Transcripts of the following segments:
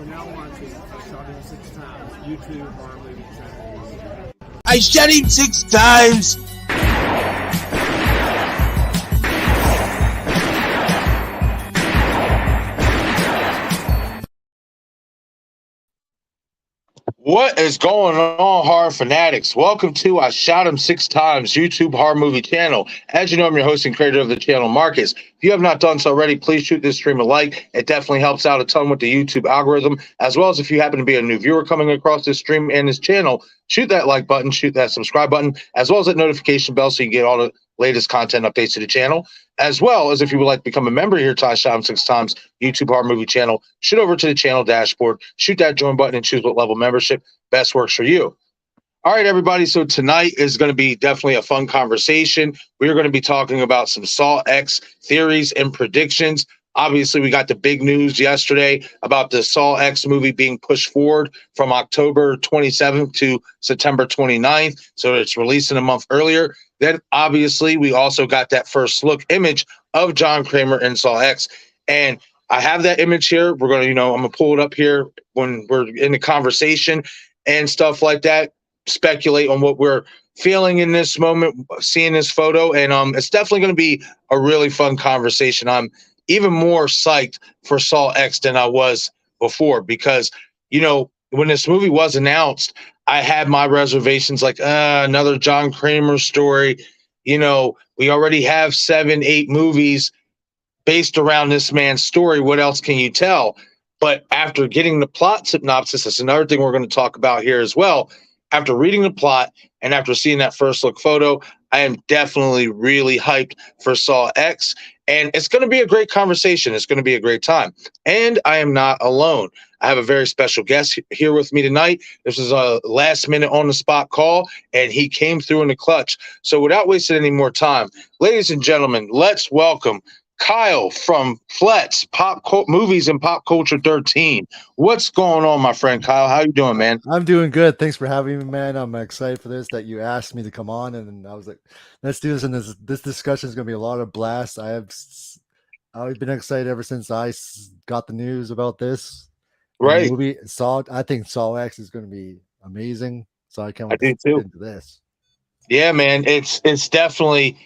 are now watching I Shot Him 6 Times YouTube horror movie channel. I shot him 6 times. What is going on, horror fanatics? Welcome to I Shot Him 6 Times YouTube horror movie channel. As you know, I'm your host and creator of the channel, Marcus. If you have not done so already, please shoot this stream a like. It definitely helps out a ton with the YouTube algorithm, as well as if you happen to be a new viewer coming across this stream and this channel, shoot that like button, shoot that subscribe button, as well as that notification bell so you get all the latest content updates to the channel, as well as if you would like to become a member here to I Shot Him 6 Times YouTube horror movie channel, shoot over to the channel dashboard, shoot that join button, and choose what level membership best works for you. All right, everybody. So tonight is going to be definitely a fun conversation. We are going to be talking about some sawx theories and predictions. Obviously, we got the big news yesterday about the sawx movie being pushed forward from October 27th to September 29th. So it's releasing a month earlier. Then, obviously, we also got that first look image of John Kramer in sawx. And I have that image here. We're going to, I'm going to pull it up here when we're in the conversation and stuff like that, speculate on what we're feeling in this moment, seeing this photo. And it's definitely going to be a really fun conversation. I'm even more psyched for sawx than I was before because, when this movie was announced, I had my reservations like, another John Kramer story. We already have 7, 8 movies based around this man's story. What else can you tell? But after getting the plot synopsis, that's another thing we're going to talk about here as well. After reading the plot and after seeing that first look photo, I am definitely really hyped for sawx. And it's going to be a great conversation. It's going to be a great time. And I am not alone. I have a very special guest here with me tonight. This is a last minute on the spot call, and he came through in the clutch. So without wasting any more time, ladies and gentlemen, let's welcome Kyle from Flet's Movies and Pop Culture 13. What's going on, my friend Kyle? How you doing, man? I'm doing good. Thanks for having me, man. I'm excited for this, that you asked me to come on, and I was like, let's do this. And this discussion is going to be a lot of blast. I've been excited ever since I got the news about this. Right. Movie. I think sawx is going to be amazing. So I can't wait to get into this. Yeah, man. It's definitely...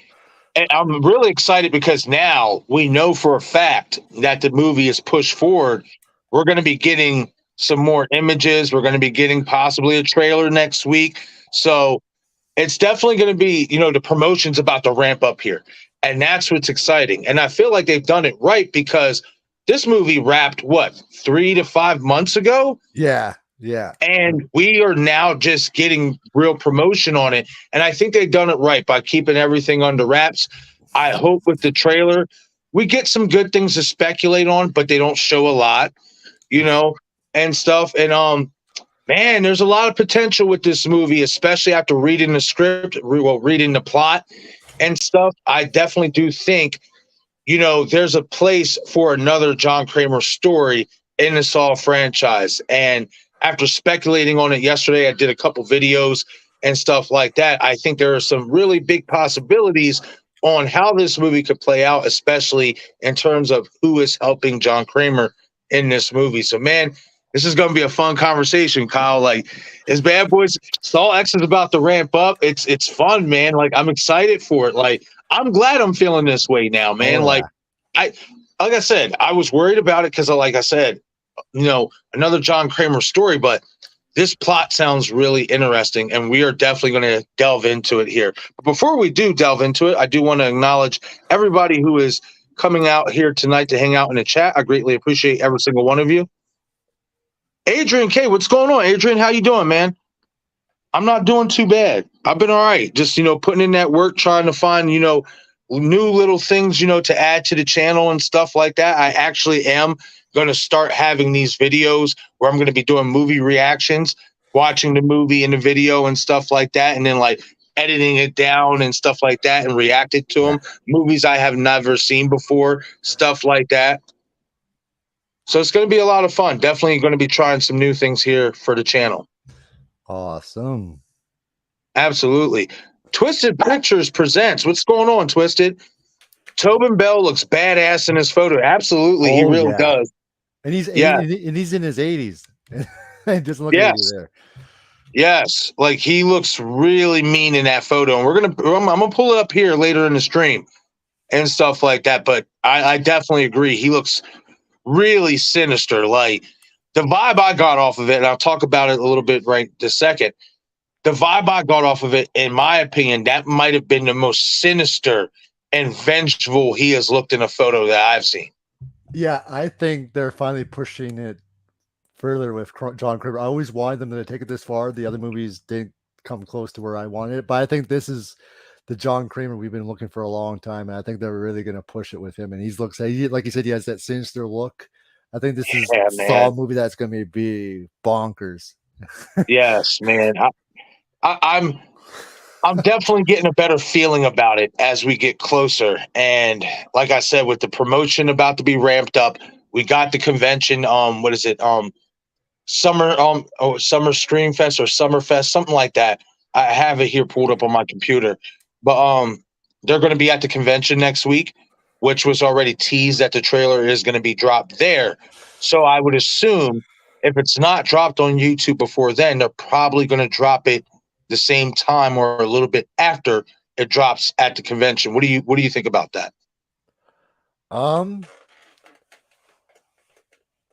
And I'm really excited because now we know for a fact that the movie is pushed forward. We're going to be getting some more images. We're going to be getting possibly a trailer next week. So it's definitely going to be, the promotion's about to ramp up here. And that's what's exciting. And I feel like they've done it right because this movie wrapped, 3 to 5 months ago? Yeah. Yeah. And we are now just getting real promotion on it. And I think they've done it right by keeping everything under wraps. I hope with the trailer, we get some good things to speculate on, but they don't show a lot, and stuff. And, man, there's a lot of potential with this movie, especially after reading the script, reading the plot and stuff. I definitely do think, there's a place for another John Kramer story in the Saw franchise. And after speculating on it yesterday, I did a couple videos and stuff like that. I think there are some really big possibilities on how this movie could play out, especially in terms of who is helping John Kramer in this movie. So, man, this is going to be a fun conversation, Kyle. Like, as Bad Boys, sawx is about to ramp up. It's fun, man. Like, I'm excited for it. Like, I'm glad I'm feeling this way now, man. Oh, yeah. Like I said, I was worried about it because, like I said, another John Kramer story, but this plot sounds really interesting, and we are definitely going to delve into it here. But before we do delve into it, I do want to acknowledge everybody who is coming out here tonight to hang out in the chat. I greatly appreciate every single one of you. Adrian K, what's going on? Adrian, how you doing, man? I'm not doing too bad. I've been all right. Just, putting in that work, trying to find, new little things, to add to the channel and stuff like that. I actually am going to start having these videos where I'm going to be doing movie reactions, watching the movie and the video and stuff like that, and then like editing it down and stuff like that and reacting to them. Movies I have never seen before, stuff like that. So it's going to be a lot of fun. Definitely going to be trying some new things here for the channel. Awesome. Absolutely. Twisted Pictures presents. What's going on, Twisted? Tobinbell looks badass in his photo. Absolutely, he really does. And he's Yeah. 80, and he's in his 80s. It doesn't look 80 Yes. there. Yes. Like he looks really mean in that photo. And I'm gonna pull it up here later in the stream and stuff like that. But I definitely agree. He looks really sinister. Like the vibe I got off of it, and I'll talk about it a little bit right this second. The vibe I got off of it, in my opinion, that might have been the most sinister and vengeful he has looked in a photo that I've seen. Yeah, I think they're finally pushing it further with John Kramer. I always wanted them to take it this far. The other movies didn't come close to where I wanted it, but I think this is the John Kramer we've been looking for a long time, and I think they're really going to push it with him. And like you said, he has that sinister look. I think this is Saw movie that's going to be bonkers. Yes, man. I'm definitely getting a better feeling about it as we get closer. And like I said, with the promotion about to be ramped up, we got the convention. What is it? Summer Stream Fest or Summer Fest, something like that. I have it here pulled up on my computer. But they're going to be at the convention next week, which was already teased that the trailer is going to be dropped there. So I would assume if it's not dropped on YouTube before then, they're probably going to drop it the same time or a little bit after it drops at the convention. What do you think about that?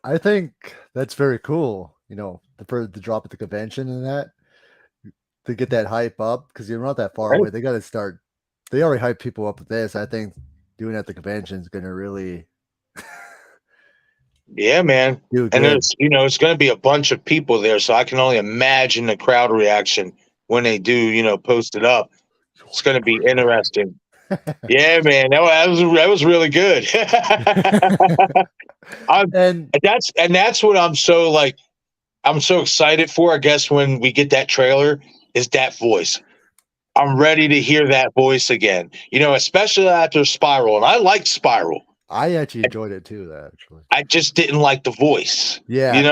I think that's very cool. For the drop at the convention and that to get that hype up because you're not that far away. They got to start. They already hype people up with this. I think doing it at the convention is going to really. Yeah, man. And there's, it's going to be a bunch of people there, so I can only imagine the crowd reaction when they do, post it up. It's going to be interesting. Yeah, man, that was really good. And that's what I'm so excited for. I guess when we get that trailer is that voice. I'm ready to hear that voice again. Especially after Spiral, and I liked Spiral. I actually enjoyed it too. Actually, I just didn't like the voice. Yeah, he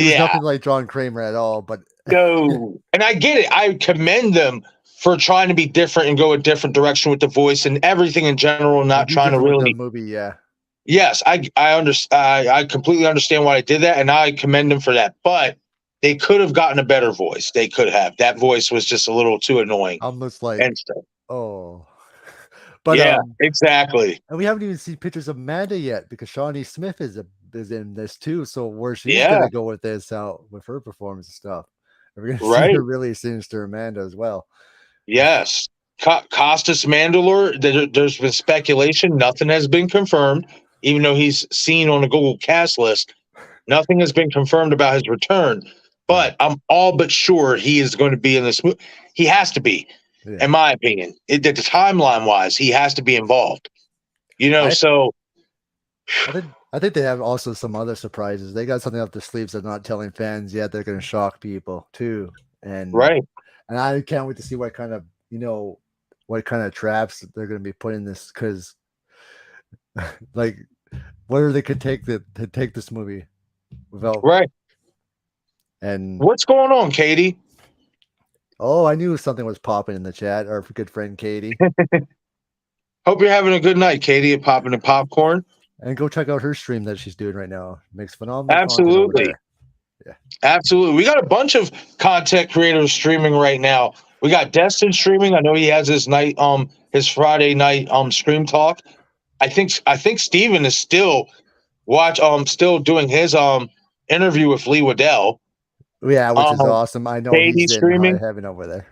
was nothing like John Kramer at all. But no, and I get it. I commend them for trying to be different and go a different direction with the voice and everything in general. Not trying to really movie. Yeah. Yes, I understand. I completely understand why they did that, and I commend them for that. But they could have gotten a better voice. They could have. That voice was just a little too annoying. Almost like oh. But yeah, exactly. And we haven't even seen pictures of Amanda yet because Shawneesmith is in this too. So where she's gonna go with this out with her performance and stuff. And we're gonna see her really sinister Amanda as well. Yes. Costasmandylor, there's been speculation. Nothing has been confirmed, even though he's seen on the Google cast list. Nothing has been confirmed about his return. But I'm all but sure he is going to be in this movie. He has to be. Yeah. In my opinion, the timeline wise, he has to be involved. So I think they have also some other surprises. They got something up their sleeves they're not telling fans yet. They're going to shock people too, and I can't wait to see what kind of traps they're going to be putting this because, like, where they could take this movie without And what's going on, Katie? Oh, I knew something was popping in the chat. Our good friend Katie. Hope you're having a good night, Katie, at Popping the Popcorn. And go check out her stream that she's doing right now. Makes phenomenal. Absolutely. Yeah. Absolutely. We got a bunch of content creators streaming right now. We got Destin streaming. I know he has his Friday night stream talk. I think Steven is still doing his interview with Lee Waddell. Yeah, which is awesome. I know he's streaming in heaven over there.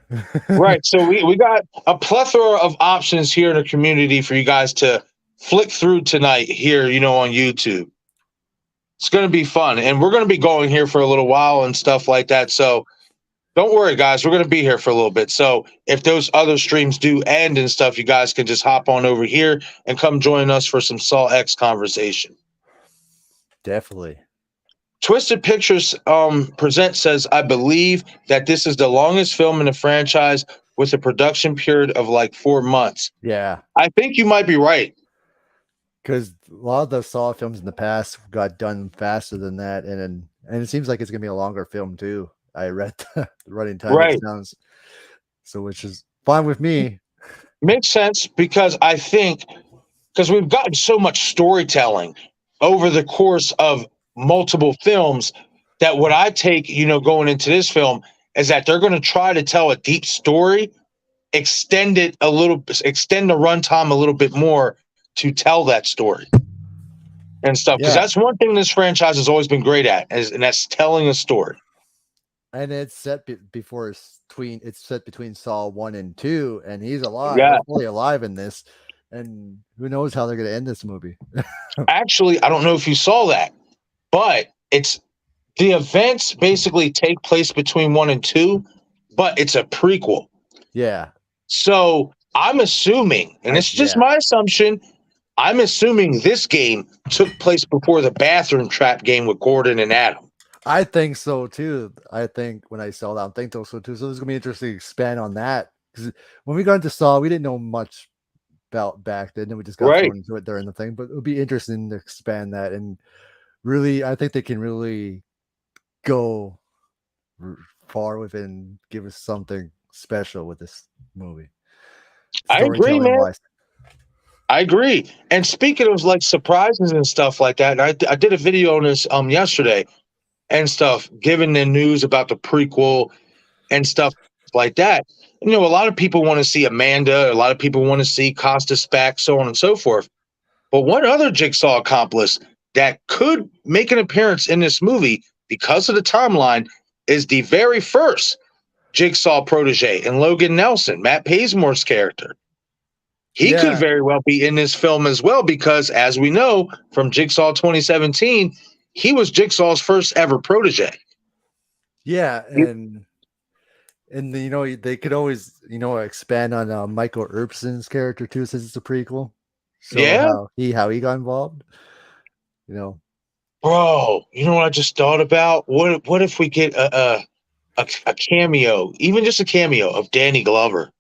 Right. So we got a plethora of options here in the community for you guys to flick through tonight here, on YouTube. It's going to be fun. And we're going to be going here for a little while and stuff like that. So don't worry, guys. We're going to be here for a little bit. So if those other streams do end and stuff, you guys can just hop on over here and come join us for some sawx conversation. Definitely. Twisted Pictures Present says, I believe that this is the longest film in the franchise with a production period of like 4 months. Yeah. I think you might be right. Because a lot of the Saw films in the past got done faster than that. And it seems like it's going to be a longer film too. I read the running time. Right. So which is fine with me. Makes sense because we've gotten so much storytelling over the course of multiple films. That what I take, going into this film is that they're going to try to tell a deep story, extend the runtime a little bit more to tell that story and stuff. Because Yeah, that's one thing this franchise has always been great at, and that's telling a story. and it's set before it's set between Saw 1 and 2, and he's alive. Yeah. He's fully alive in this, and who knows how they're going to end this movie. Actually, I don't know if you saw that, but the events basically take place between 1 and 2, but it's a prequel. Yeah. So I'm assuming, and it's just my assumption, I'm assuming this game took place before the bathroom trap game with Gordon and Adam. I think so too. I think when I saw that, I think so too. So it's gonna be interesting to expand on that, because when we got into Saw, we didn't know much about back then, and we just got thrown into it during the thing. But it would be interesting to expand that, and really, I think they can really go far with it and give us something special with this movie. I agree, man. Wise. I agree. And speaking of like surprises and stuff like that, I did a video on this yesterday and stuff, giving the news about the prequel and stuff like that. A lot of people want to see Amanda, a lot of people want to see Costas back, so on and so forth. But one other Jigsaw accomplice that could make an appearance in this movie because of the timeline is the very first Jigsaw protege and Logan Nelson, Matt Pazemore's character. He could very well be in this film as well, because as we know from Jigsaw 2017, he was Jigsaw's first ever protege. Yeah, and they could always expand on Michael Erbsen's character too, since it's a prequel. So how he got involved. Bro, you know what I just thought about? What if we get a cameo, even just a cameo of Danny Glover?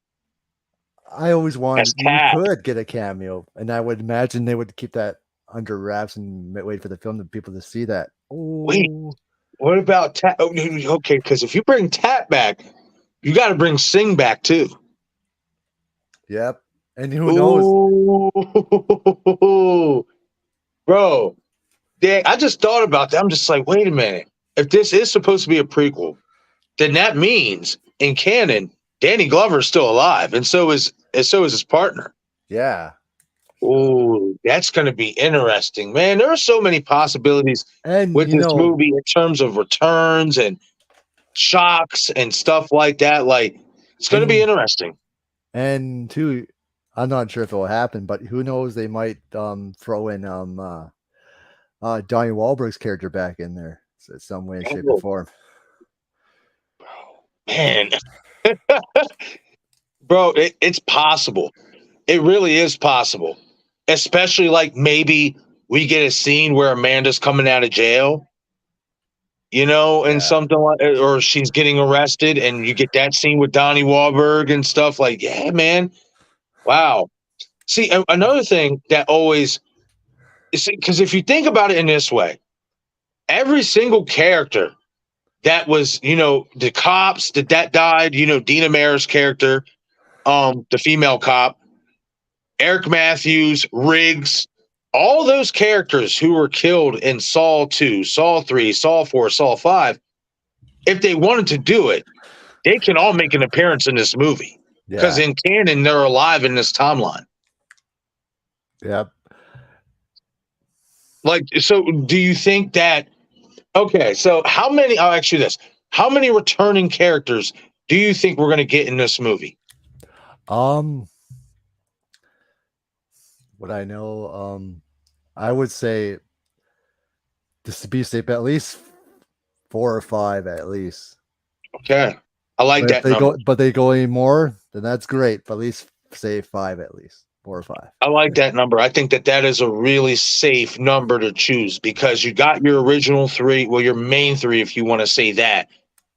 I always wanted you could get a cameo, and I would imagine they would keep that under wraps and wait for the film to people to see that. Ooh. Wait, what about Tap? Okay, because if you bring Tap back, you got to bring Sing back too. Yep, and who knows, bro? Dang, I just thought about that. I'm just like, wait a minute. If this is supposed to be a prequel, then that means in canon, Danny Glover is still alive, and so is his partner. Yeah. Oh, that's going to be interesting, man. There are so many possibilities with this movie in terms of returns and shocks and stuff like that. Like, it's going to be interesting. And too, I'm not sure if it will happen, but who knows? They might throw in Donnie Wahlberg's character back in there, so some way, shape, or form. Man. Bro, it's possible. It really is possible. Especially like maybe we get a scene where Amanda's coming out of jail, and something like, or she's getting arrested, and you get that scene with Donnie Wahlberg and stuff. Like, yeah, man. Wow. See, another thing that always is, because if you think about it in this way, every single character that was, the cops that died, Dina Mayer's character, the female cop, Eric Matthews, Riggs, all those characters who were killed in Saw 2, Saw 3, Saw 4, Saw 5, if they wanted to do it, they can all make an appearance in this movie. Because in canon, they're alive in this timeline. Yep. Like, so do you think that, okay, so I'll ask you this. How many returning characters do you think we're going to get in this movie? What I know, I would say, just to be safe, at least 4 or 5 at least. Okay. I like that number. But they go any more, then that's great. But at least say 5 at least. 4 or 5. I like that number. I think that is a really safe number to choose, because you got your original 3, well, your main 3, if you want to say that,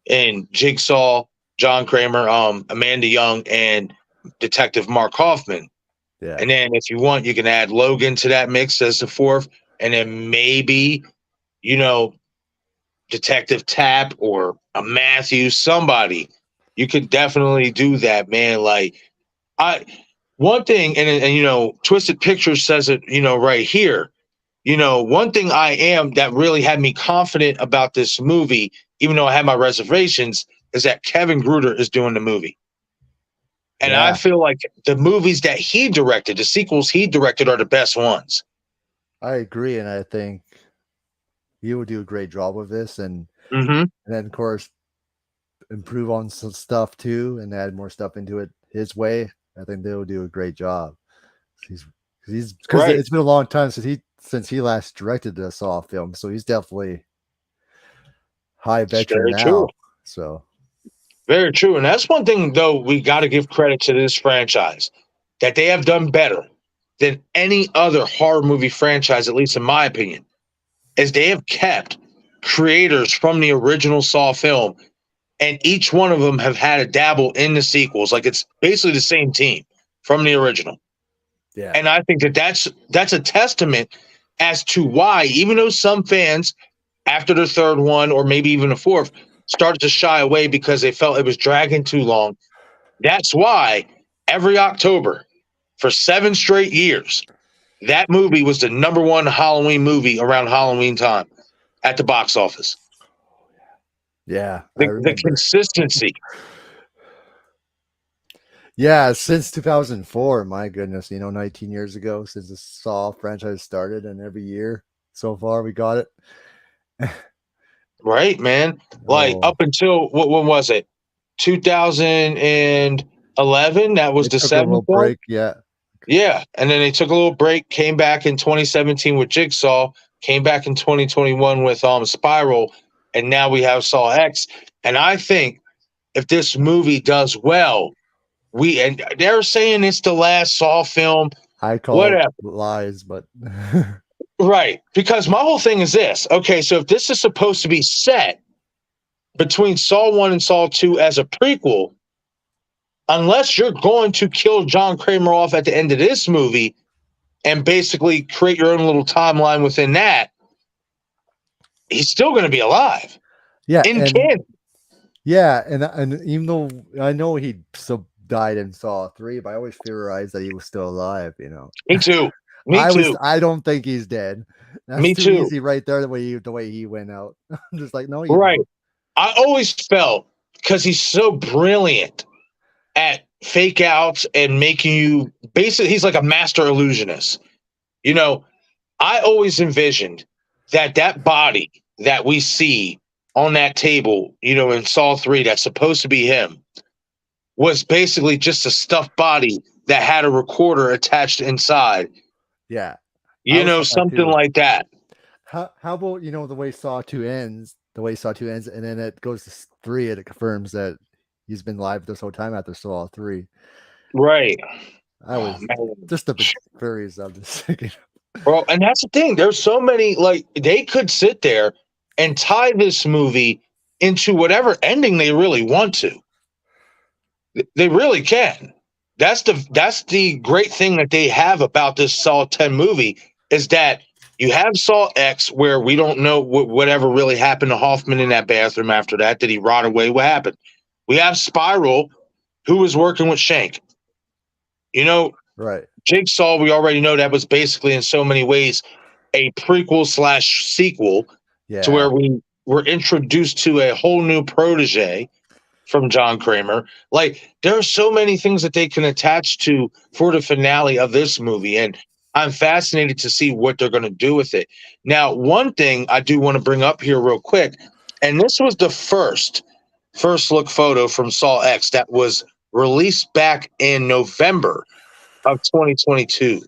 and Jigsaw, Johnkramer, Amanda Young, and Detective Mark Hoffman. Yeah. And then if you want, you can add Logan to that mix as the 4th, and then maybe, Detective Tapp or a Matthews, somebody. You could definitely do that, man. Like, one thing, and Twisted Pictures says it, right here. one thing that really had me confident about this movie, even though I had my reservations, is that Kevin Gruder is doing the movie. And I Yeah, feel like the movies that he directed, the sequels he directed, are the best ones. I agree, and I think he would do a great job with this, and Mm-hmm. then of course improve on some stuff too, and add more stuff into it his way. I think they will do a great job. Because Right. it's been a long time since he last directed the Saw film, so he's definitely high It's veteran very true. now. So Very true. And that's one thing, though, we got to give credit to this franchise that they have done better than any other horror movie franchise, at least in my opinion, is they have kept creators from the original Saw film, and each one of them have had a dabble in the sequels. Like it's basically the same team from the original. yeah, And I think that that's a testament as to why, even though some fans, after the third one or maybe even the fourth, started to shy away because they felt it was dragging too long. That's why every October for 7 straight years, that movie was the number one Halloween movie around Halloween time at the box office. yeah, I The remember. consistency. Yeah, since 2004, my goodness, 19 years ago since the Saw franchise started, and every year so far we got it. Right, man. Like Oh, up until when was it? 2011. That was they the took a little seventh one. break. Yeah, Yeah, and then they took a little break. Came back in 2017 with Jigsaw. Came back in 2021 with Spiral, and now we have Saw X. And I think if this movie does well, and they're saying it's the last Saw film. I call it Whatever. lies, but Right. Because my whole thing is this. Okay, so if this is supposed to be set between Saw 1 and Saw 2 as a prequel, unless you're going to kill Johnkramer off at the end of this movie and basically create your own little timeline within that, he's still going to be alive yeah, in and canon. yeah, and even though I know he still died in Saw 3, but I always theorized that he was still alive. Me too. Me too. I don't think he's dead. That's Me too too. easy right there. The way he went out. I'm just like, no, you Right. don't. I always felt because he's so brilliant at fake outs and making you basically, he's like a master illusionist. I always envisioned that body that we see on that table, in Saw 3, that's supposed to be him, was basically just a stuffed body that had a recorder attached inside. Yeah, I was thought that Something too. like that. How about the way Saw 2 ends? The way Saw 2 ends, and then it goes to 3, and it confirms that he's been live this whole time after Saw 3. Right. I was Man. just the theories of this. Bro, and that's the thing. There's so many, like, they could sit there and tie this movie into whatever ending they really want to. They really can. That's the great thing that they have about this Saw 10 movie is that you have Saw X where we don't know whatever really happened to Hoffman in that bathroom after that. Did he rot away? What happened? We have Spiral, who was working with Shank. Right. Jigsaw, we already know that was basically in so many ways a prequel / sequel to where Yeah. we were introduced to a whole new protege from Johnkramer. Like, there are so many things that they can attach to for the finale of this movie, and I'm fascinated to see what they're going to do with it. Now, one thing I do want to bring up here real quick, and this was the first look photo from Saw X that was released back in November of 2022.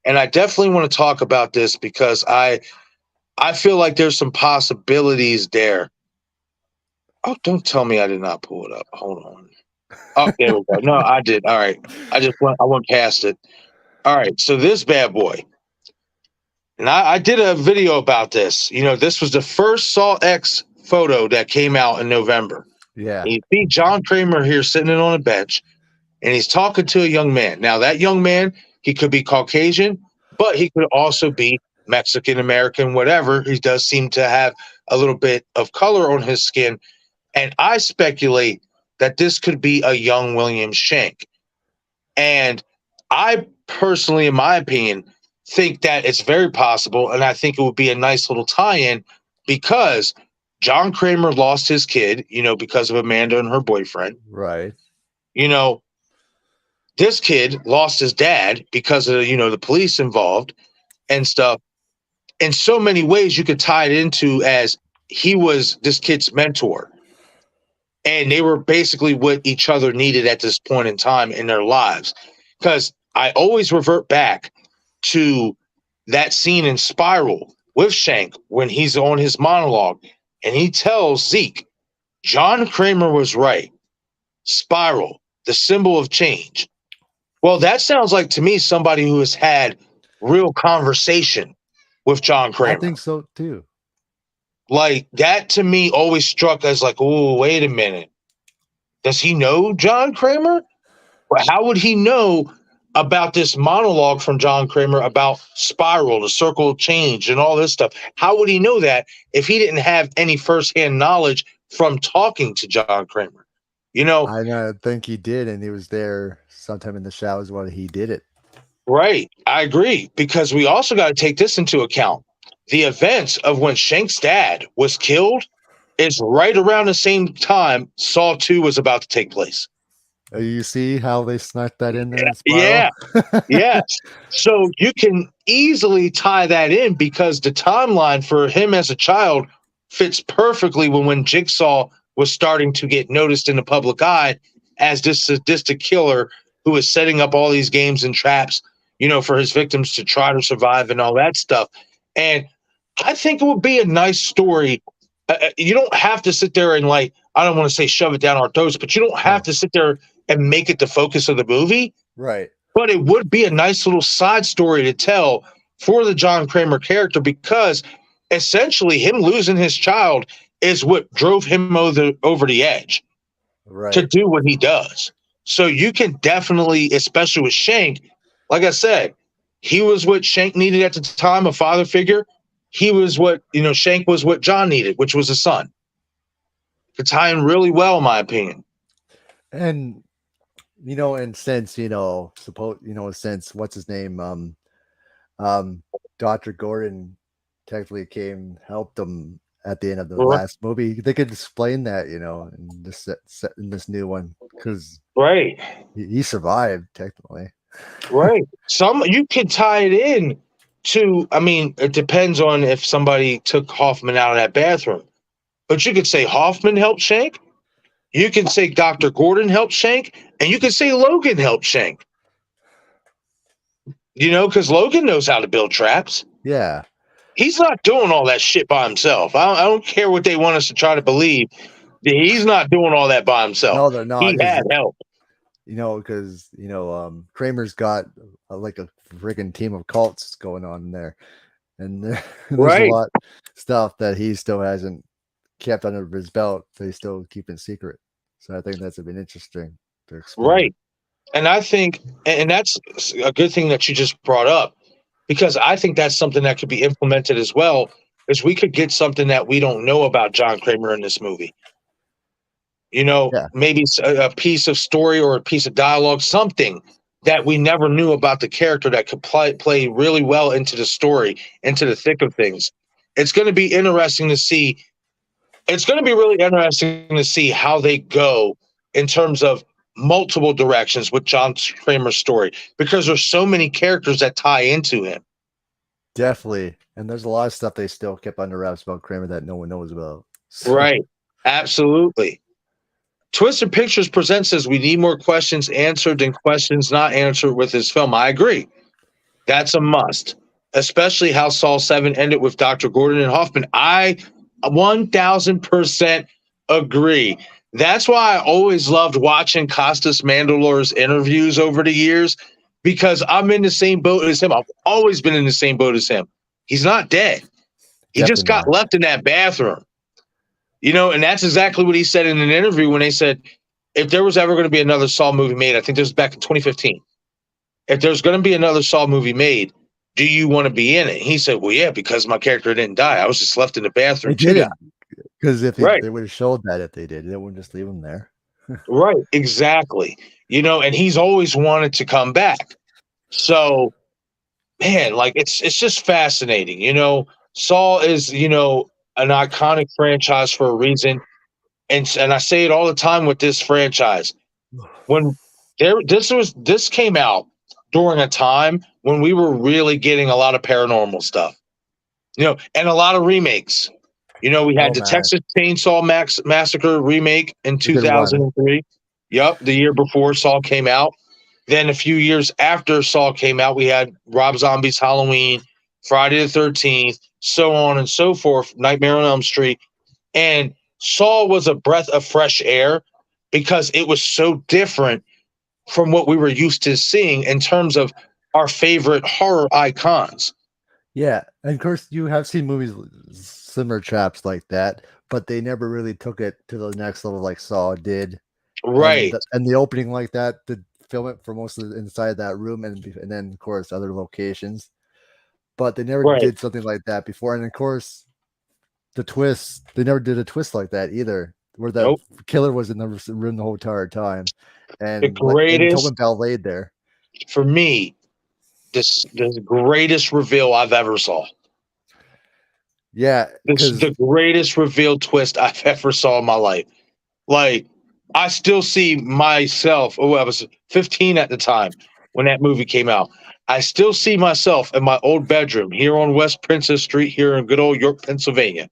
And I definitely want to talk about this because I feel like there's some possibilities there. Oh, don't tell me I did not pull it up. Hold on. Oh, there we go. No, I did. All right. I went past it. All right. So this bad boy. And I did a video about this. This was the first Saw X photo that came out in November. Yeah. And you see Johnkramer here sitting on a bench, and he's talking to a young man. Now, that young man, he could be Caucasian, but he could also be Mexican, American, whatever. He does seem to have a little bit of color on his skin. And I speculate that this could be a young William Shank. And I personally, in my opinion, think that it's very possible, and I think it would be a nice little tie-in because John Kramer lost his kid, because of Amanda and her boyfriend. Right. This kid lost his dad because of, the police involved and stuff. In so many ways, you could tie it into as he was this kid's mentor. And they were basically what each other needed at this point in time in their lives. Because I always revert back to that scene in Spiral with Shank when he's on his monologue and he tells Zeke, John Kramer was right. Spiral, the symbol of change. Well, that sounds like to me somebody who has had real conversation with John Kramer. I think so too. Like that to me always struck as like, oh, wait a minute. Does he know John Kramer? How would he know about this monologue from John Kramer about Spiral, the circle of change, and all this stuff? How would he know that if he didn't have any firsthand knowledge from talking to John Kramer? I think he did, and he was there sometime in the showers while he did it. Right. I agree, because we also got to take this into account. The events of when Shank's dad was killed is right around the same time Saw 2 was about to take place. You see how they snuck that in there? Yeah. Yes. So you can easily tie that in because the timeline for him as a child fits perfectly when Jigsaw was starting to get noticed in the public eye as this sadistic killer who is setting up all these games and traps, for his victims to try to survive and all that stuff. And I think it would be a nice story. You don't have to sit there and I don't want to say shove it down our throats, but you don't have to sit there and make it the focus of the movie. Right. But it would be a nice little side story to tell for the John Kramer character, because essentially him losing his child is what drove him over the edge to do what he does. So you can definitely, especially with Shank, like I said, he was what Shank needed at the time, a father figure. He was what, Shank was what John needed, which was a son. To tie in really well, in my opinion. And, and since, since what's his name? Dr. Gordon technically helped him at the end of the last movie. They could explain that, in this new one, because he survived technically. Right. You can tie it in to, it depends on if somebody took Hoffman out of that bathroom. But you could say Hoffman helped Shank. You can say Dr. Gordon helped Shank. And you can say Logan helped Shank. Because Logan knows how to build traps. Yeah. He's not doing all that shit by himself. I don't care what they want us to try to believe. He's not doing all that by himself. No, they're not. He had help. Because Kramer's got a friggin' team of cults going on in there, and there's a lot of stuff that he still hasn't kept under his belt that he's still keeping secret. So I think that's been interesting to explain. Right, and I think, and that's a good thing that you just brought up, because I think that's something that could be implemented as well, is we could get something that we don't know about John Kramer in this movie. Maybe a piece of story or a piece of dialogue, something that we never knew about the character that could play really well into the story, into the thick of things. It's going to be interesting to see. It's going to be really interesting to see how they go in terms of multiple directions with John Kramer's story, because there's so many characters that tie into him. Definitely. And there's a lot of stuff they still kept under wraps about Kramer that no one knows about. So. Right. Absolutely. Twisted Pictures presents says we need more questions answered than questions not answered with this film. I agree. That's a must, especially how Saw 7 ended with Dr. Gordon and Hoffman. I 1000% agree. That's why I always loved watching Costasmandylor's interviews over the years, because I'm in the same boat as him. I've always been in the same boat as him. He's not dead. He just got left in that bathroom. And that's exactly what he said in an interview when they said, if there was ever going to be another Saw movie made, I think this was back in 2015. If there's going to be another Saw movie made, do you want to be in it? He said, well, yeah, because my character didn't die. I was just left in the bathroom. Because if they would have showed that, if they did, they wouldn't just leave him there. Right. Exactly. And he's always wanted to come back. So man, like it's just fascinating. Saw is an iconic franchise for a reason, and I say it all the time with this franchise. When this came out during a time when we were really getting a lot of paranormal stuff, and a lot of remakes. We had Oh the man, Texas Chainsaw Massacre remake in it's a good one. 2003. Yep, the year before Saw came out. Then a few years after Saw came out, we had Rob Zombie's Halloween, Friday the 13th, so on and so forth, Nightmare on Elm Street. And Saw was a breath of fresh air because it was so different from what we were used to seeing in terms of our favorite horror icons. Yeah, and of course you have seen movies similar traps like that, but they never really took it to the next level like Saw did. Right. And the opening like that to film it for most of the inside that room and then of course other locations. But they never Right. did something like that before. And of course the twist, they never did a twist like that either, where the Nope. killer was in the room the whole entire time. The And greatest, Tobin Bell laid there. for me, the greatest reveal I've ever saw. Yeah, This is the greatest reveal twist I've ever saw in my life. Like, I still see myself. Oh, I was 15 at the time when that movie came out. I still see myself in my old bedroom here on West Princess Street here in good old York, Pennsylvania.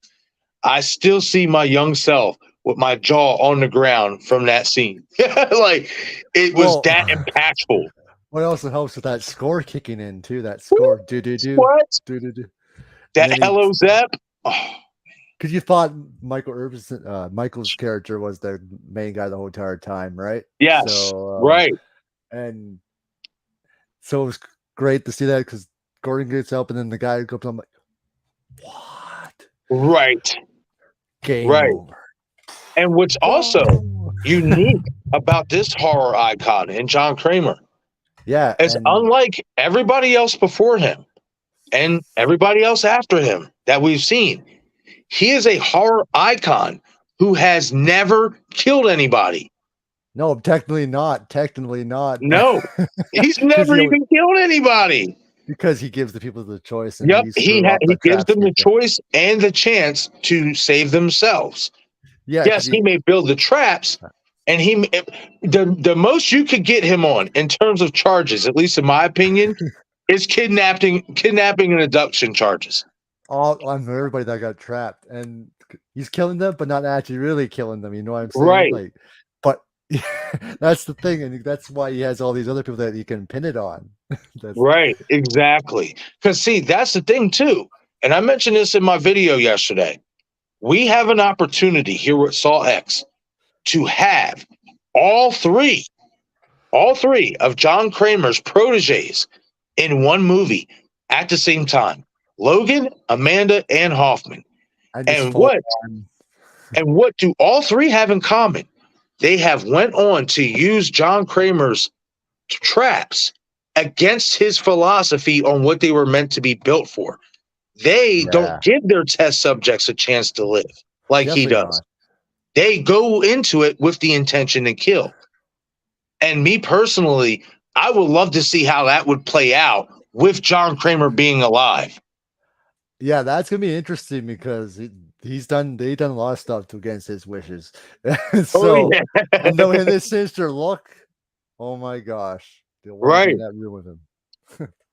I still see my young self with my jaw on the ground from that scene. Like, it was that impactful. What also helps with that score kicking in too? That score, What? do. That Hello Zep. Oh. Because you thought Michael's character was the main guy the whole entire time, right? Yes, so, right. And so it was great to see that because Gordon gets up and then the guy goes, I'm like, what? Right. Game right. over. And what's also unique about this horror icon in Johnkramer, is unlike everybody else before him and everybody else after him that we've seen, he is a horror icon who has never killed anybody. No, technically not. No, he's never even killed anybody. Because he gives the people the choice. And yep, he gives them the choice and the chance to save themselves. Yeah, yes, he may build the traps, and the most you could get him on in terms of charges, at least in my opinion, is kidnapping and abduction charges. On everybody that got trapped, and he's killing them, but not actually really killing them. You know what I'm saying? Right. Like, but that's the thing, and that's why he has all these other people that he can pin it on. Right, exactly. Because see, that's the thing too, and I mentioned this in my video yesterday. We have an opportunity here at sawx to have all three of Johnkramer's proteges in one movie at the same time. Logan, Amanda, and Hoffman. And what do all three have in common? They have went on to use Johnkramer's traps against his philosophy on what they were meant to be built for. They don't give their test subjects a chance to live like he does. They go into it with the intention to kill. And me personally, I would love to see how that would play out with Johnkramer being alive. Yeah, that's gonna be interesting because they've done a lot of stuff against his wishes. So, and though in this sinister look, oh my gosh, right in that room with him.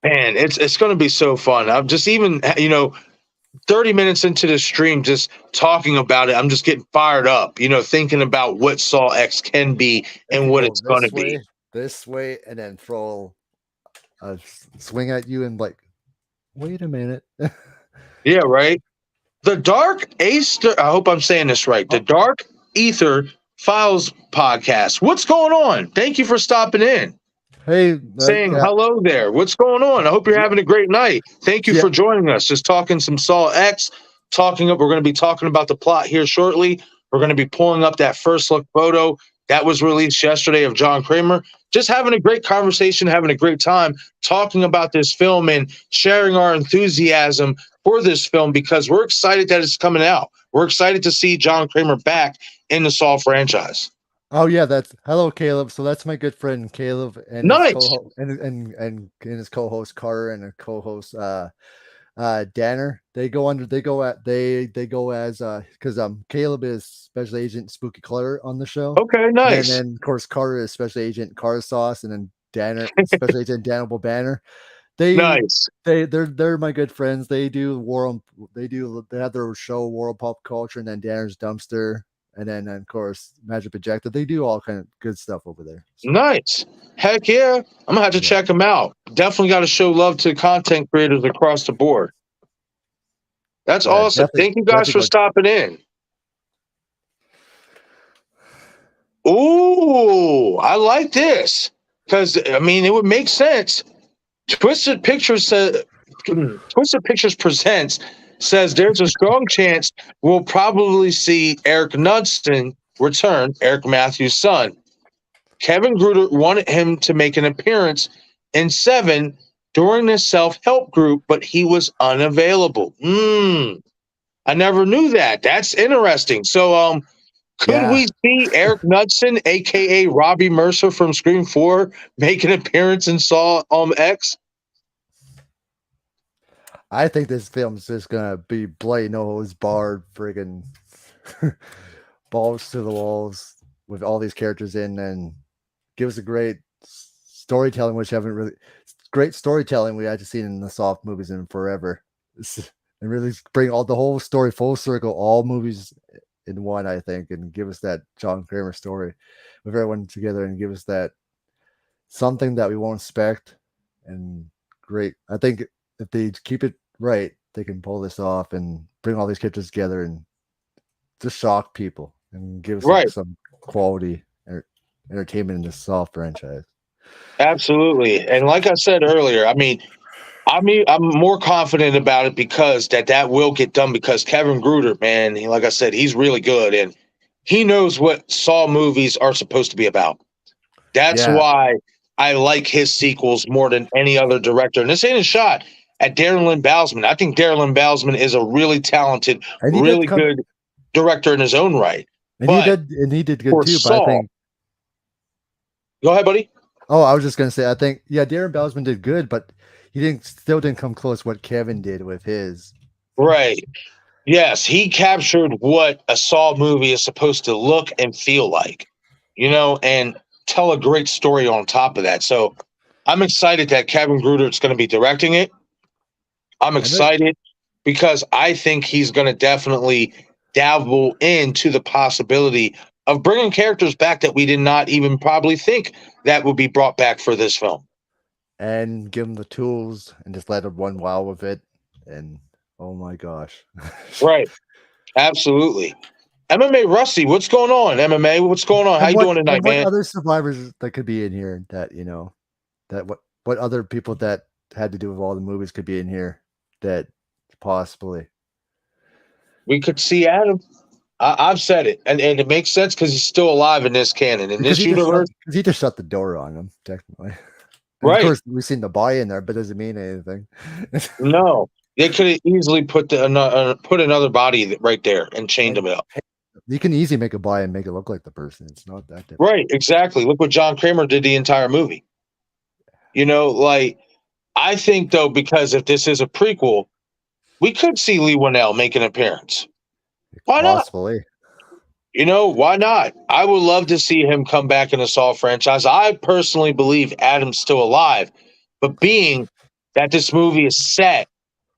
Man, it's going to be so fun. I'm just even 30 minutes into the stream, just talking about it. I'm just getting fired up. Thinking about what sawx can be and what it's going to be. This way, and then throw a swing at you and like, wait a minute. Yeah, right. The Dark Aether, I hope I'm saying this right. The Dark Aether Files podcast. What's going on? Thank you for stopping in. Hey, saying hello there. What's going on? I hope you're having a great night. Thank you for joining us. Just talking some sawx. We're going to be talking about the plot here shortly. We're going to be pulling up that first look photo that was released yesterday of Johnkramer. Just having a great conversation, having a great time talking about this film and sharing our enthusiasm for this film because we're excited that it's coming out. We're excited to see Johnkramer back in the Saw franchise. Oh yeah, that's hello Caleb. So that's my good friend Caleb and his Nice. co and his co-host Carter and a co-host Danner. They go as because Caleb is Special Agent Spooky Clutter on the show. Okay, And then, nice. then of course Carter is Special Agent Car Sauce, and then Danner Special Agent Dannibal Banner. They Nice. they're my good friends. They do they have their show World Pop Culture, and then Danner's Dumpster, and then of course Magic Projector. They do all kind of good stuff over there. So, Nice. Heck yeah. I'm gonna have to yeah. check them out. Definitely got to show love to content creators across the board. That's Yeah, awesome. Thank you guys for stopping in. Ooh, I like this because I mean it would make sense. Twisted Pictures says Twisted Pictures presents says there's a strong chance we'll probably see Eric Knudsen return, Eric Matthews' son. Kevin Gruder wanted him to make an appearance in Seven during the self-help group, but he was unavailable. I never knew that. That's interesting. So, could Yeah, we see Eric Knudsen, aka Robbie Mercer from Scream 4, make an appearance in Saw X? I think this film's just gonna be bloody nose barred, friggin' balls to the walls with all these characters in, and give us a great storytelling, which haven't really great storytelling we haven't seen in the soft movies in forever. And really bring all the whole story full circle, all movies in one, I think, and give us that Johnkramer story with everyone together, and give us that something that we won't expect. And great, I think if they keep it right, they can pull this off and bring all these characters together and just shock people and give us Right. some quality entertainment in this Saw franchise. Absolutely. And like I said earlier, I'm more confident about it because that will get done because Kevin Gruder, man, like I said, he's really good and he knows what Saw movies are supposed to be about. That's Yeah, why I like his sequels more than any other director. And this ain't a shot at Darren Lynn Bousman. I think Darren Lynn Bousman is a really talented, and he did really come, good director in his own right. and But he did good for too. But I Saw, think, go ahead, buddy. oh, I was just gonna say, I think, yeah, Darren Bousman did good, but he still didn't come close what Kevin did with his. Right. Yes, he captured what a Saw movie is supposed to look and feel like, and tell a great story on top of that. So I'm excited that Kevin Gruder is going to be directing it. I'm And then, excited because I think he's going to definitely dabble into the possibility of bringing characters back that we did not even probably think that would be brought back for this film. and give him the tools and just let him run wild with it. And oh my gosh. Right. Absolutely. MMA Rusty, what's going on? MMA, what's going on? How you doing tonight, What man? other survivors that could be in here that that what other people that had to do with all the movies could be in here that possibly. We could see Adam. I've said it, and it makes sense because he's still alive in this canon, in Because this universe. he just shut the door on him, technically. And of Right. course, we've seen the buy in there, but doesn't mean anything. No, they could have easily put another body right there and chained him up. You can easily make a buy and make it look like the person. It's not that difficult. Right, exactly. Look what John Kramer did the entire movie. Like I think though, because if this is a prequel, we could see Lee Winnell make an appearance. Why not? Possibly. Why not? I would love to see him come back in the Saw franchise. I personally believe Adam's still alive, but being that this movie is set,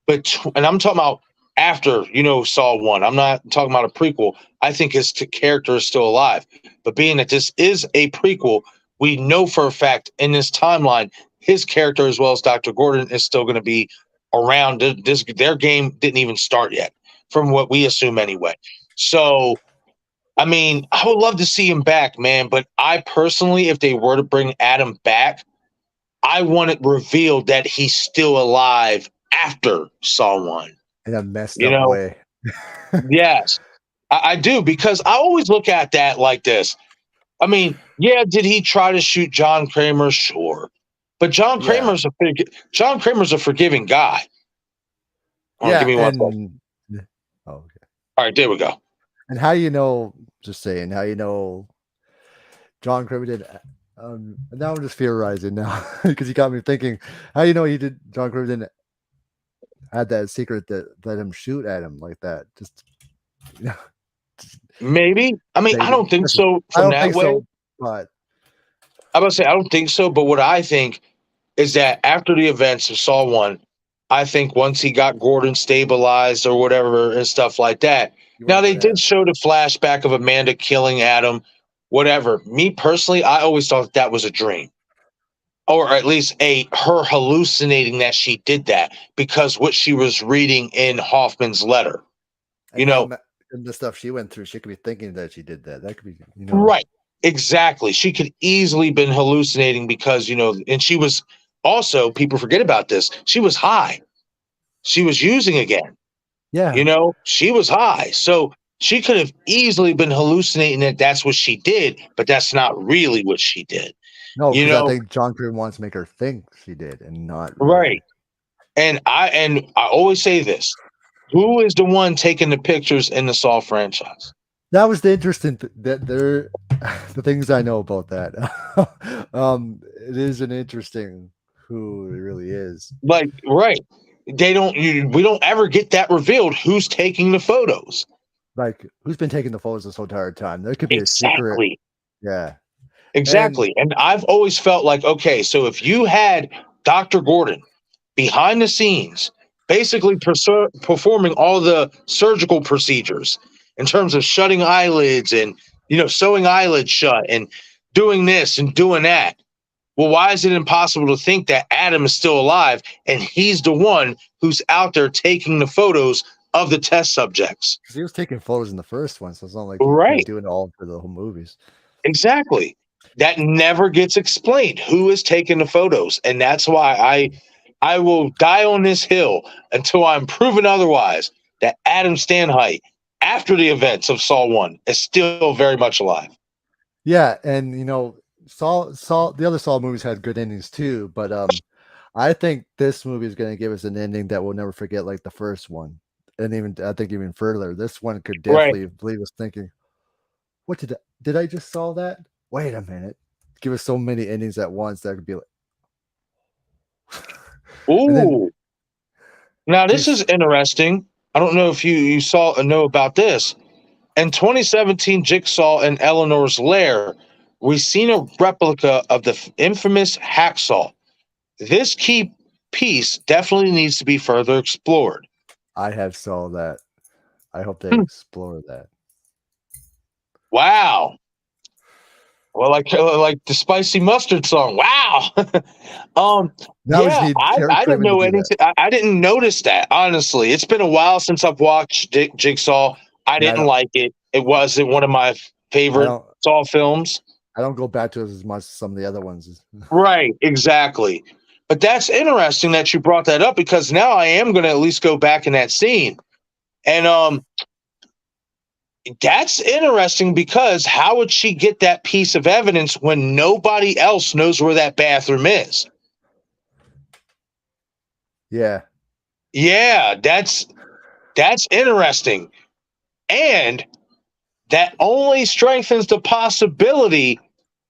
and I'm talking about after, Saw 1, I'm not talking about a prequel. I think his character is still alive. But being that this is a prequel, we know for a fact in this timeline, his character as well as Dr. Gordon is still going to be around. Their game didn't even start yet, from what we assume anyway. So, I would love to see him back, man. But I personally, if they were to bring Adam back, I want it revealed that he's still alive after Saw 1. In a messed up way. Yes, I do, because I always look at that like this. Did he try to shoot John Kramer? Sure. But John Kramer's a forgiving guy. Give me one second. Oh, okay. All right, there we go. And how just saying, how John Kramer did. Now I'm just theorizing now because you got me thinking. How do you know he did? John Kramer didn't had that secret that let him shoot at him like that. Just you know, Maybe. I mean, I maybe. don't think so I from don't that think way. so, but I'm about to say I don't think so, but what I think is that after the events of Saw 1, I think once he got Gordon stabilized or whatever and stuff like that. you Now went they for did that. show the flashback of Amanda killing Adam, whatever. Me personally, I always thought that was a dream. Or at least her hallucinating that she did that because what she was reading in Hoffman's letter. You And know, and the stuff she went through, she could be thinking that she did that. That could be, right. Exactly. She could easily been hallucinating because, and she was also, people forget about this. She was high. She was using again. Yeah. She was high. So she could have easily been hallucinating that that's what she did, but that's not really what she did. No, You because I know, think John Kramer wants to make her think she did and not really. right. And I always say this. Who is the one taking the pictures in the Saw franchise? That was the interesting that there the things I know about that. It is an interesting who it really is. Like, right. We don't ever get that revealed who's taking the photos. Like, who's been taking the photos this whole entire time? There could be a secret. Exactly. Yeah. Exactly. And I've always felt like, okay, so if you had Dr. Gordon behind the scenes, basically performing all the surgical procedures in terms of shutting eyelids and, sewing eyelids shut and doing this and doing that. Well, why is it impossible to think that Adam is still alive and he's the one who's out there taking the photos of the test subjects? Because he was taking photos in the first one, so it's not like he Right. was doing it all for the whole movies. Exactly. That never gets explained. Who is taking the photos? And that's why I will die on this hill until I'm proven otherwise that Adam Stanheight, after the events of Saw 1, is still very much alive. Yeah, and Saw the other Saw movies had good endings too, but I think this movie is going to give us an ending that we'll never forget, like the first one, and even further. This one could definitely leave us thinking, "What did I just saw that? Wait a minute!" Give us so many endings at once that could be like, ooh. Now this is interesting. I don't know if you saw or know about this. In 2017, Jigsaw in Eleanor's Lair, we've seen a replica of the infamous hacksaw. This key piece definitely needs to be further explored. I have saw that. I hope they explore that. Wow. Well, like the spicy mustard song. Wow. I didn't know anything. I didn't notice that, honestly. It's been a while since I've watched Jigsaw. I didn't like it. It wasn't one of my favorite Saw films. I don't go back to it as much as some of the other ones. Right, exactly. But that's interesting that you brought that up because now I am going to at least go back in that scene. And that's interesting because how would she get that piece of evidence when nobody else knows where that bathroom is? Yeah. Yeah, that's interesting. And that only strengthens the possibility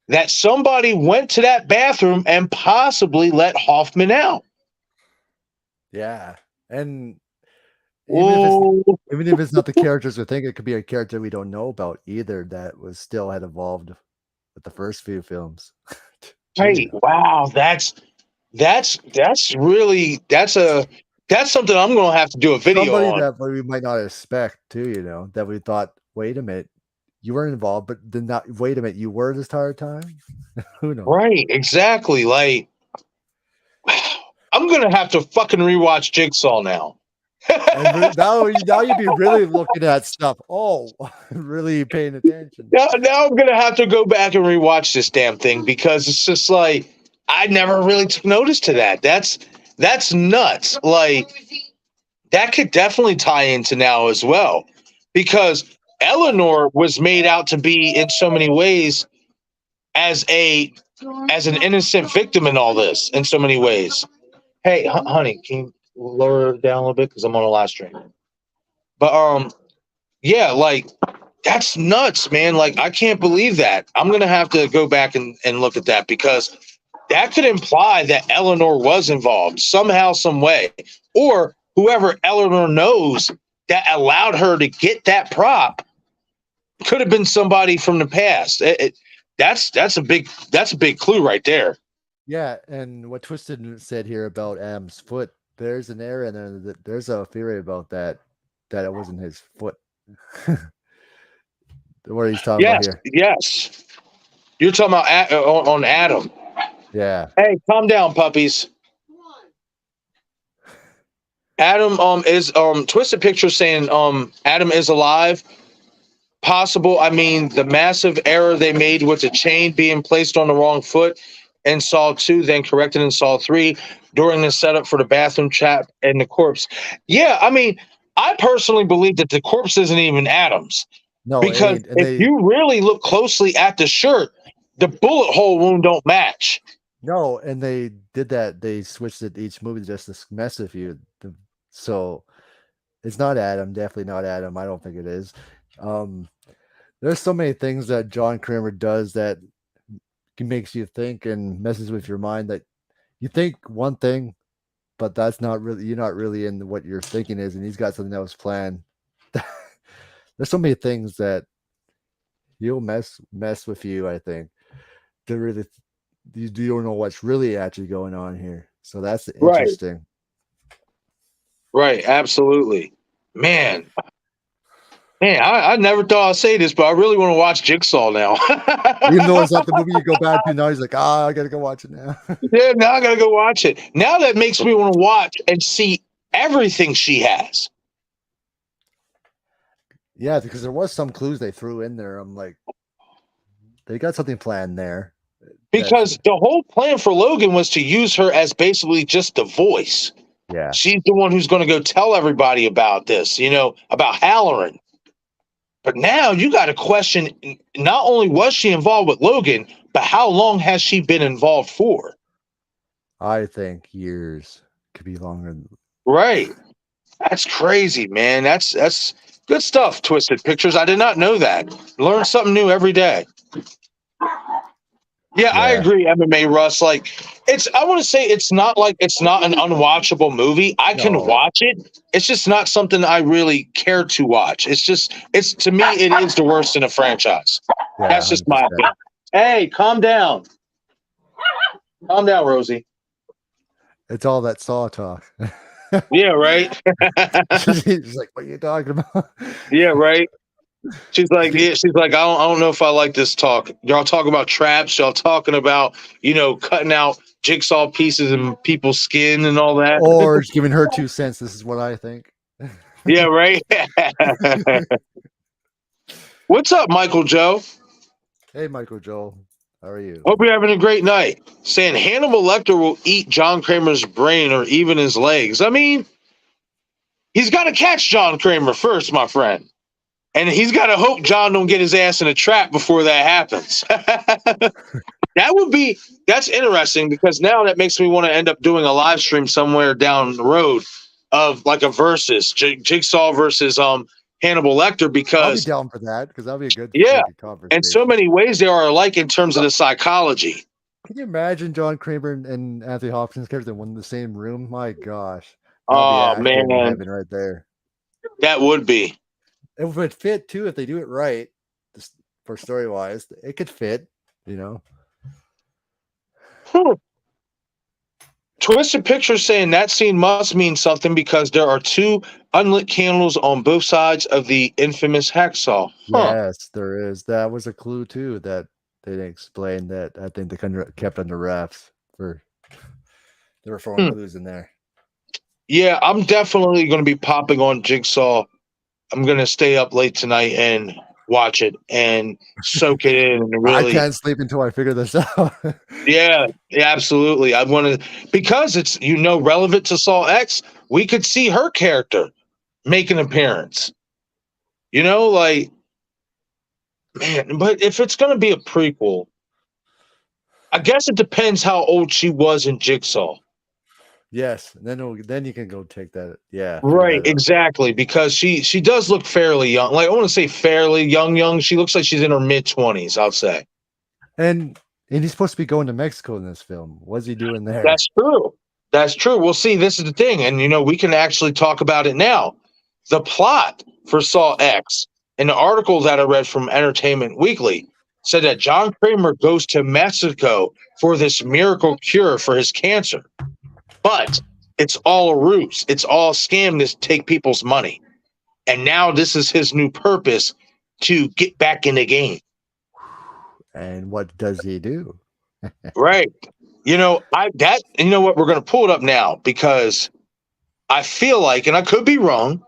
that somebody went to that bathroom and possibly let Hoffman out. Yeah. And even if it's not the characters we think, it could be a character we don't know about either that had evolved with the first few films. Hey, wow, that's something I'm going to have to do a video on. That we might not expect too, that we thought, wait a minute, you weren't involved, but then not, wait a minute, you were this entire time? Who knows? Right, exactly. Like, I'm going to have to fucking rewatch Jigsaw now. And now you'd be really looking at stuff. Oh, really paying attention. Now I'm going to have to go back and rewatch this damn thing because it's just like, I never really took notice to that. That's nuts. Like, that could definitely tie into now as well because Eleanor was made out to be in so many ways as an innocent victim in all this in so many ways. Hey, honey, can you lower it down a little bit because I'm on a live stream? But yeah, like That's nuts, man. Like, I can't believe that. I'm going to have to go back and look at that, because that could imply that Eleanor was involved somehow, some way, or whoever Eleanor knows that allowed her to get that prop could have been somebody from the past. That's a big clue right there. Yeah, and what Twisted said here about Adam's foot, there's an error in there. There's a theory about that it wasn't his foot. What he's talking about Yes, here. yes. You're talking about on Adam. Yeah. Hey, calm down, puppies. Adam is Twisted Picture saying Adam is alive. Possible. I mean, the massive error they made with the chain being placed on the wrong foot in Saw 2, then corrected in Saw 3 during the setup for the bathroom trap and the corpse. Yeah, I mean, I personally believe that the corpse isn't even Adam's. No, Because if you really look closely at the shirt, the bullet hole wound don't match. No, and they did that. They switched it each movie just to mess with you. So it's not Adam. Definitely not Adam. I don't think it is. There's so many things that John Kramer does that makes you think and messes with your mind, that you think one thing, but that's not really, you're not really in what you're thinking is, and he's got something that was planned. There's so many things that you'll mess with you, I think. To really, you don't know what's really actually going on here. So that's interesting. Right, absolutely. Man, I never thought I'd say this, but I really want to watch Jigsaw now. Even though it's not the movie you go back to now, he's like, I gotta go watch it now. Yeah, now I gotta go watch it. Now that makes me want to watch and see everything she has. Yeah, because there was some clues they threw in there. I'm like, they got something planned there. Because the whole plan for Logan was to use her as basically just the voice. Yeah. She's the one who's going to go tell everybody about this, about Halloran. But now you got to question, not only was she involved with Logan, but how long has she been involved for? I think years. Could be longer. Right. That's crazy, man. That's good stuff, Twisted Pictures. I did not know that. Learn something new every day. Yeah, I agree, MMA Russ. Like, I want to say it's not an unwatchable movie. I can watch it. It's just not something I really care to watch. It's to me, it is the worst in a franchise. Yeah, that's just 100%. My opinion. Hey, calm down. Calm down, Rosie. It's all that Saw talk. Yeah, right. She's like, what are you talking about? Yeah, right. She's like, I don't know if I like this talk. Y'all talking about traps. Y'all talking about, cutting out jigsaw pieces and people's skin and all that. Or just giving her 2 cents. This is what I think. Yeah, right. What's up, Michael Joe? Hey, Michael Joe. How are you? Hope you're having a great night. Saying Hannibal Lecter will eat John Kramer's brain or even his legs. I mean, he's got to catch John Kramer first, my friend. And he's got to hope John don't get his ass in a trap before that happens. That's interesting, because now that makes me want to end up doing a live stream somewhere down the road of like a versus Jigsaw versus Hannibal Lecter, because I'll be down for that, because that'll be a good conversation. In so many ways they are alike in terms of the psychology. Can you imagine John Kramer and Anthony Hopkins character in the same room? My gosh. Oh man, right there. That would be. It would fit too if they do it right. For story wise, it could fit. Twisted Picture saying that scene must mean something because there are 2 unlit candles on both sides of the infamous hacksaw. Yes, there is. That was a clue too that they didn't explain, that I think they kept under wraps. They were throwing clues in there. Yeah, I'm definitely going to be popping on Jigsaw. I'm going to stay up late tonight and watch it and soak it in. And really, I can't sleep until I figure this out. Yeah, absolutely. I want to, because it's, relevant to sawx. We could see her character make an appearance. Man, but if it's going to be a prequel, I guess it depends how old she was in Jigsaw. Yes. Then you can go take that. Yeah. Figure Right, that out. exactly. Because she does look fairly young. Like I want to say fairly young. She looks like she's in her mid-20s, I'll say. And he's supposed to be going to Mexico in this film. What's he doing there? That's true. That's true. Well, see, this is the thing, and we can actually talk about it now. The plot for Saw X in the article that I read from Entertainment Weekly said that John Kramer goes to Mexico for this miracle cure for his cancer, but it's all a ruse. It's all a scam to take people's money, and now this is his new purpose to get back in the game. And what does he do? Right. You know what? We're going to pull it up now because I feel like, and I could be wrong,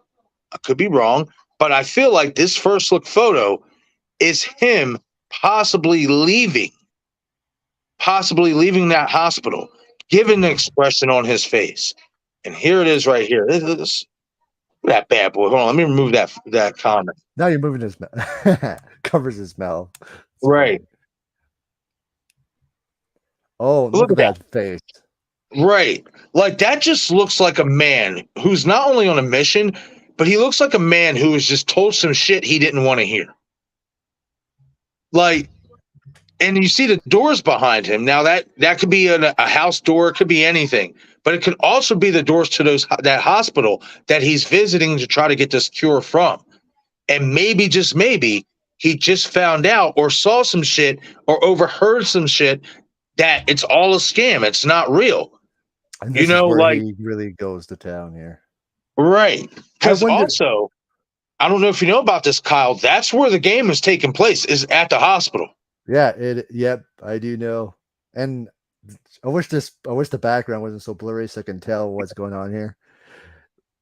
but I feel like this first look photo is him possibly leaving that hospital, given the expression on his face. And here it is right here. This that bad boy. Hold on, let me remove that comment. Now you're moving his mouth. Covers his mouth. It's Right. funny. Oh, look at that face. Right. Like that just looks like a man who's not only on a mission, but he looks like a man who was just told some shit he didn't want to hear. Like, and you see the doors behind him. Now that could be a house door, it could be anything, but it could also be the doors to that hospital that he's visiting to try to get this cure from. And maybe, just maybe, he just found out or saw some shit or overheard some shit that it's all a scam. It's not real. And this is where he really goes to town here. Right. Because also, I don't know if you know about this, Kyle, that's where the game is taking place, is at the hospital. Yeah, yep, I do know. And I wish the background wasn't so blurry so I can tell what's going on here.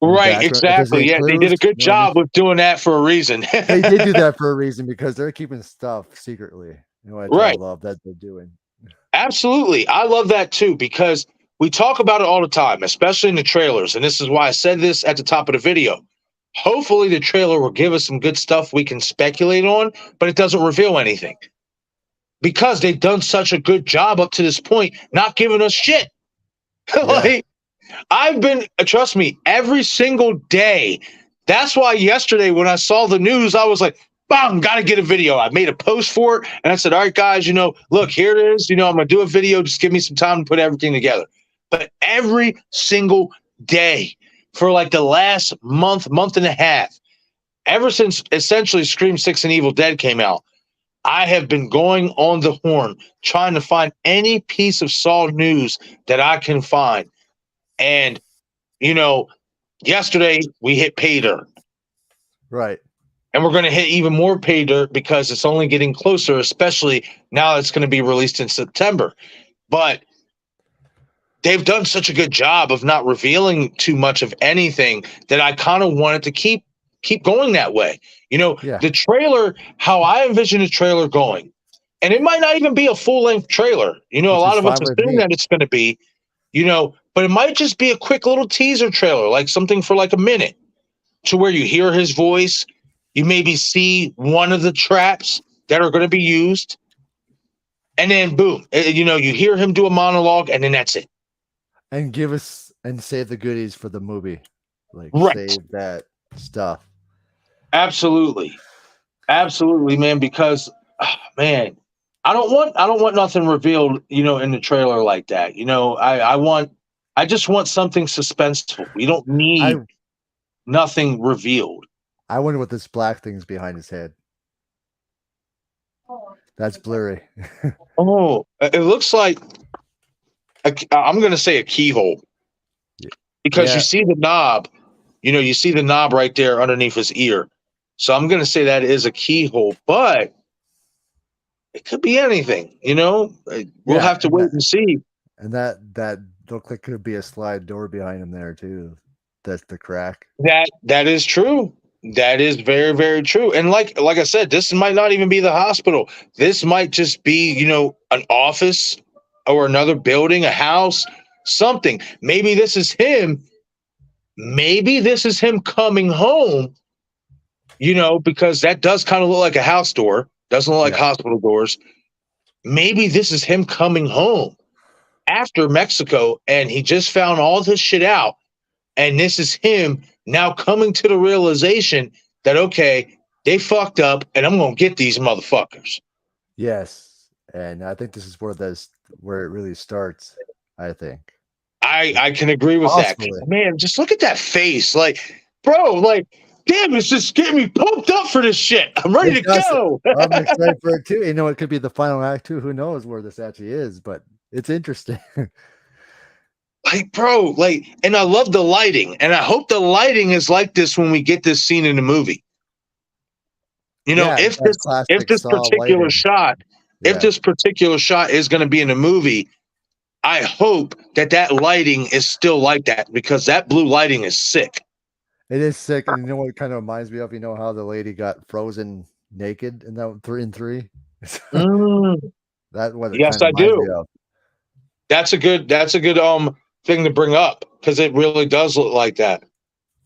Right, exactly. Yeah, they did a good job with doing that for a reason. They did do that for a reason because they're keeping stuff secretly. I love that they're doing. Absolutely. I love that too, because we talk about it all the time, especially in the trailers. And this is why I said this at the top of the video. Hopefully the trailer will give us some good stuff we can speculate on, but it doesn't reveal anything. Because they've done such a good job up to this point, not giving us shit. Like, I've been, trust me, every single day. That's why yesterday when I saw the news, I was like, bam, got to get a video. I made a post for it. And I said, all right, guys, look, here it is. I'm going to do a video. Just give me some time to put everything together. But every single day for like the last month and a half, ever since essentially Scream 6 and Evil Dead came out, I have been going on the horn, trying to find any piece of Saw news that I can find. And, yesterday we hit pay dirt. Right. And we're going to hit even more pay dirt because it's only getting closer, especially now it's going to be released in September. But they've done such a good job of not revealing too much of anything that I kind of wanted to keep going that way. The trailer, how I envision the trailer going, and it might not even be a full-length trailer. A lot of us assume that it's going to be, but it might just be a quick little teaser trailer, like something for like a minute, to where you hear his voice. You maybe see one of the traps that are going to be used, and then boom, you hear him do a monologue, and then that's it. And save the goodies for the movie, save that stuff. Absolutely, man. Because, man, I don't want nothing revealed, in the trailer like that. I just want something suspenseful. We don't need nothing revealed. I wonder what this black thing's behind his head. That's blurry. Oh, it looks like I'm going to say a keyhole, because you see the knob. You see the knob right there underneath his ear. So I'm going to say that is a keyhole, but it could be anything. We'll have to wait and see. And that looked like it could be a slide door behind him there too. That's the crack. That is true. That is very, very true. And like I said, this might not even be the hospital. This might just be, an office or another building, a house, something. Maybe this is him. Maybe this is him coming home, because that does kind of look like a house door. Doesn't look like hospital doors. Maybe this is him coming home after Mexico, and he just found all this shit out. And this is him now coming to the realization that, okay, they fucked up and I'm going to get these motherfuckers. Yes. And I think this is where it really starts, I think. I can agree with Possibly. that. Man, just look at that face. Like, bro, like, damn, it's just getting me pumped up for this shit. I'm ready to go. I'm excited for it too. You know, it could be the final act too. Who knows where this actually is, but it's interesting. Like, bro, like, and I love the lighting. And I hope the lighting is like this when we get this scene in the movie. You know, Yeah, if this particular shot, if this particular shot is going to be in the movie, I hope that lighting is still like that, because that blue lighting is sick. It is sick. And you know what it kind of reminds me of? You know how the lady got frozen naked in that 3 and 3? That's what it yes, kind of I reminds do. me of. That's a good thing to bring up, because it really does look like that.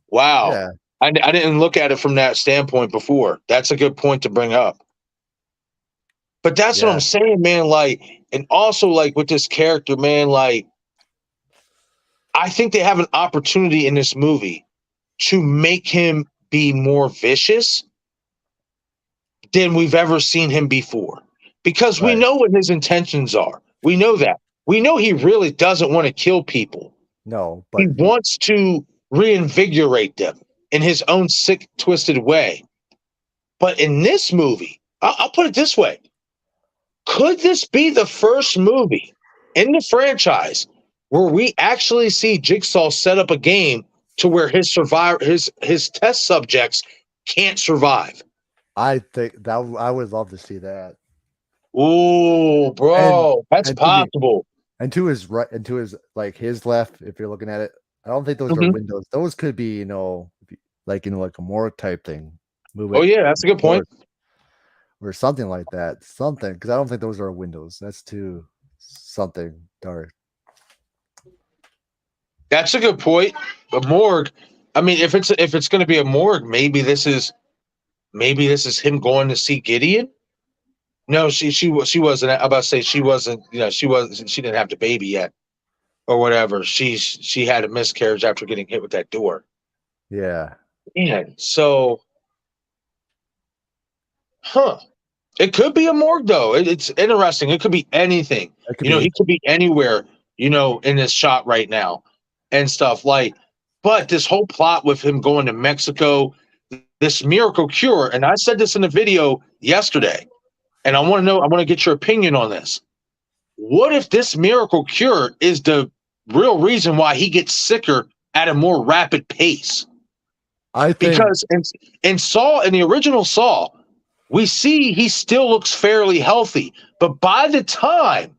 Wow. Yeah. I didn't look at it from that standpoint before. That's a good point to bring up. But that's what I'm saying, man. Like, and also, like, with this character, man, like, I think they have an opportunity in this movie to make him be more vicious than we've ever seen him before. Because we know what his intentions are. We know that. We know he really doesn't want to kill people. No, but he wants to reinvigorate them in his own sick, twisted way. But in this movie, I'll put it this way. Could this be the first movie in the franchise where we actually see Jigsaw set up a game to where his test subjects can't survive? I think that I would love to see that. Oh, bro, that's possible. And to his right, and to his his left, if you're looking at it, I don't think those are windows. Those could be, you know, like a morgue type thing. Oh yeah, that's a good point. Or something like that. Something, because I don't think those are windows. That's too something dark. That's a good point. A morgue. I mean, if it's going to be a morgue, maybe this is him going to see Gideon. No, she wasn't. I'm about to say she wasn't. You know, she didn't have the baby yet, or whatever. She had a miscarriage after getting hit with that door. Yeah. Man, so, it could be a morgue though. It's interesting. It could be anything. He could be anywhere. You know, in this shot right now, and stuff like. But this whole plot with him going to Mexico, this miracle cure, and I said this in the video yesterday. And I want to get your opinion on this. What if this miracle cure is the real reason why he gets sicker at a more rapid pace? I think because in the original Saw, we see he still looks fairly healthy, but by the time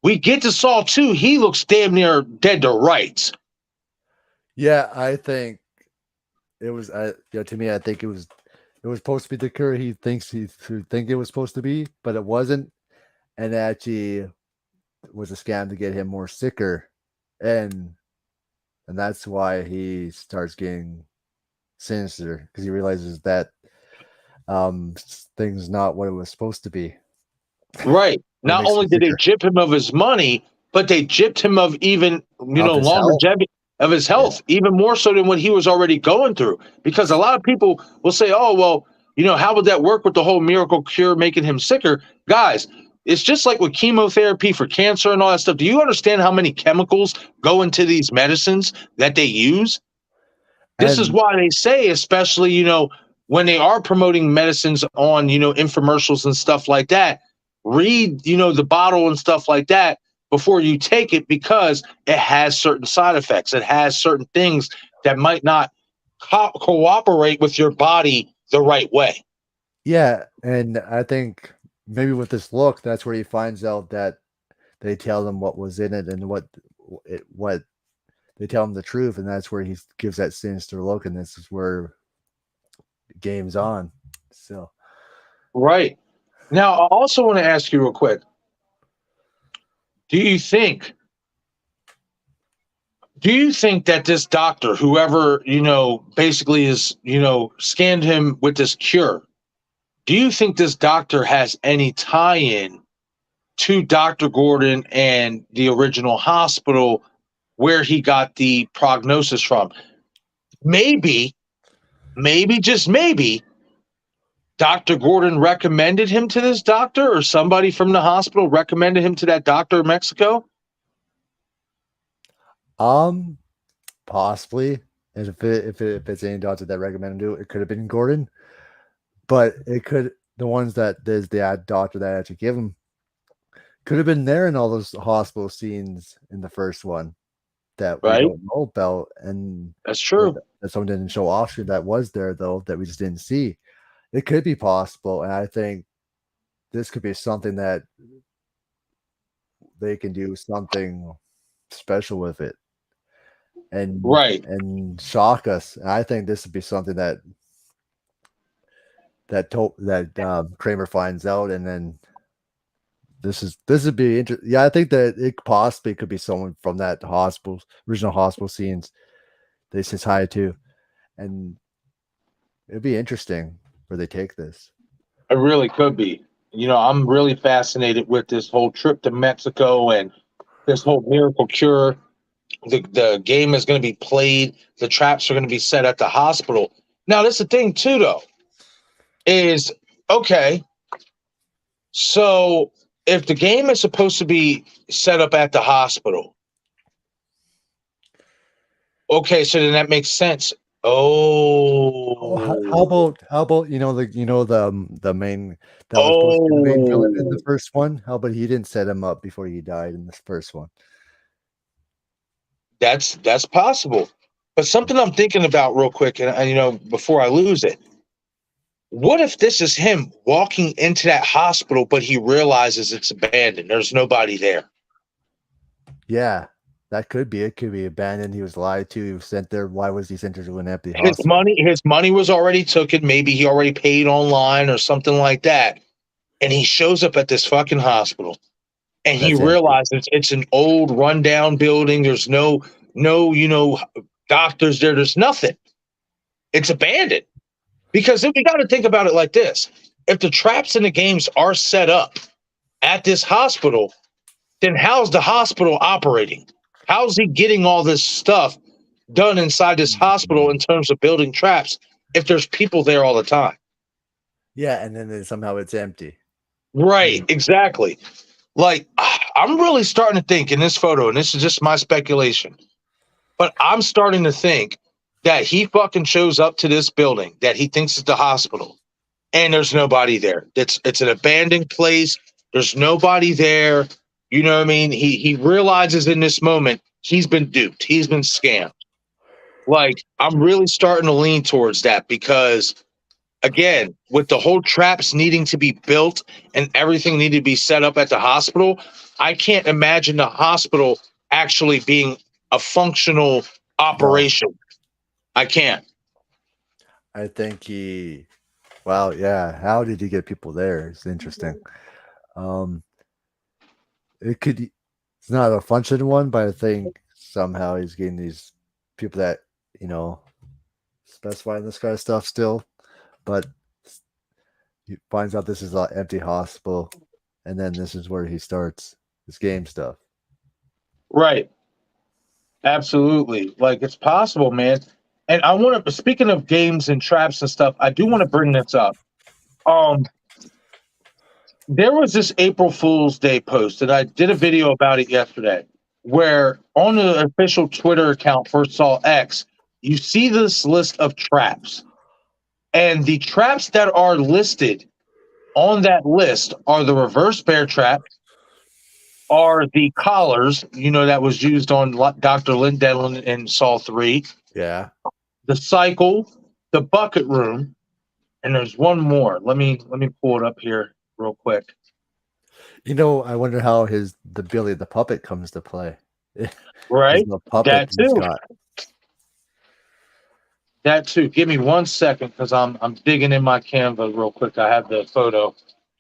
we get to Saw 2, he looks damn near dead to rights. Yeah, I think it was. To me, I think it was supposed to be the cure he think it was supposed to be, but it wasn't, and actually was a scam to get him more sicker, and that's why he starts getting sinister, because he realizes that thing's not what it was supposed to be. Right. Not only did they gyp him of his money, but they gypped him of even longevity of his health, even more so than what he was already going through. Because a lot of people will say, "Oh, well, how would that work with the whole miracle cure making him sicker?" Guys, it's just like with chemotherapy for cancer and all that stuff. Do you understand how many chemicals go into these medicines that they use? This is why they say, especially, when they are promoting medicines on, infomercials and stuff like that, read, the bottle and stuff like that before you take it, because it has certain side effects. It has certain things that might not cooperate with your body the right way. Yeah, and I think maybe with this look, that's where he finds out that they tell him what was in it and what they tell him the truth, and that's where he gives that sinister look, and this is where the game's on. So, right. Now, I also want to ask you real quick. Do you think that this doctor, whoever, basically is, scanned him with this cure, do you think this doctor has any tie-in to Dr. Gordon and the original hospital where he got the prognosis from. Maybe, just maybe, Dr. Gordon recommended him to this doctor, or somebody from the hospital recommended him to that doctor in Mexico. Possibly. And if it's any doctor that recommended it could have been Gordon. But it could the ones that there's the doctor that actually give him could have been there in all those hospital scenes in the first one that we Right? don't know about, and That's true. that someone didn't show off that was there though that we just didn't see. It could be possible, and I think this could be something that they can do something special with it, and Right. and shock us. And I think this would be something that Kramer finds out, and then this would be interesting. Yeah, I think that it possibly could be someone from that original hospital scenes they says hi to, and it'd be interesting where they take this. It really could be. You know, I'm really fascinated with this whole trip to Mexico and this whole miracle cure. The game is going to be played. The traps are going to be set at the hospital. Now, that's the thing too, though, is okay. So if the game is supposed to be set up at the hospital, okay, so then that makes sense. Oh, How about the main that was supposed to be the main villain in the first one? How about he didn't set him up before he died in this first one? That's possible. But something I'm thinking about real quick, and before I lose it, what if this is him walking into that hospital, but he realizes it's abandoned? There's nobody there. Yeah, that could be. It could be abandoned. He was lied to. He was sent there. Why was he sent to an empty hospital? His money was already taken. Maybe he already paid online or something like that. And he shows up at this fucking hospital, and he realizes it's an old, rundown building. There's no doctors there. There's nothing. It's abandoned. Because if we got to think about it like this, if the traps in the games are set up at this hospital, then how's the hospital operating? How's he getting all this stuff done inside this hospital in terms of building traps if there's people there all the time? Yeah, and then somehow it's empty. Right, exactly. Like, I'm really starting to think in this photo, and this is just my speculation, but I'm starting to think that he fucking shows up to this building that he thinks is the hospital, and there's nobody there. It's an abandoned place. There's nobody there. You know what I mean? He realizes in this moment he's been duped. He's been scammed. Like, I'm really starting to lean towards that because, again, with the whole traps needing to be built and everything needing to be set up at the hospital, I can't imagine the hospital actually being a functional operation. No. I can't. I think wow, yeah. How did he get people there? It's interesting. It's not a functional one, but I think somehow he's getting these people that, specify this kind of stuff still. But he finds out this is an empty hospital, and then this is where he starts his game stuff. Right. Absolutely. Like, it's possible, man. And I want to, speaking of games and traps and stuff, I do want to bring this up. There was this April Fool's Day post, and I did a video about it yesterday, where on the official Twitter account for sawx, you see this list of traps. And the traps that are listed on that list are the reverse bear trap, are the collars, that was used on Dr. Lindell in Saw 3. Yeah. The cycle, the bucket room, and there's one more. Let me pull it up here real quick. I wonder how the Billy the puppet comes to play. Right? The puppet That too. Give me 1 second because I'm digging in my Canva real quick. I have the photo.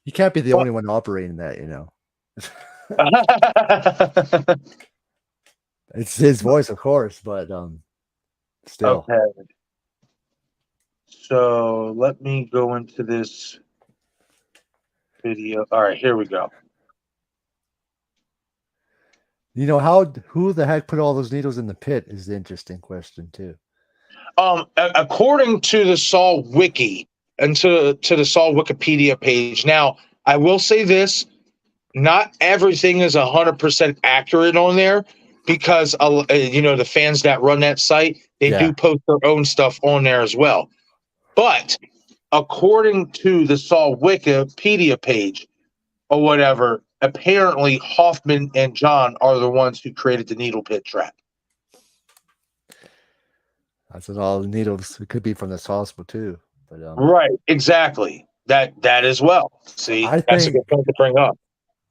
You can't be the only one operating that, It's his voice, of course, but still. Okay. So let me go into this video. All right, here we go. You know how? Who the heck put all those needles in the pit is the interesting question too. According to the Saw Wiki and to the Saw Wikipedia page. Now, I will say this: not everything is 100% accurate on there because the fans that run that site, they Yeah. do post their own stuff on there as well. But according to the Saw Wikipedia page or whatever, apparently Hoffman and John are the ones who created the needle pit trap. That's what all the needles. It could be from this hospital too. But Right, exactly. That as well. See, I that's a think good point to bring up.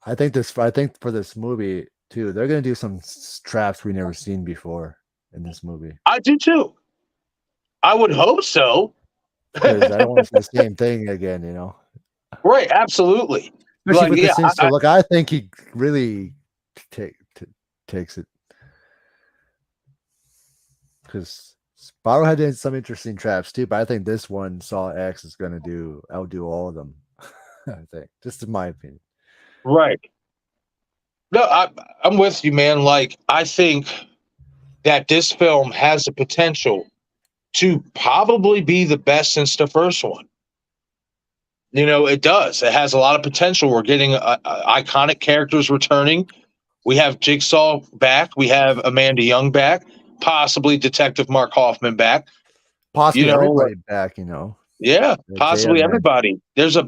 I think for this movie too, they're gonna do some traps we never seen before in this movie. I do too. I would hope so. Because I don't want to see the same thing again, you know. Right, absolutely. Especially Like, with yeah, this instant look, I think he really takes it because Sparrow had some interesting traps too, but I think this one sawx is going to outdo all of them. I think, just in my opinion. right. No, I'm with you, man. Like, I think that this film has the potential to probably be the best since the first one. It does. It has a lot of potential. We're getting iconic characters returning. We have Jigsaw back. We have Amanda Young back. Possibly Detective Mark Hoffman back. Possibly everybody back, you know. Yeah, possibly everybody. There's a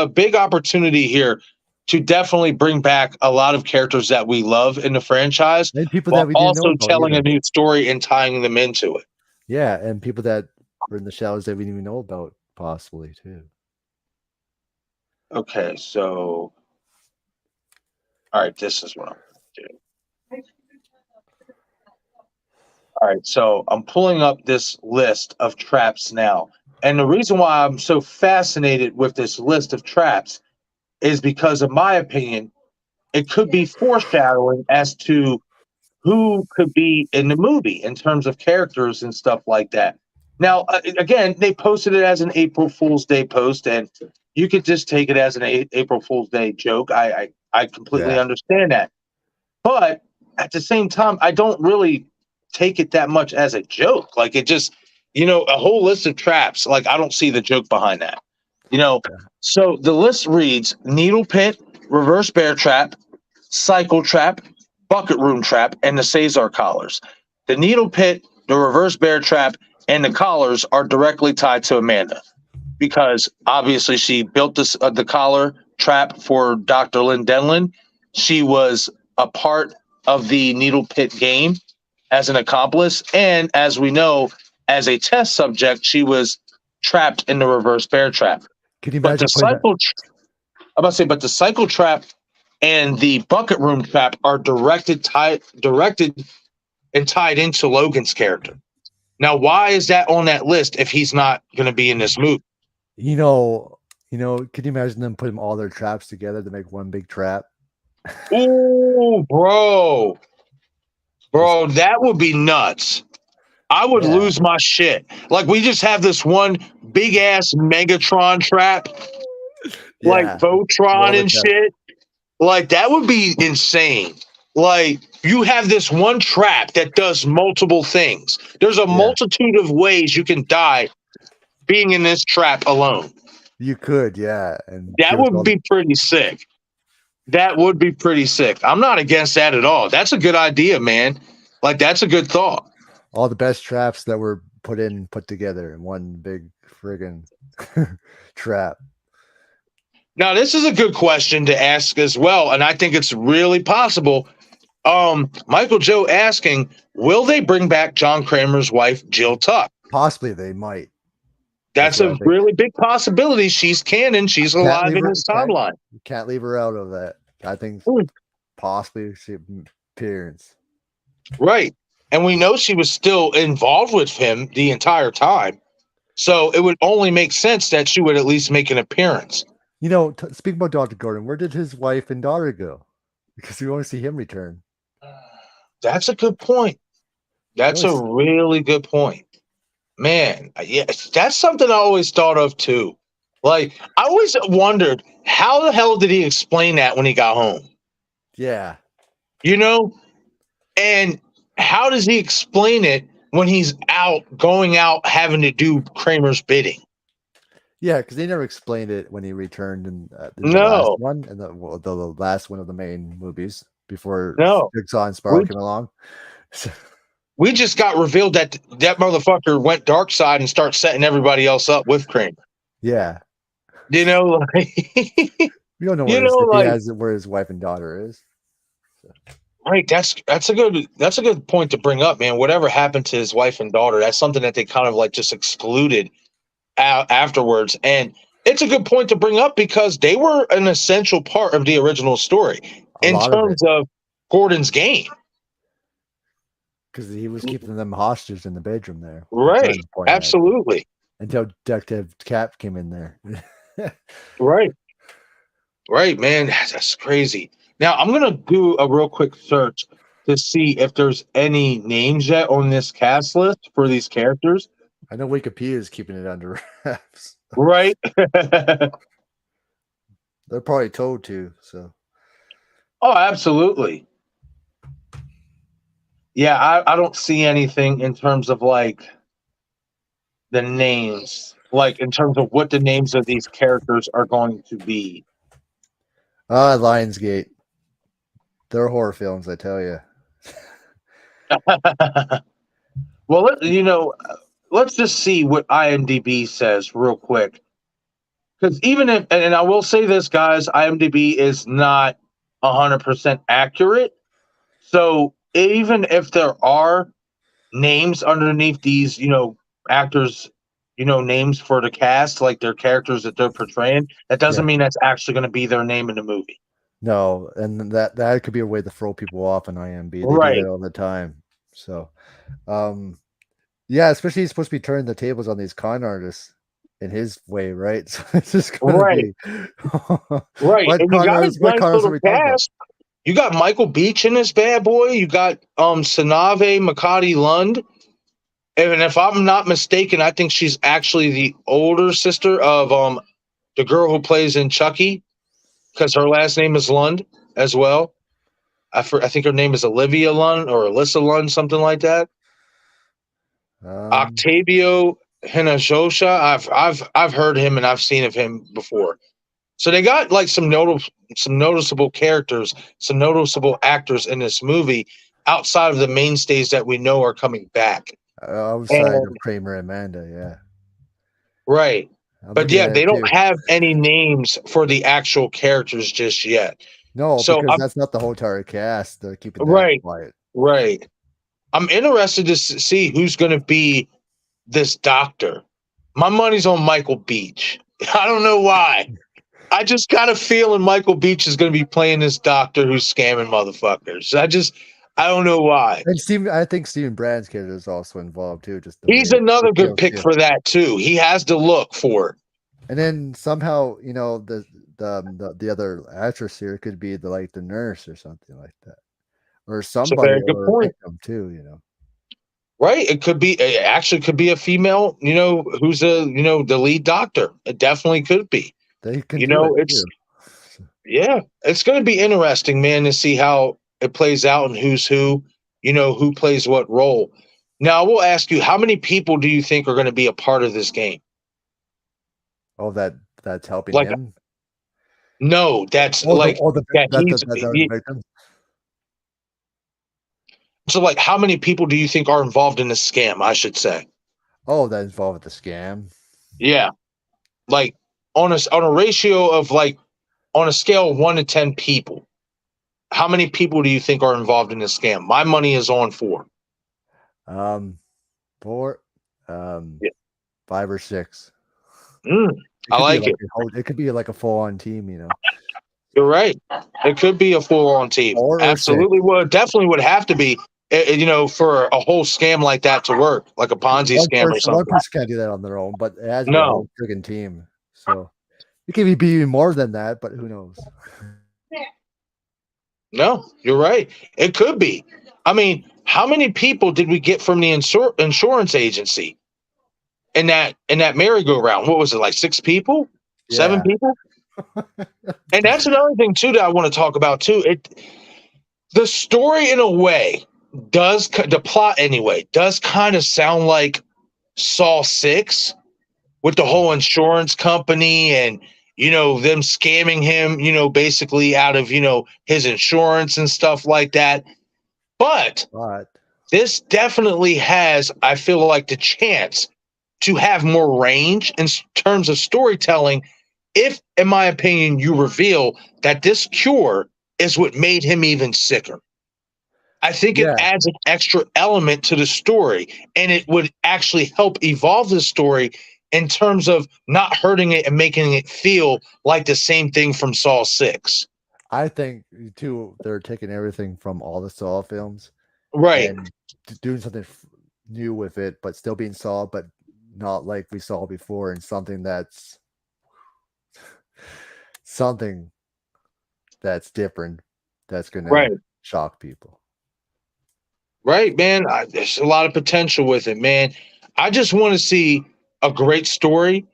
big opportunity here to definitely bring back a lot of characters that we love in the franchise, and people while that we didn't know also about telling either. a new story and tying them into it. Yeah, and people that were in the shadows that we didn't even know about, possibly too. Okay, so all right, this is what I'm going to do. All right, so I'm pulling up this list of traps now. And the reason why I'm so fascinated with this list of traps is because, in my opinion, it could be foreshadowing as to who could be in the movie in terms of characters and stuff like that. Now, again, they posted it as an April Fool's Day post, and you could just take it as an April Fool's Day joke. I completely understand that. But at the same time, I don't really take it that much as a joke. Like, it just, a whole list of traps. Like, I don't see the joke behind that. So the list reads: needle pit, reverse bear trap, cycle trap, bucket room trap, and the Cesar collars. The needle pit, the reverse bear trap, and the collars are directly tied to Amanda because obviously she built the collar trap for Dr. Lynn Denlin. She was a part of the needle pit game as an accomplice, and as we know, as a test subject, she was trapped in the reverse bear trap. Can you But imagine but the cycle trap and the bucket room trap are directed and tied into Logan's character. Now, why is that on that list if he's not going to be in this movie? You know, can you imagine them putting all their traps together to make one big trap? Ooh, bro, that would be nuts. I would lose my shit. Like, we just have this one big ass Megatron trap, like Voltron and shit. Like, that would be insane. Like, you have this one trap that does multiple things. There's a multitude of ways you can die being in this trap alone. You could, yeah. And that would be pretty sick. That would be pretty sick. I'm not against that at all. That's a good idea, man. Like, that's a good thought. All the best traps that were put together in one big friggin' trap. Now, this is a good question to ask as well, and I think it's really possible. Michael Joe asking, will they bring back John Kramer's wife, Jill Tuck? Possibly they might. That's a really big possibility. She's canon. She's alive in this timeline. You can't leave her out of that. I think possibly she appearance. Right. And we know she was still involved with him the entire time. So it would only make sense that she would at least make an appearance. Speaking about Dr. Gordon, where did his wife and daughter go? Because we want to see him return. That's a good point. That's a really good point. Man, yeah, that's something I always thought of too. Like, I always wondered, how the hell did he explain that when he got home? Yeah. And how does he explain it when he's going out, having to do Kramer's bidding? Yeah, because they never explained it when he returned in the last No, one, and the last one of the main movies before no. Jigsaw and We, Sparrow came along. we just got revealed that that motherfucker went dark side and started setting everybody else up with Kramer. Yeah, You know, like, we don't know you where know, if he like, has where his wife and daughter is. right. That's a good point to bring up, man. Whatever happened to his wife and daughter, that's something that they kind of like just excluded afterwards. And it's a good point to bring up because they were an essential part of the original story A in lot of it, terms of Gordon's game. because he was keeping them hostage in the bedroom there. Right. Absolutely. Until Detective Cap came in there. Right. Right, man. That's crazy. Now I'm gonna do a real quick search to see if there's any names yet on this cast list for these characters. I know Wikipedia is keeping it under wraps. Right. They're probably told to. So. Oh, absolutely. Yeah, I don't see anything in terms of like the names, like in terms of what the names of these characters are going to be. Lionsgate. They're horror films, I tell you. Well, let's just see what IMDb says real quick. Because even if, and I will say this, guys, IMDb is not 100% accurate. So even if there are names underneath these, actors, names for the cast, like their characters that they're portraying, that doesn't mean that's actually going to be their name in the movie. No, and that could be a way to throw people off on IMDb. They Right. do that all the time. So, yeah, especially he's supposed to be turning the tables on these con artists in his way, right? So it's just going to be right. What And con you got artists? a What nice con artists are little we talking about? cast. You got Michael Beach in this bad boy. You got Sanave Makati Lund. And if I'm not mistaken, I think she's actually the older sister of the girl who plays in Chucky, because her last name is Lund as well. I think her name is Olivia Lund or Alyssa Lund, something like that. Octavio Hinajosha. I've heard him and I've seen of him before. So they got like some noticeable characters, some noticeable actors in this movie outside of the mainstays that we know are coming back. Outside of Kramer and Amanda, yeah. Right. I'm But looking yeah, at they it don't too. have any names for the actual characters just yet. No, So because that's not the whole entire cast. They're keeping that right, quiet. right. I'm interested to see who's going to be this doctor. My money's on Michael Beach. I don't know why. I just got a feeling Michael Beach is going to be playing this doctor who's scamming motherfuckers. I don't know why. And I think Stephen Brand's character is also involved too. He's another good pick for that too. He has the look for it. And then somehow, the other actress here could be the nurse or something like that, or somebody, good or point. victim too. Right? It could be a female. Who's the lead doctor. It definitely could be. They can do it it's too. Yeah, it's going to be interesting, man, to see how it plays out and who's who. Who plays what role. Now, I will ask you, how many people do you think are going to be a part of this game? Oh, that's helping Like, him. No, that's victim. So, like, how many people do you think are involved in this scam? I should say. Oh, that involved with the scam. Yeah, like on a ratio of on a scale of 1 to 10 people, how many people do you think are involved in this scam? My money is on 4. 4, 5 or 6. I like it. It could be like a full-on team, You're right. It could be a full-on team. Absolutely. Well, it definitely would have to be, for a whole scam like that to work, like a Ponzi scam or something. One person can't do that on their own, but it has to be a whole friggin' team. So it could be even more than that, but who knows? No, you're right. It could be. I mean, how many people did we get from the insurance agency in that merry-go-round? What was it, like 6 people? 7 people? And that's another thing too that I want to talk about too. The story, in a way, the plot anyway does kind of sound like Saw 6 with the whole insurance company and them scamming him, basically out of his insurance and stuff like that. But this definitely has, I feel like, the chance to have more range in terms of storytelling if, in my opinion, you reveal that this cure is what made him even sicker. I think it adds an extra element to the story, and it would actually help evolve the story in terms of not hurting it and making it feel like the same thing from Saw 6. I think, too, they're taking everything from all the Saw films. Right. And doing something new with it, but still being Saw, but not like we saw before, and something that's different, that's going to shock people. Right, man. There's a lot of potential with it, man. I just want to see a great story.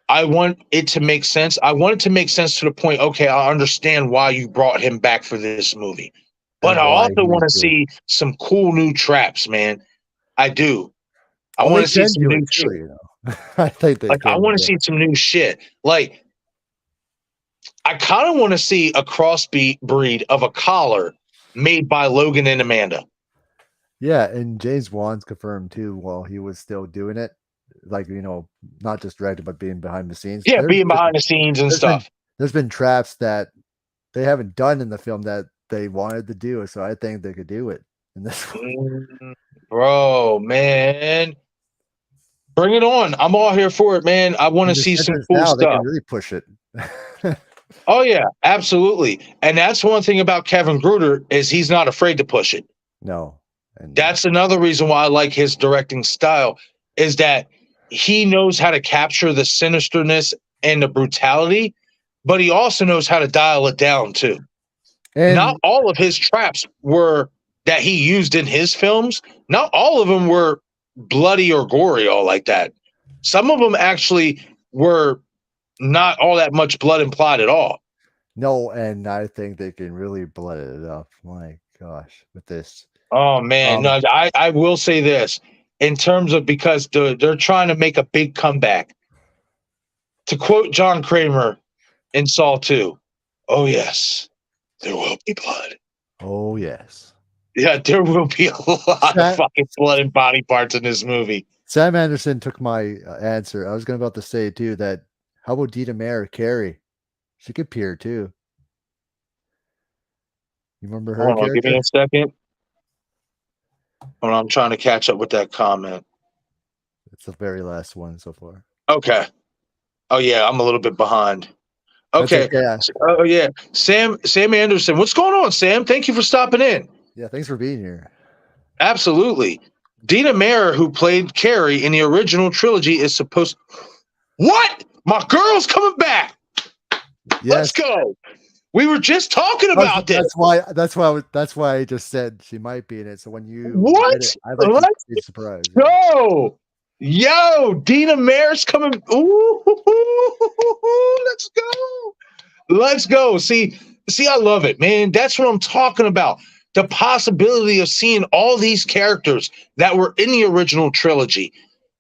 I want it to make sense. I want it to make sense to the point, okay, I understand why you brought him back for this movie. But I also want to see some cool new traps, man. I do. I want to see some new shit. I think I want to see some new shit. Like, I kind of want to see a crossbreed of a collar made by Logan and Amanda. Yeah, and James Wan's confirmed too while he was still doing it. Like, not just directed, but being behind the scenes. Yeah, being behind the scenes and stuff. There's been traps that they haven't done in the film that they wanted to do, so I think they could do it in this one. Bro, man. Bring it on. I'm all here for it, man. I want to see some cool stuff. They can really push it. Oh, yeah, absolutely. And that's one thing about Kevin Gruder is he's not afraid to push it. No. And that's another reason why I like his directing style, is that he knows how to capture the sinisterness and the brutality, but he also knows how to dial it down too. And not all of his traps that he used in his films, not all of them were bloody or gory all like that. Some of them actually were not all that much blood implied at all. No, and I think they can really blood it up. My gosh, with this. Oh, man. No, I will say this in terms of, because they're trying to make a big comeback. To quote Johnkramer in Saw 2, oh, yes, there will be blood. Oh, yes. Yeah, there will be a lot of fucking blood and body parts in this movie. Sam Anderson took my answer. I was about to say, too, that how about Dina Mayer, Carrie? She could appear, too. You remember her? Hold on, give me a second. Hold on, I'm trying to catch up with that comment. It's the very last one so far. Okay. Oh, yeah, I'm a little bit behind. Okay. Oh, yeah. Sam Anderson. What's going on, Sam? Thank you for stopping in. Yeah, thanks for being here. Absolutely. Dina Mayer, who played Carrie in the original trilogy, is supposed... What? My girl's coming back. Yes. Let's go. We were just talking about this. That's why I just said she might be in it. So when you I'd like to be surprised. Yo, Dina Mayer's coming. Ooh, let's go. Let's go. See, I love it, man. That's what I'm talking about. The possibility of seeing all these characters that were in the original trilogy.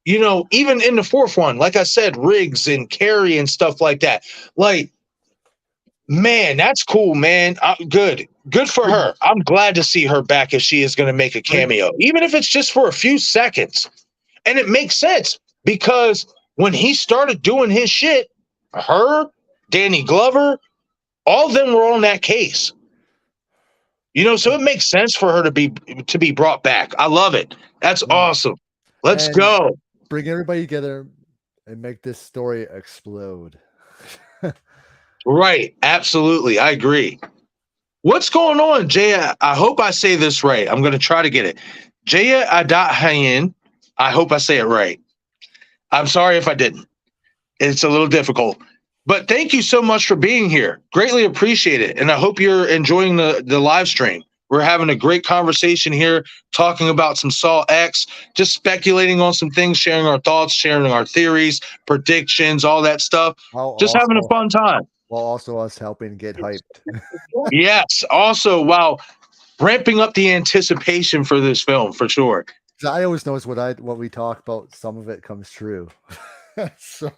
Even in the fourth one, like I said, Riggs and Carrie and stuff like that. Like, man, that's cool, man. Good for her. I'm glad to see her back if she is going to make a cameo, even if it's just for a few seconds. And it makes sense because when he started doing his shit, her, Danny Glover, all of them were on that case. So it makes sense for her to be brought back. I love it. That's awesome. Let's go. Bring everybody together and make this story explode. Right. Absolutely. I agree. What's going on, Jaya? I hope I say this right. I'm going to try to get it. Jaya Adahayan. I hope I say it right. I'm sorry if I didn't. It's a little difficult. But thank you so much for being here. Greatly appreciate it. And I hope you're enjoying the live stream. We're having a great conversation here, talking about some Saw X, just speculating on some things, sharing our thoughts, sharing our theories, predictions, all that stuff. Just having a fun time. While also us helping get hyped. Yes. Also, while ramping up the anticipation for this film for sure. 'Cause I always notice what we talk about, some of it comes true. So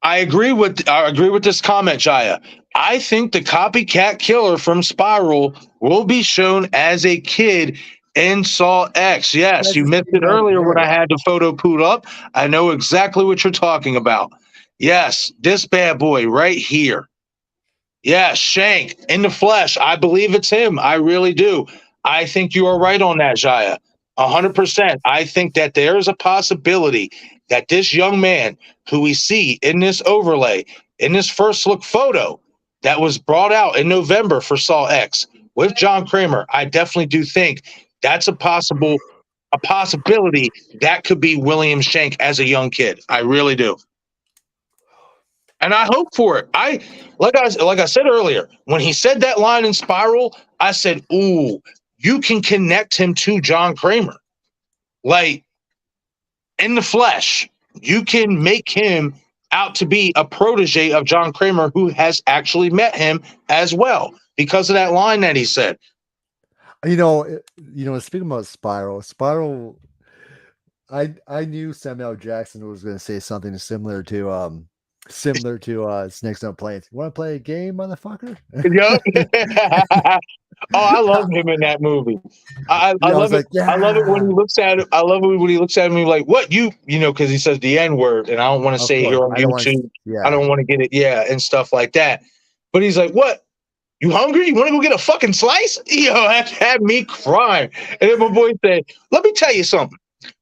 I agree with this comment, Jaya. I think the copycat killer from Spiral will be shown as a kid in Saw X. Yes, you missed it earlier when I had the photo put up. I know exactly what you're talking about. Yes, this bad boy right here. Yes, Shank in the flesh. I believe it's him. I really do. I think you are right on that, Jaya. 100%. I think that there is a possibility that this young man who we see in this overlay, in this first look photo that was brought out in November for Saw X with John Kramer, I definitely do think that's a possibility that could be William Shank as a young kid. I really do. And I hope for it. Like I said earlier, when he said that line in Spiral, I said, ooh, you can connect him to John Kramer. Like, in the flesh, you can make him out to be a protege of John Kramer who has actually met him as well because of that line that he said. Speaking about Spiral, I knew Samuel L. Jackson was going to say something similar to Snakes on Planes. You want to play a game, motherfucker? Yep. Oh, I love him in that movie. I love it. Like, yeah. I love it when he looks at it. I love it when he looks at me like, "What because he says the N word, and I don't want to say it here on YouTube. I don't want to get it, and stuff like that. But he's like, "What? You hungry? You want to go get a fucking slice?" That had me crying. And then my boy said, "Let me tell you something.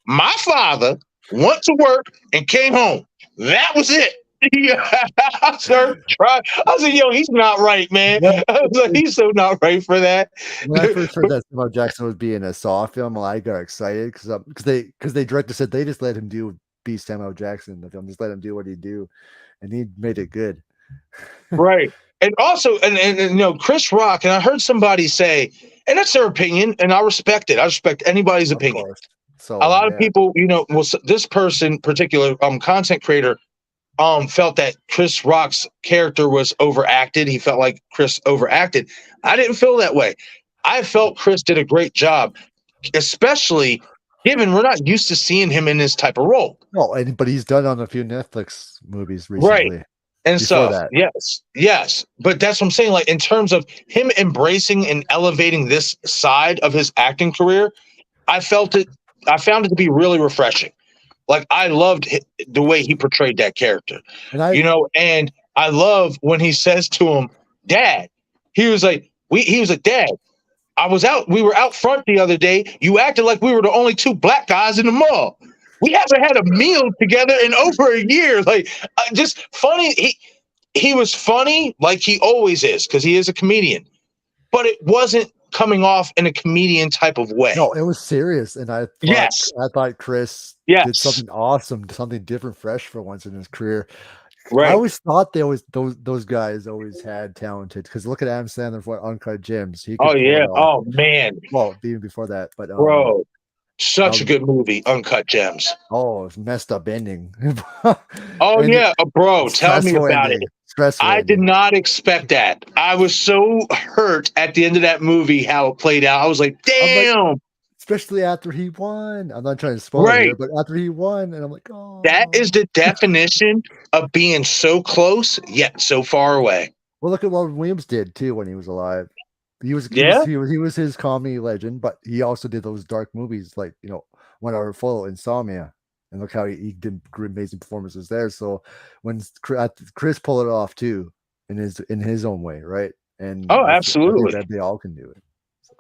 My father went to work and came home. That was it." I said, yo, he's not right, man. I was like, he's so not right for that. When I first heard that Samuel Jackson would be in a Saw film, I got excited because they director said they just let him be Samuel Jackson in the film, just let him do what he do, and he made it good. Right. And also, and Chris Rock, and I heard somebody say, and that's their opinion, and I respect it. I respect anybody's opinion. So a lot of people, this person, particular content creator, felt that Chris Rock's character was overacted. He felt like Chris overacted. I didn't feel that way. I felt Chris did a great job, especially given we're not used to seeing him in this type of role. No, but he's done on a few Netflix movies recently. Right. And stuff. Yes. But that's what I'm saying. Like, in terms of him embracing and elevating this side of his acting career, I found it to be really refreshing. Like, I loved the way he portrayed that character, and I love when he says to him, "Dad," he was like, "Dad, we were out front the other day. You acted like we were the only two black guys in the mall. We haven't had a meal together in over a year." Like, just funny. He was funny like he always is, because he is a comedian, but it wasn't coming off in a comedian type of way. No, it was serious, and I thought Chris did something awesome, something different, fresh for once in his career. Right. I always thought those guys always had talented, because look at Adam Sandler for Uncut Gems. Oh man. Well, even before that, but bro, such a good movie, Uncut Gems. Oh, it's messed up ending. Bro, tell me about it. I did not expect that. I was so hurt at the end of that movie how it played out. I was like, damn. Especially after he won. I'm not trying to spoil it here, but after he won, and I'm like, oh. That is the definition of being so close yet so far away. Well, look at what Williams did too when he was alive. He was his comedy legend, but he also did those dark movies like 1 Hour Full, Insomnia. And look how he did amazing performances there. So when Chris pulled it off too, in his own way, right? And absolutely, they all can do it. So.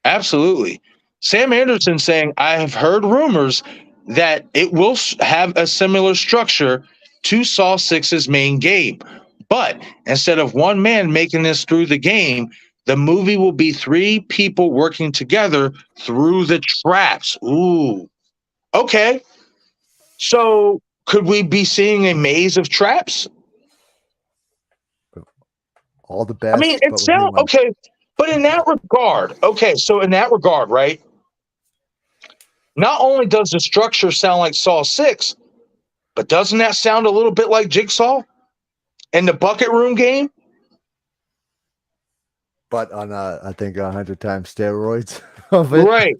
Absolutely. Sam Anderson saying, "I have heard rumors that it will have a similar structure to Saw 6's main game, but instead of one man making this through the game, the movie will be 3 people working together through the traps." Ooh, okay. So could we be seeing a maze of traps? All the best. I mean, it sounds okay, but in that regard, right? Not only does the structure sound like Saw 6, but doesn't that sound a little bit like Jigsaw and the bucket room game? but on I think 100 times steroids of it. Right.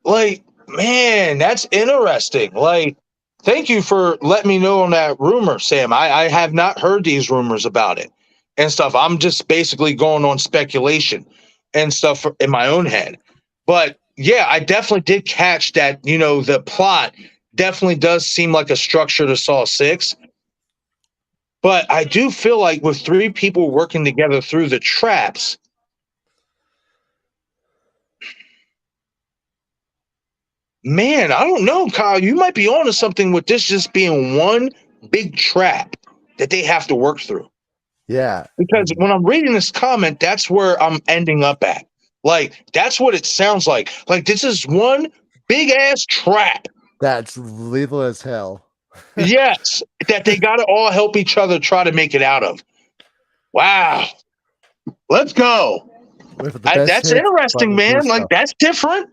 Like, man, that's interesting. Like, thank you for letting me know on that rumor, Sam. I have not heard these rumors about it and stuff. I'm just basically going on speculation and stuff in my own head. But yeah, I definitely did catch that, the plot definitely does seem like a structure to Saw 6. But I do feel like with 3 people working together through the traps, man, I don't know, Kyle. You might be onto something with this just being one big trap that they have to work through. Yeah. Because when I'm reading this comment, that's where I'm ending up at. Like, that's what it sounds like. Like, this is one big ass trap. That's lethal as hell. Yes, that they got to all help each other try to make it out of. Wow. Let's go. That's interesting, man. Like, that's different.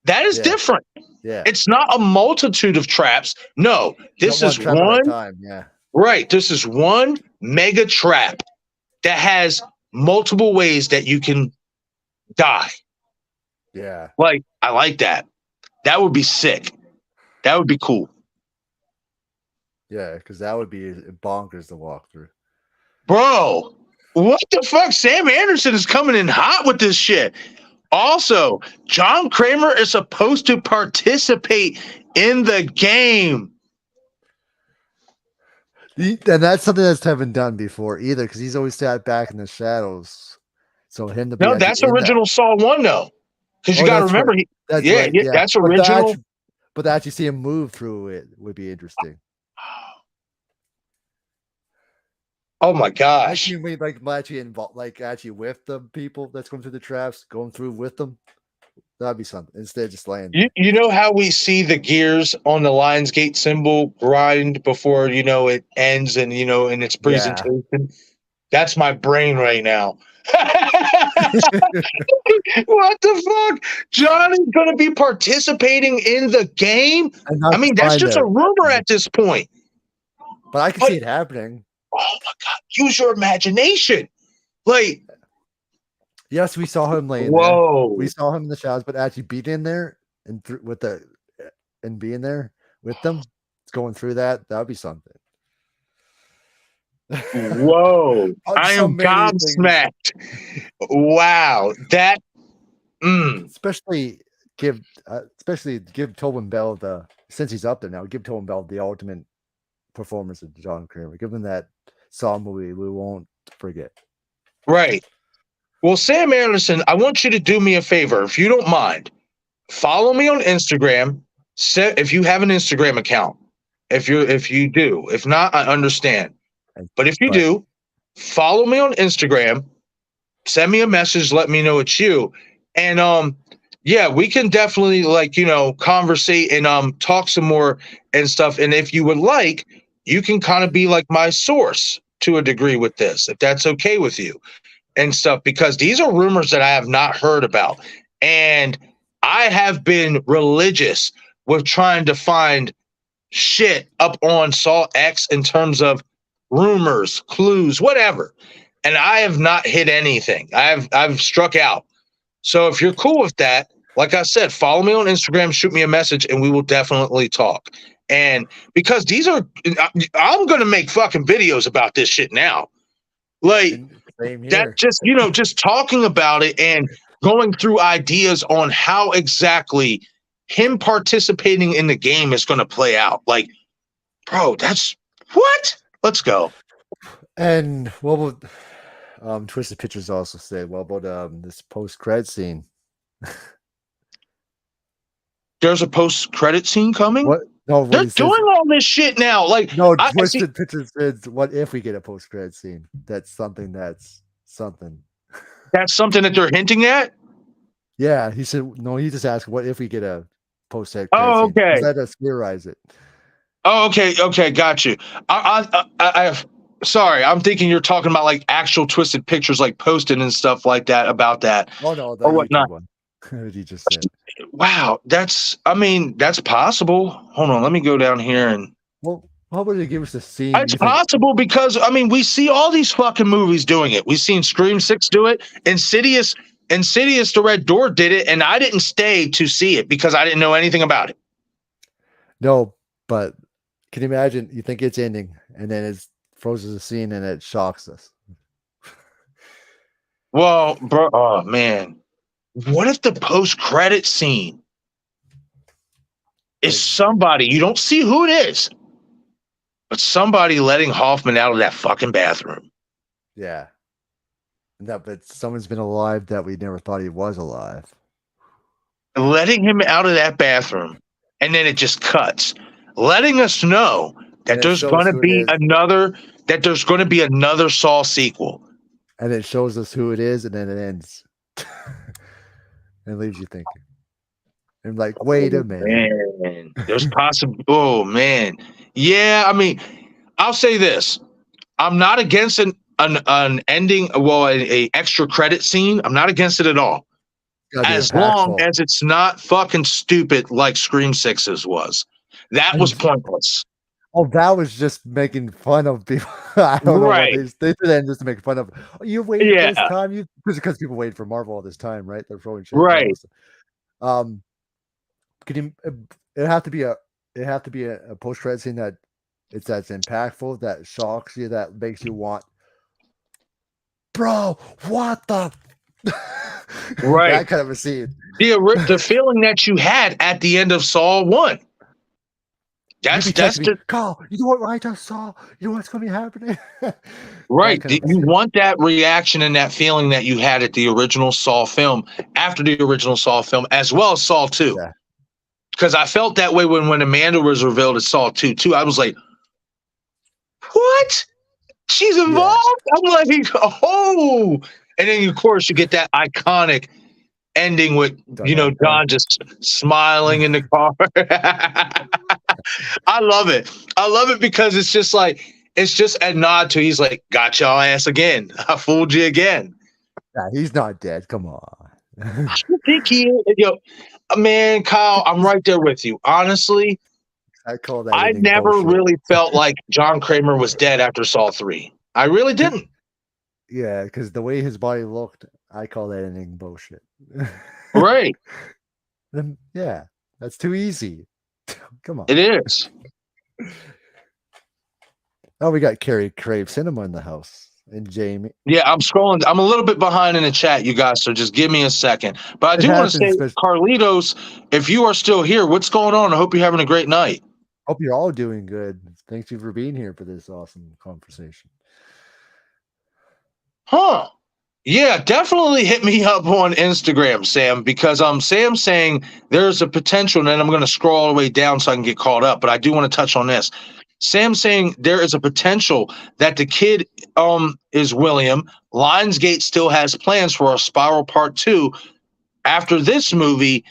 That is different. Yeah. It's not a multitude of traps. No, this is one time. Yeah. Right. This is one mega trap that has multiple ways that you can die. Yeah. Like, I like that. That would be sick. That would be cool. Yeah, because that would be bonkers to walk through. Bro, what the fuck? Sam Anderson is coming in hot with this shit. Also, Johnkramer is supposed to participate in the game. And that's something that's haven't done before either, because he's always sat back in the shadows. So him to be that's original Saw 1, though. Because you got to remember, right. That's original. But to actually see him move through it would be interesting. Oh my gosh! Actually, actually involved, actually with the people that's going through the traps, going through with them. That'd be something instead of just laying. You know how we see the gears on the Lionsgate symbol grind before it ends and in its presentation. Yeah. That's my brain right now. What the fuck? Johnny's going to be participating in the game? I mean, that's just a rumor at this point. But I can see it happening. Oh my God! Use your imagination. Like, yes, we saw him laying there. We saw him in the shadows, but actually being in there and being there with them, going through that would be something. Whoa! I am gobsmacked. Wow, that. Especially give tobinbell since he's up there now. Give tobinbell the ultimate performance of Johnkramer. Give him that Saw movie we won't forget. Right. Well, Sam Anderson, I want you to do me a favor, if you don't mind. Follow me on Instagram. If you have an Instagram account, if you do, if not, I understand. But if you do, follow me on Instagram. Send me a message. Let me know it's you. And we can definitely conversate and talk some more and stuff. And if you would like, you can kind of be like my source to a degree with this, if that's okay with you and stuff, because these are rumors that I have not heard about. And I have been religious with trying to find shit up on sawx in terms of rumors, clues, whatever. And I have not hit anything. I've struck out. So if you're cool with that, like I said, follow me on Instagram, shoot me a message, and we will definitely talk. And because I'm going to make fucking videos about this shit now. Like, that just, just talking about it and going through ideas on how exactly him participating in the game is going to play out. Like, bro, that's what? Let's go. And what would Twisted Pictures also say? What about this post-credit scene? There's a post-credit scene coming? What? No, they're doing all this shit now. Like, no, Twisted Pictures says, "What if we get a post-credit scene?" That's something. That's something that they're hinting at. Yeah, he said. No, he just asked, "What if we get a post-credit?" Oh, okay. Scene? Let us theorize it. Oh, okay, got you. Sorry, I'm thinking you're talking about like actual Twisted Pictures, like posting and stuff like that about that. Oh no, or whatnot. One. He just said. Wow, that's possible. Hold on, let me go down here and. Well, How about they give us a scene? It's You think? possible because I mean we see all these fucking movies doing it. We've seen Scream 6 do it. Insidious the Red Door did it, and I didn't stay to see it because I didn't know anything about it. No, but can you imagine? You think it's ending, and then it frozen the scene, and it shocks us. Well, bro, oh man. What if the post-credit scene is somebody, you don't see who it is, but somebody letting Hoffman out of that fucking bathroom? Yeah. But someone's been alive that we never thought he was alive. Letting him out of that bathroom, and then it just cuts, letting us know that there's going to be another Saw sequel. And it shows us who it is, and then it ends. And leaves you thinking. And like, wait a minute. Man, there's possible. Oh man, yeah. I mean, I'll say this: I'm not against an ending. Well, a extra credit scene. I'm not against it at all, as long as it's not fucking stupid like Scream 6's was. That was pointless. Oh, that was just making fun of people. I don't know what they did that just to make fun of. Oh, you waited this time, because people waited for Marvel all this time, right? They're throwing shit. Right. Could you? It have to be a post credit scene that's impactful, that shocks you, that makes you want, bro, what the right, that kind of a scene. The feeling that you had at the end of Saw 1. That's Carl, you know what I just saw? You know what's going to be happening? Right. You want that reaction and that feeling that you had at the original Saw film, after the original Saw film, as well as Saw 2. Because I felt that way when Amanda was revealed as Saw 2 too. I was like, what? She's involved? I'm like, oh. And then, of course, you get that iconic ending with, John just smiling in the car. I love it. I love it because it's just a nod to, he's like, got y'all ass again. I fooled you again. Nah, he's not dead. Come on. I think he is. Man, Kyle, I'm right there with you. Honestly, I never really felt like Johnkramer was dead after Saw 3. I really didn't. Yeah, because the way his body looked, I call that ending bullshit. Right. Yeah, that's too easy. Come on. It is. Oh, we got Carrie Crave Cinema in the house. And Jamie. Yeah, I'm scrolling. I'm a little bit behind in the chat, you guys, so just give me a second. But I do want to say, Carlitos, if you are still here, what's going on? I hope you're having a great night. Hope you're all doing good. Thank you for being here for this awesome conversation. Huh. Yeah, definitely hit me up on Instagram, Sam, because Sam's saying there's a potential, and then I'm going to scroll all the way down so I can get caught up, but I do want to touch on this. Sam's saying there is a potential that the kid is William. Lionsgate still has plans for a Spiral Part 2 after this movie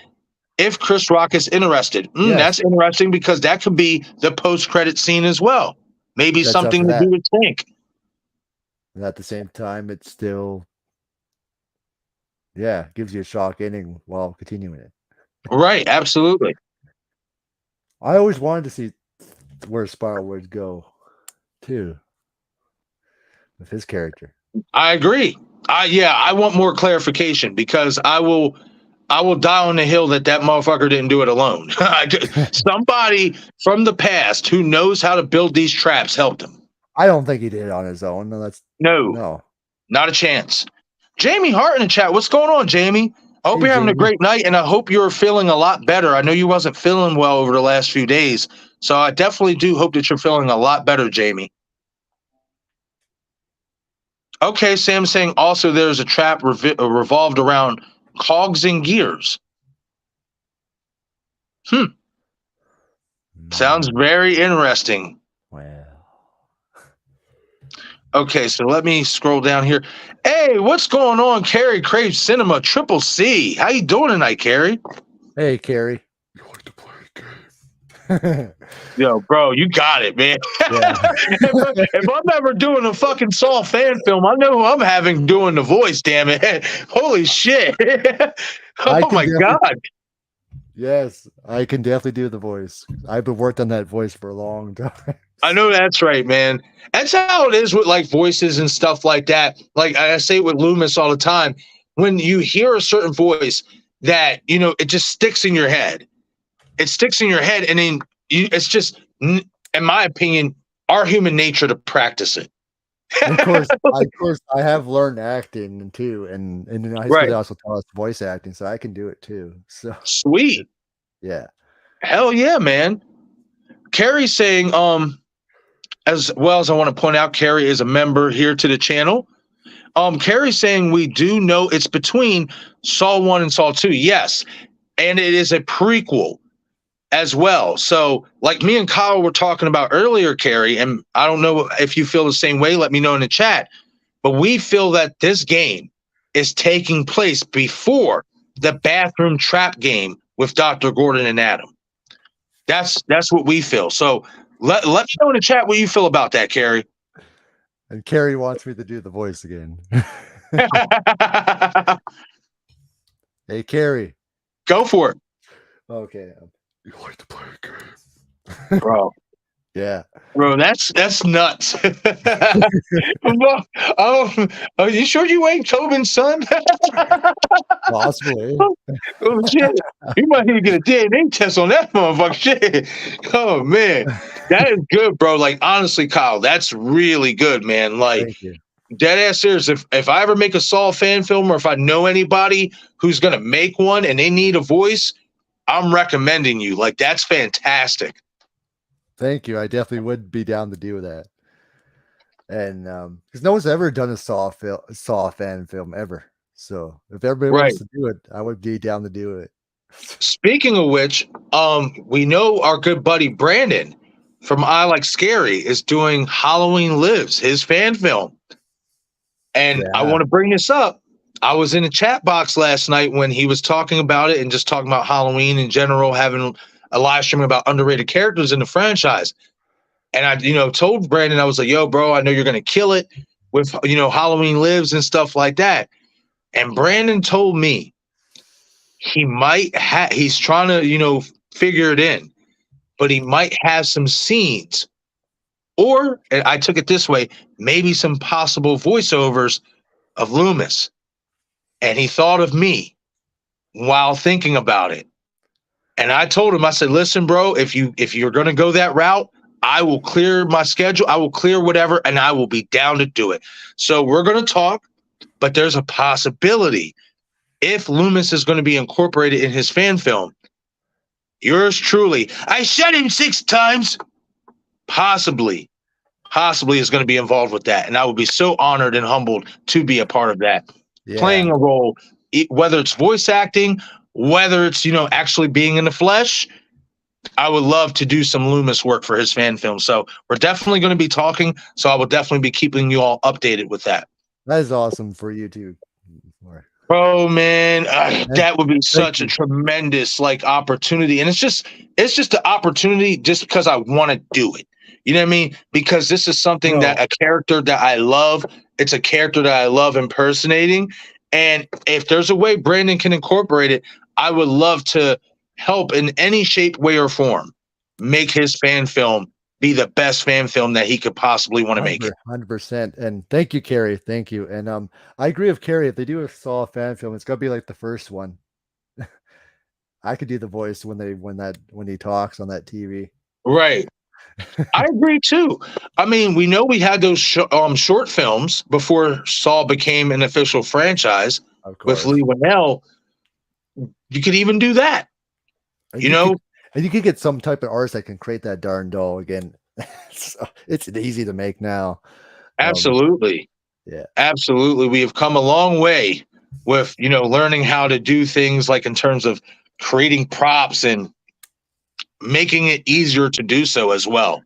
if Chris Rock is interested. That's interesting because that could be the post-credit scene as well. Maybe that's something to do with Tank. And at the same time, it's still, gives you a shock ending while continuing it. Right, absolutely. I always wanted to see where Spiral would go, too, with his character. I agree. I want more clarification because I will die on the hill that motherfucker didn't do it alone. Somebody from the past who knows how to build these traps helped him. I don't think he did it on his own. No, not a chance. Jamie Hart in the chat. What's going on, Jamie? I hope you're having a great night, and I hope you're feeling a lot better. I know you wasn't feeling well over the last few days, so I definitely do hope that you're feeling a lot better, Jamie. Okay, Sam's saying also there's a trap revolved around cogs and gears. Sounds very interesting. Well. Okay, so let me scroll down here. Hey, what's going on, Carrie Crave Cinema Triple C? How you doing tonight, Carrie? Hey, Carrie. You like to play a game? Yo, bro, you got it, man. Yeah. if I'm ever doing a fucking Saw fan film, I know who I'm having doing the voice, damn it. Holy shit. Oh, my God. Yes, I can definitely do the voice. I've been worked on that voice for a long time. I know that's right, man. That's how it is with like voices and stuff like that. Like I say with Loomis all the time, when you hear a certain voice that, it just sticks in your head. It sticks in your head, and then it's just, in my opinion, our human nature to practice it. And of course, I have learned acting too, and in high school Right. they also taught us voice acting, so I can do it too. So Sweet. yeah, Hell yeah, man. Carrie's saying, as well as I want to point out, Carrie is a member here to the channel. Carrie's saying we do know it's between Saw 1 and Saw 2. Yes. And it is a prequel as well. So, like me and Kyle were talking about earlier, Carrie, and I don't know if you feel the same way, let me know in the chat. But we feel that this game is taking place before the bathroom trap game with Dr. Gordon and Adam. That's what we feel. So let me know in the chat what you feel about that, Carrie. and Carrie wants me to do the voice again. Hey, Carrie. Go for it. Okay. You like to play a game, Bro. Yeah. Bro, that's nuts. Are you sure you ain't Tobin's son? Possibly. Oh shit! You might need to get a DNA test on that motherfucker. Shit. Oh man, that is good, bro. Like honestly, Kyle, that's really good, man. Like Thank you. dead ass serious. If I ever make a Saw fan film, or if I know anybody who's gonna make one and they need a voice, I'm recommending you. Like that's fantastic. Thank you. I definitely would be down to do that. And because no one's ever done a Saw fan film ever. So if everybody Right. wants to do it, I would be down to do it. Speaking of which, we know our good buddy Brandon from I Like Scary is doing Halloween Lives, his fan film. And I want to bring this up. I was in the chat box last night when he was talking about it and just talking about Halloween in general, having a live stream about underrated characters in the franchise. And I, told Brandon, I was like, yo, bro, I know you're going to kill it with, Halloween Lives and stuff like that. And Brandon told me he's trying to, figure it in, but he might have some scenes, or and I took it this way, maybe some possible voiceovers of Loomis. And he thought of me while thinking about it. And I told him, I said, listen, bro, if you're going to go that route, I will clear my schedule. I will clear whatever, and I will be down to do it. So we're going to talk, but there's a possibility if Loomis is going to be incorporated in his fan film. Yours truly, I shot him 6 times. Possibly is going to be involved with that. And I would be so honored and humbled to be a part of that. Yeah. Playing a role, whether it's voice acting, whether it's, actually being in the flesh. I would love to do some Loomis work for his fan film. So we're definitely going to be talking. So I will definitely be keeping you all updated with that. That is awesome for you too. Bro, man, that would be such a tremendous opportunity. And it's just the opportunity just because I want to do it. You know what I mean? Because this is something that a character that I love. It's a character that I love impersonating. And if there's a way Brandon can incorporate it, I would love to help in any shape, way, or form make his fan film be the best fan film that he could possibly want to make it. 100%. And thank you, Carrie. Thank you. And I agree with Carrie. If they do a Saw fan film, it's gonna be like the first one. I could do the voice when he talks on that TV. Right. I agree too. I mean, we know we had those short films before Saw became an official franchise with Lee Winnell. You could even do that. And you could get some type of artist that can create that darn doll again. It's easy to make now. Absolutely. Yeah. Absolutely. We have come a long way with, learning how to do things like in terms of creating props and making it easier to do so as well.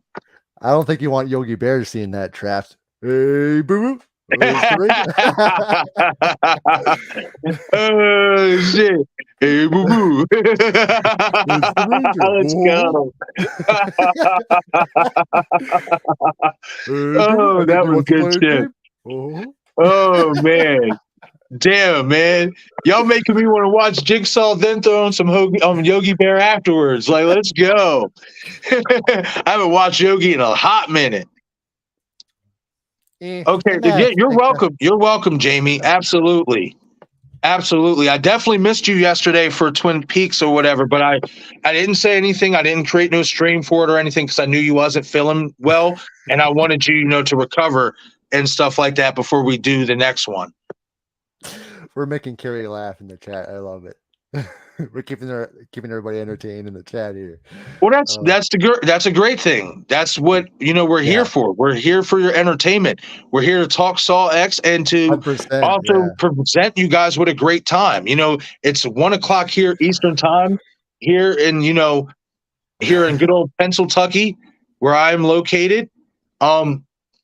I don't think you want Yogi Bear seeing that trapped. Hey, boo. Oh shit. Hey, boo boo. Let's go. Oh, that was good shit. Oh man. Damn, man. Y'all making me want to watch Jigsaw, then throw on some Yogi Bear afterwards. Like, let's go. I haven't watched Yogi in a hot minute. Okay, yeah, you're welcome. You're welcome, Jamie. Absolutely. Absolutely. I definitely missed you yesterday for Twin Peaks or whatever, but I didn't say anything. I didn't create no stream for it or anything because I knew you wasn't feeling well, and I wanted you, to recover and stuff like that before we do the next one. We're making Carrie laugh in the chat. I love it. We're keeping everybody entertained in the chat here. Well, that's a great thing. That's what we're here for. We're here for your entertainment. We're here to talk sawx and to also present you guys with a great time. It's 1:00 here Eastern time here in here in good old Pennsylvania, where I'm located.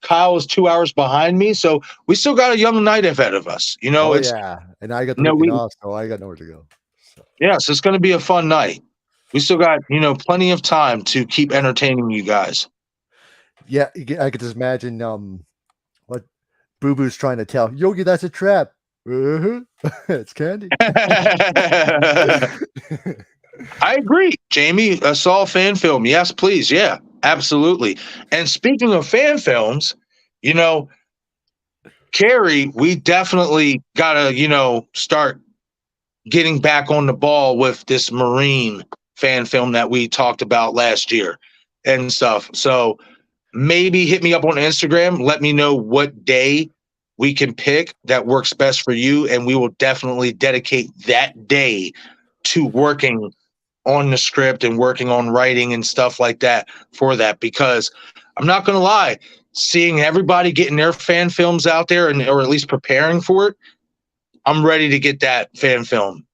Kyle is 2 hours behind me, so we still got a young night ahead of us. And I got the weekend off, so I got nowhere to go. So. Yes, it's going to be a fun night. We still got plenty of time to keep entertaining you guys. Yeah, I could just imagine what Boo Boo's trying to tell Yogi. That's a trap. It's candy. I agree, Jamie. A Saw fan film. Yes, please. Yeah, absolutely. And speaking of fan films, Carrie, we definitely got to, start getting back on the ball with this Marine fan film that we talked about last year and stuff. So maybe hit me up on Instagram. Let me know what day we can pick that works best for you. And we will definitely dedicate that day to working on the script and working on writing and stuff like that for that, because I'm not going to lie, seeing everybody getting their fan films out there or at least preparing for it, I'm ready to get that fan film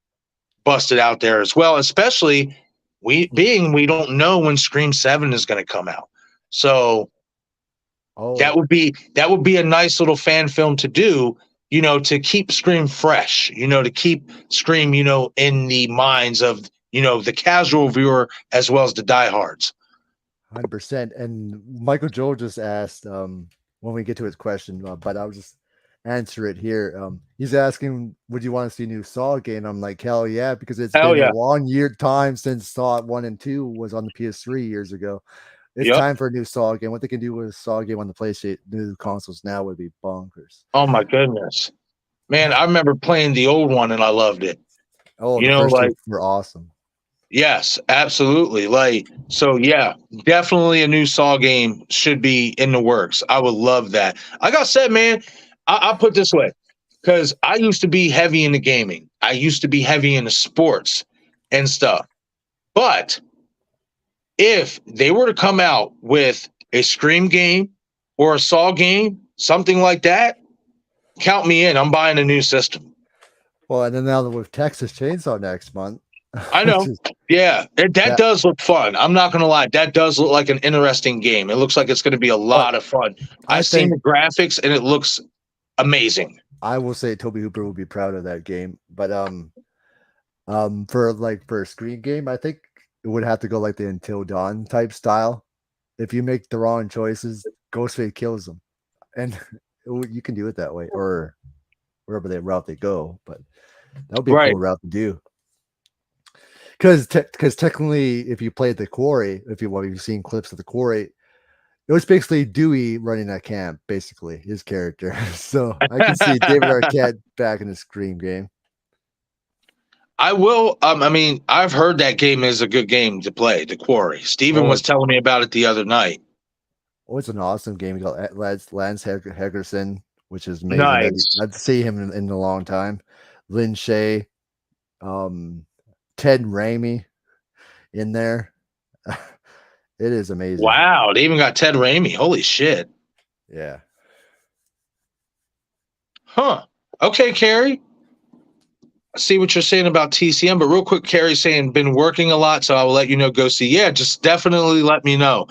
busted out there as well, especially we don't know when Scream 7 is going to come out. So that would be a nice little fan film to do, to keep Scream fresh, to keep Scream, in the minds of the casual viewer as well as the diehards. 100%. And Michael Joel just asked when we get to his question, but I'll just answer it here. He's asking, would you want to see a new Saw game? I'm like, hell yeah, because it's been a long time since Saw 1 and 2 was on the PS3 years ago. It's time for a new Saw game. What they can do with a Saw game on the PlayStation, new consoles now would be bonkers. Oh my goodness, man! I remember playing the old one and I loved it. Oh, the first two were awesome. Yes, absolutely. Definitely a new Saw game should be in the works. I would love that. Like I said, man, I'll put it this way, because I used to be heavy into gaming. I used to be heavy into sports and stuff. But if they were to come out with a Scream game or a Saw game, something like that, count me in. I'm buying a new system. Well, and then now with Texas Chainsaw next month. I know. That does look fun. I'm not going to lie. That does look like an interesting game. It looks like it's going to be a lot of fun. I've seen the graphics and it looks amazing. I will say Toby Hooper will be proud of that game. But for a Scream game, I think it would have to go like the Until Dawn type style. If you make the wrong choices, Ghostface kills them. And you can do it that way or wherever route they go. But that would be a cool route to do. Because technically, if you played the Quarry, if you've seen clips of the Quarry, it was basically Dewey running that camp, basically, his character. So I can see David Arquette back in the Scream game. I will. I've heard that game is a good game to play, the Quarry. Steven was telling me about it the other night. Oh, it's an awesome game. You got Lance Hegerson, which is amazing. Nice. I'd see him in a long time. Lin Shaye, Ted Raimi in there. It is amazing. Wow, they even got Ted Raimi. Holy shit. Yeah. Huh. Okay, Carrie. I see what you're saying about TCM, but real quick, Carrie's saying been working a lot, so I will let you know. Go see. Yeah, just definitely let me know.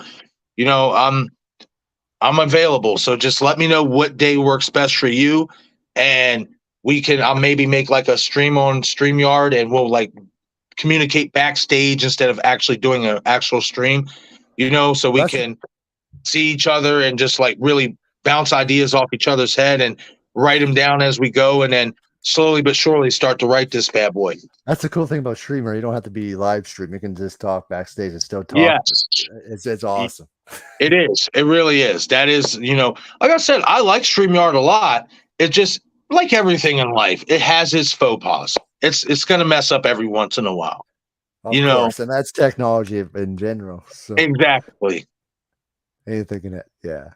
I'm available, so just let me know what day works best for you, and I'll maybe make like a stream on StreamYard, and we'll communicate backstage instead of actually doing an actual stream, so we can see each other and just really bounce ideas off each other's head and write them down as we go, and then slowly but surely start to write this bad boy. That's the cool thing about streamer. You don't have to be live stream. You can just talk backstage and still talk. Yes, It's awesome. it is. It really is. That is, like I said, I like StreamYard a lot. It just, like everything in life, it has its faux pas. It's going to mess up every once in a while. Of course, and that's technology in general. So Exactly. anything in it, yeah.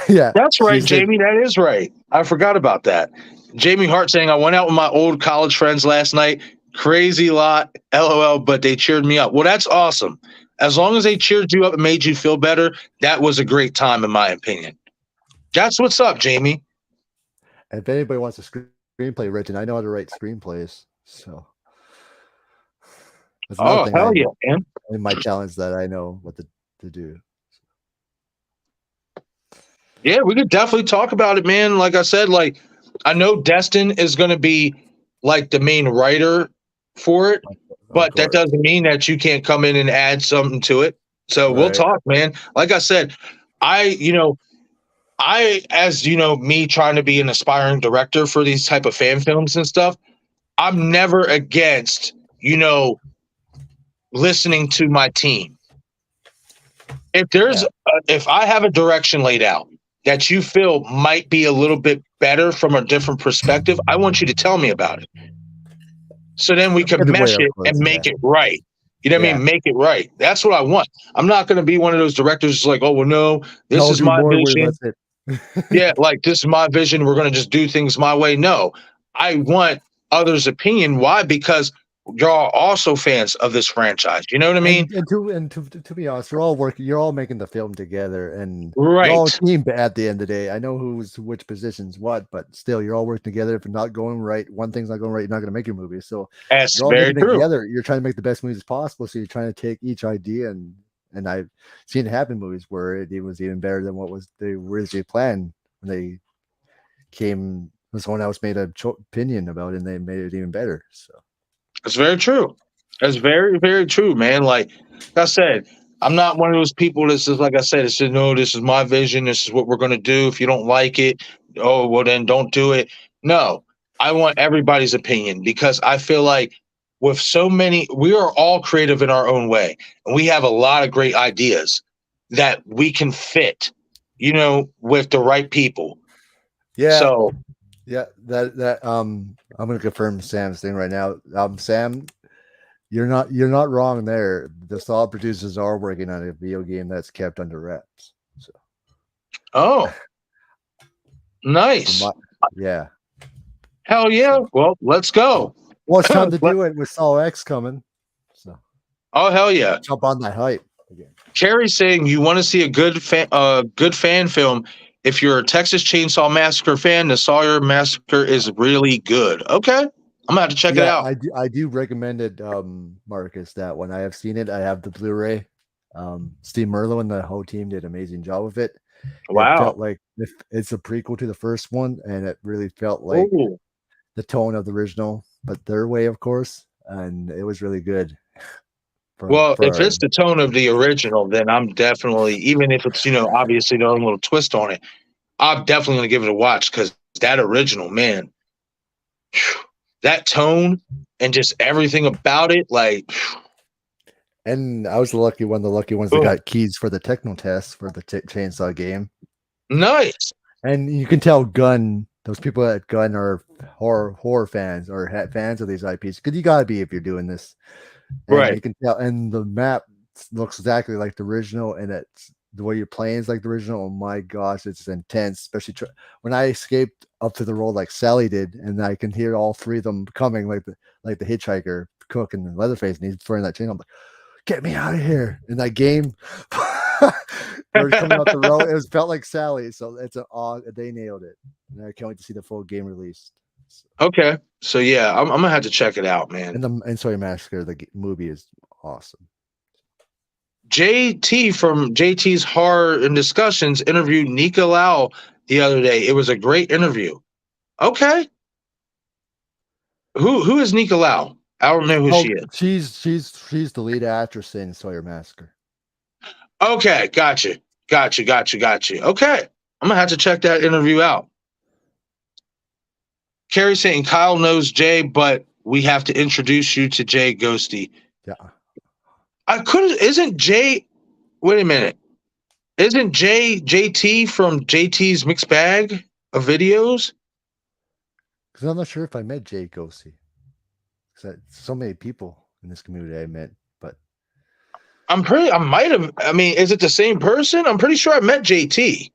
Yeah. That's right, Jamie. That is right. I forgot about that. Jamie Hart saying, I went out with my old college friends last night. Crazy lot, LOL, but they cheered me up. Well, that's awesome. As long as they cheered you up and made you feel better, that was a great time, in my opinion. That's what's up, Jamie. And if anybody wants a screenplay written, I know how to write screenplays. So that's Oh, hell yeah, man. In my talents that I know what to do. Yeah, we could definitely talk about it, man. Like I said, like I know Destin is going to be like the main writer for it, but that doesn't mean that you can't come in and add something to it. So we'll talk, man. Like I said, as me trying to be an aspiring director for these type of fan films and stuff, I'm never against, listening to my team. If there's, if I have a direction laid out that you feel might be a little bit better from a different perspective, I want you to tell me about it. So then we can mesh it and make it right. You know what I mean? Make it right. That's what I want. I'm not going to be one of those directors like, oh, well, no, this is my vision. Yeah, like this is my vision. We're going to just do things my way. No, I want others' opinion. Why? Because y'all are also fans of this franchise. You know what I mean? And to be honest, you're all working. You're all making the film together, and right. You're all a team at the end of the day. I know who's which positions what, but still, you're all working together. If it's not going right, one thing's not going right, you're not going to make your movie. So that's you're all very true. Together. You're trying to make the best movies possible. So you're trying to take each idea and I've seen it happen in movies where it was even better than what was they originally planned when they came. When someone else made an opinion about it, and they made it even better. So. That's very true. That's very, very true, man. Like I said, I'm not one of those people that says, like I said, it said, no, this is my vision. This is what we're going to do. If you don't like it, oh, well, then don't do it. No, I want everybody's opinion because I feel like with so many, we are all creative in our own way. And we have a lot of great ideas that we can fit, with the right people. Yeah. So, yeah, I'm going to confirm Sam's thing right now. Sam, you're not wrong there. The solid producers are working on a video game that's kept under wraps. So. Oh, nice. Yeah. Hell yeah. Well, let's go. Well, it's time to do it with sawx coming. So. Oh, hell yeah. Jump on that hype again. Carrie's saying you want to see a good fan film. If you're a Texas Chainsaw Massacre fan, the Sawyer Massacre is really good. Okay. I'm gonna have to check it out. I do recommend it, Marcus, that when I have seen it, I have the Blu-ray. Steve Merlo and the whole team did an amazing job with it. Wow. It felt like it's a prequel to the first one, and it really felt like the tone of the original, but their way, of course, and it was really good. If it's the tone of the original, then I'm definitely, even if it's, obviously the own little twist on it, I'm definitely going to give it a watch because that original, man, that tone and just everything about it, like. And I was one of the lucky ones that got keys for the techno test for the Chainsaw game. Nice. And you can tell those people at Gun are horror fans or fans of these IPs, because you got to be if you're doing this. And right. You can tell, and the map looks exactly like the original, and it's the way you're playing is like the original. Oh my gosh, it's intense, especially when I escaped up to the road like Sally did, and I can hear all three of them coming, like the hitchhiker, Cook, and the Leatherface, and he's throwing that chain. I'm like, get me out of here! In that game, we're coming up the road. It felt like Sally, so they nailed it, and I can't wait to see the full game released. Okay, so yeah, I'm gonna have to check it out, man. And Sawyer Massacre, the movie is awesome. JT from JT's Horror and Discussions interviewed Nika Lau the other day. It was a great interview. Okay, who is Nika Lau? I don't know who she is. She's the lead actress in Sawyer Massacre. Okay, gotcha. Okay, I'm gonna have to check that interview out. Carrie saying Kyle knows Jay, but we have to introduce you to Jay Ghosty. Yeah. Isn't Jay, wait a minute. Isn't JT from JT's Mixed Bag of Videos? Because I'm not sure if I met Jay Ghosty. Because so many people in this community I met, but I mean, is it the same person? I'm pretty sure I met JT.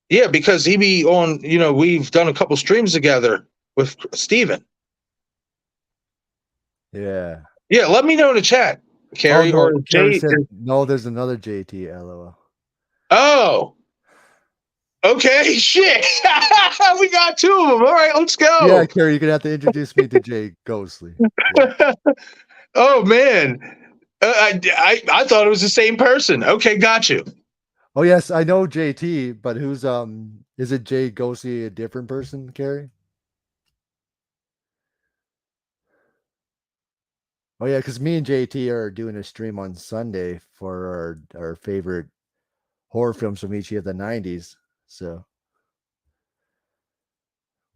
Yeah, because he be on, we've done a couple streams together with Steven. yeah. Yeah, let me know in the chat, Carrie, no, or Carrie Jay. said, no, there's another JT, LOL. Oh, okay, shit. We got two of them. All right, let's go. Yeah, Carrie, you're going to have to introduce me to Jay Ghostly. Yeah. Oh, man. I thought it was the same person. Okay, got you. Oh, yes, I know JT, but who's, is it Jay Ghostly a different person, Carrie? Oh, yeah, because me and JT are doing a stream on Sunday for our favorite horror films from each of the 90s. So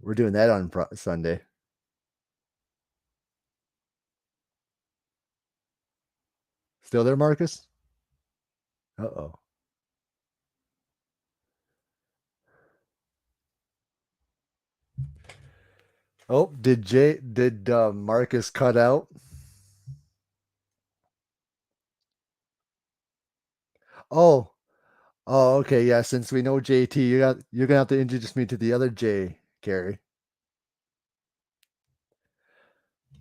we're doing that on Sunday. Still there, Marcus? Uh-oh. Oh, did Marcus cut out? Oh, okay, yeah. Since we know JT, you're gonna have to introduce me to the other J, Carrie.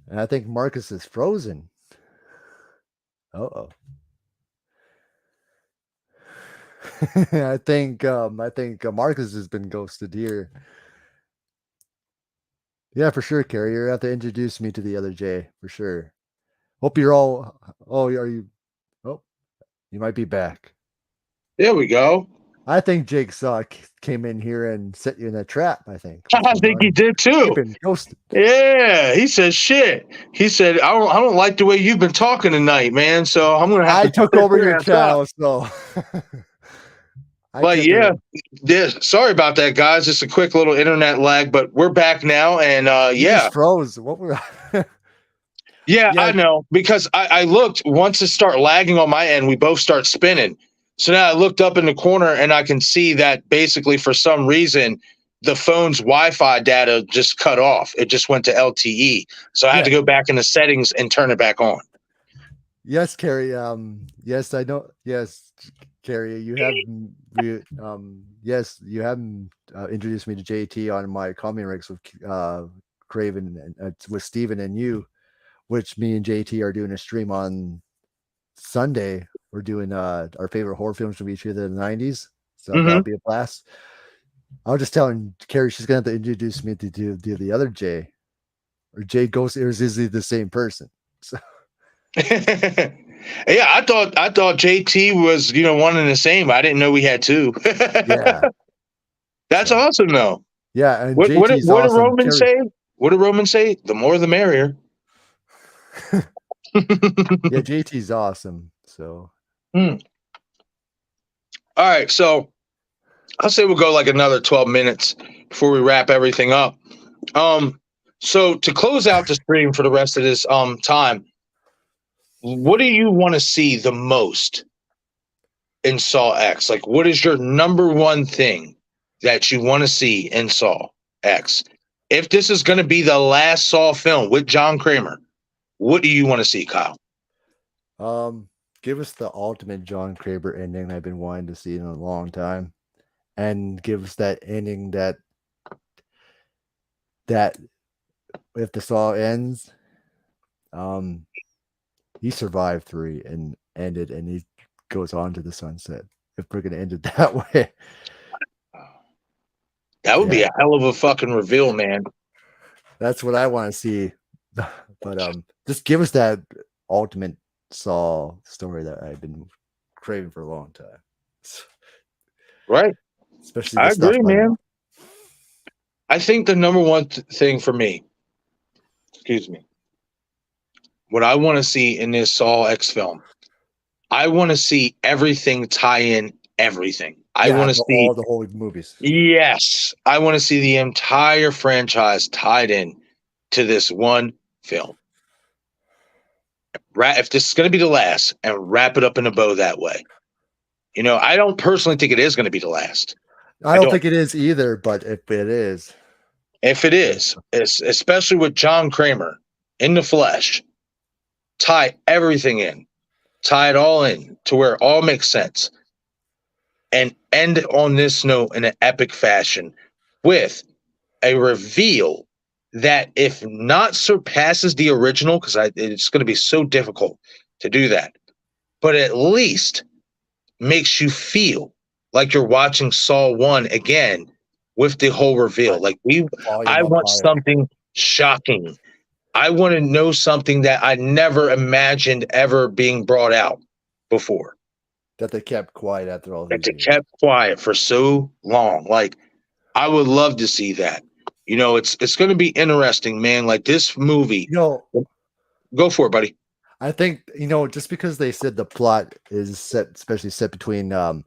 And I think Marcus is frozen. Uh-oh. I think Marcus has been ghosted here. Yeah, for sure, Carrie. You're gonna have to introduce me to the other J for sure. Hope you're all. Oh, are you? Oh, you might be back. There we go. I think Jigsaw came in here and set you in a trap. I think. I think he did too. You've been ghosted. Yeah, he said shit. He said, I don't like the way you've been talking tonight, man. So I'm gonna have to took over your channel, so but yeah, sorry about that, guys. Just a quick little internet lag, but we're back now, and you just froze. What were yeah, I know, because I looked once it start lagging on my end, we both start spinning. So now I looked up in the corner and I can see that basically for some reason the phone's Wi-Fi data just cut off. It just went to LTE. So I had to go back in the settings and turn it back on. Yes, Carrie. Yes, I know. Yes, Carrie, you have yes, you haven't introduced me to JT on my comedy ranks with Craven and with Steven and you, which me and JT are doing a stream on Sunday. We're doing our favorite horror films from each of the 90s. So that'll be a blast. I was just telling Carrie she's gonna have to introduce me to do the other J. Or Jay Ghost, or is he the same person? So yeah, I thought JT was, one and the same. I didn't know we had two. Yeah. That's awesome though. Yeah, and what JT's did awesome. Roman say? What did Roman say? The more the merrier. Yeah, JT's awesome. So all right, so I'll say we'll go like another 12 minutes before we wrap everything up. So to close out the stream for the rest of this time, what do you want to see the most in Saw X? Like, what is your number one thing that you want to see in Saw X? If this is going to be the last Saw film with John Kramer, what do you want to see, Kyle? Give us the ultimate John Kramer ending I've been wanting to see in a long time, and give us that ending that if the Saw ends, he survived 3 and ended, and he goes on to the sunset. If we're gonna end it that way, that would be a hell of a fucking reveal, man. That's what I want to see. But just give us that ultimate Saw story that I've been craving for a long time. Right. Especially I agree, man. I think the number one thing for me, what I want to see in this Saw X film, I want to see everything tie in everything. I want to see all the whole movies. Yes, I want to see the entire franchise tied in to this one film. If this is going to be the last, and wrap it up in a bow that way. You know, I don't personally think it is going to be the last. I don't think it is either, but if it is, it's especially with John Kramer in the flesh, tie everything in, tie it all in to where it all makes sense, and end on this note in an epic fashion with a reveal that, if not surpasses the original, because it's going to be so difficult to do that, but at least makes you feel like you're watching Saw 1 again with the whole reveal. Like I want something shocking. I want to know something that I never imagined ever being brought out before. That they kept quiet after all these That they years. kept quiet for so long. Like, I would love to see that. You know, it's going to be interesting, man. Like, this movie. You know, go for it, buddy. I think, you know, just because they said the plot is set, especially set between 1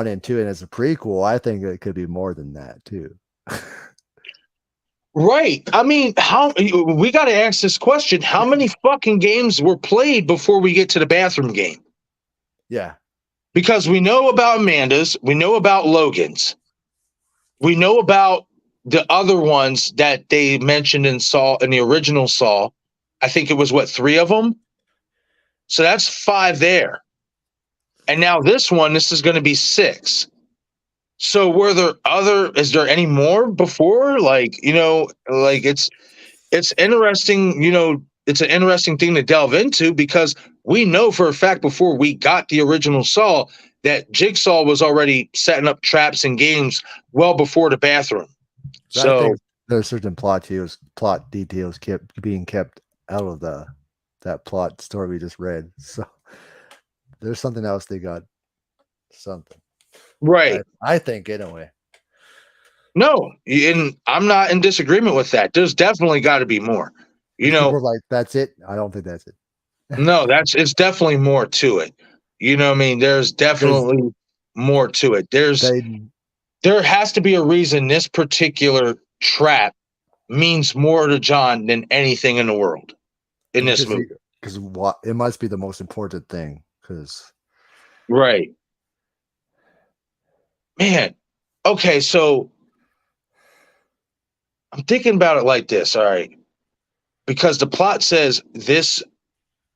and 2, and as a prequel, I think it could be more than that too. Right. I mean, we got to ask this question: how many fucking games were played before we get to the bathroom game? Yeah. Because we know about Amanda's, we know about Logan's, we know about the other ones that they mentioned in the original Saw. I think it was 3 of them. So that's 5 there. And now this is going to be 6. So is there any more before? Like, you know, like it's interesting, you know, it's an interesting thing to delve into, because we know for a fact before we got the original Saw that Jigsaw was already setting up traps and games well before the bathroom. So I think there are certain plot details being kept out of that plot story we just read. So there's something else they got. Something. Right. I think anyway. No, and I'm not in disagreement with that. There's definitely got to be more. You know, people are like, that's it. I don't think that's it. No, it's definitely more to it. You know what I mean? There's definitely more to it. There has to be a reason this particular trap means more to John than anything in the world in this movie. Because it must be the most important thing. Right. Man. Okay, so I'm thinking about it like this, all right? Because the plot says this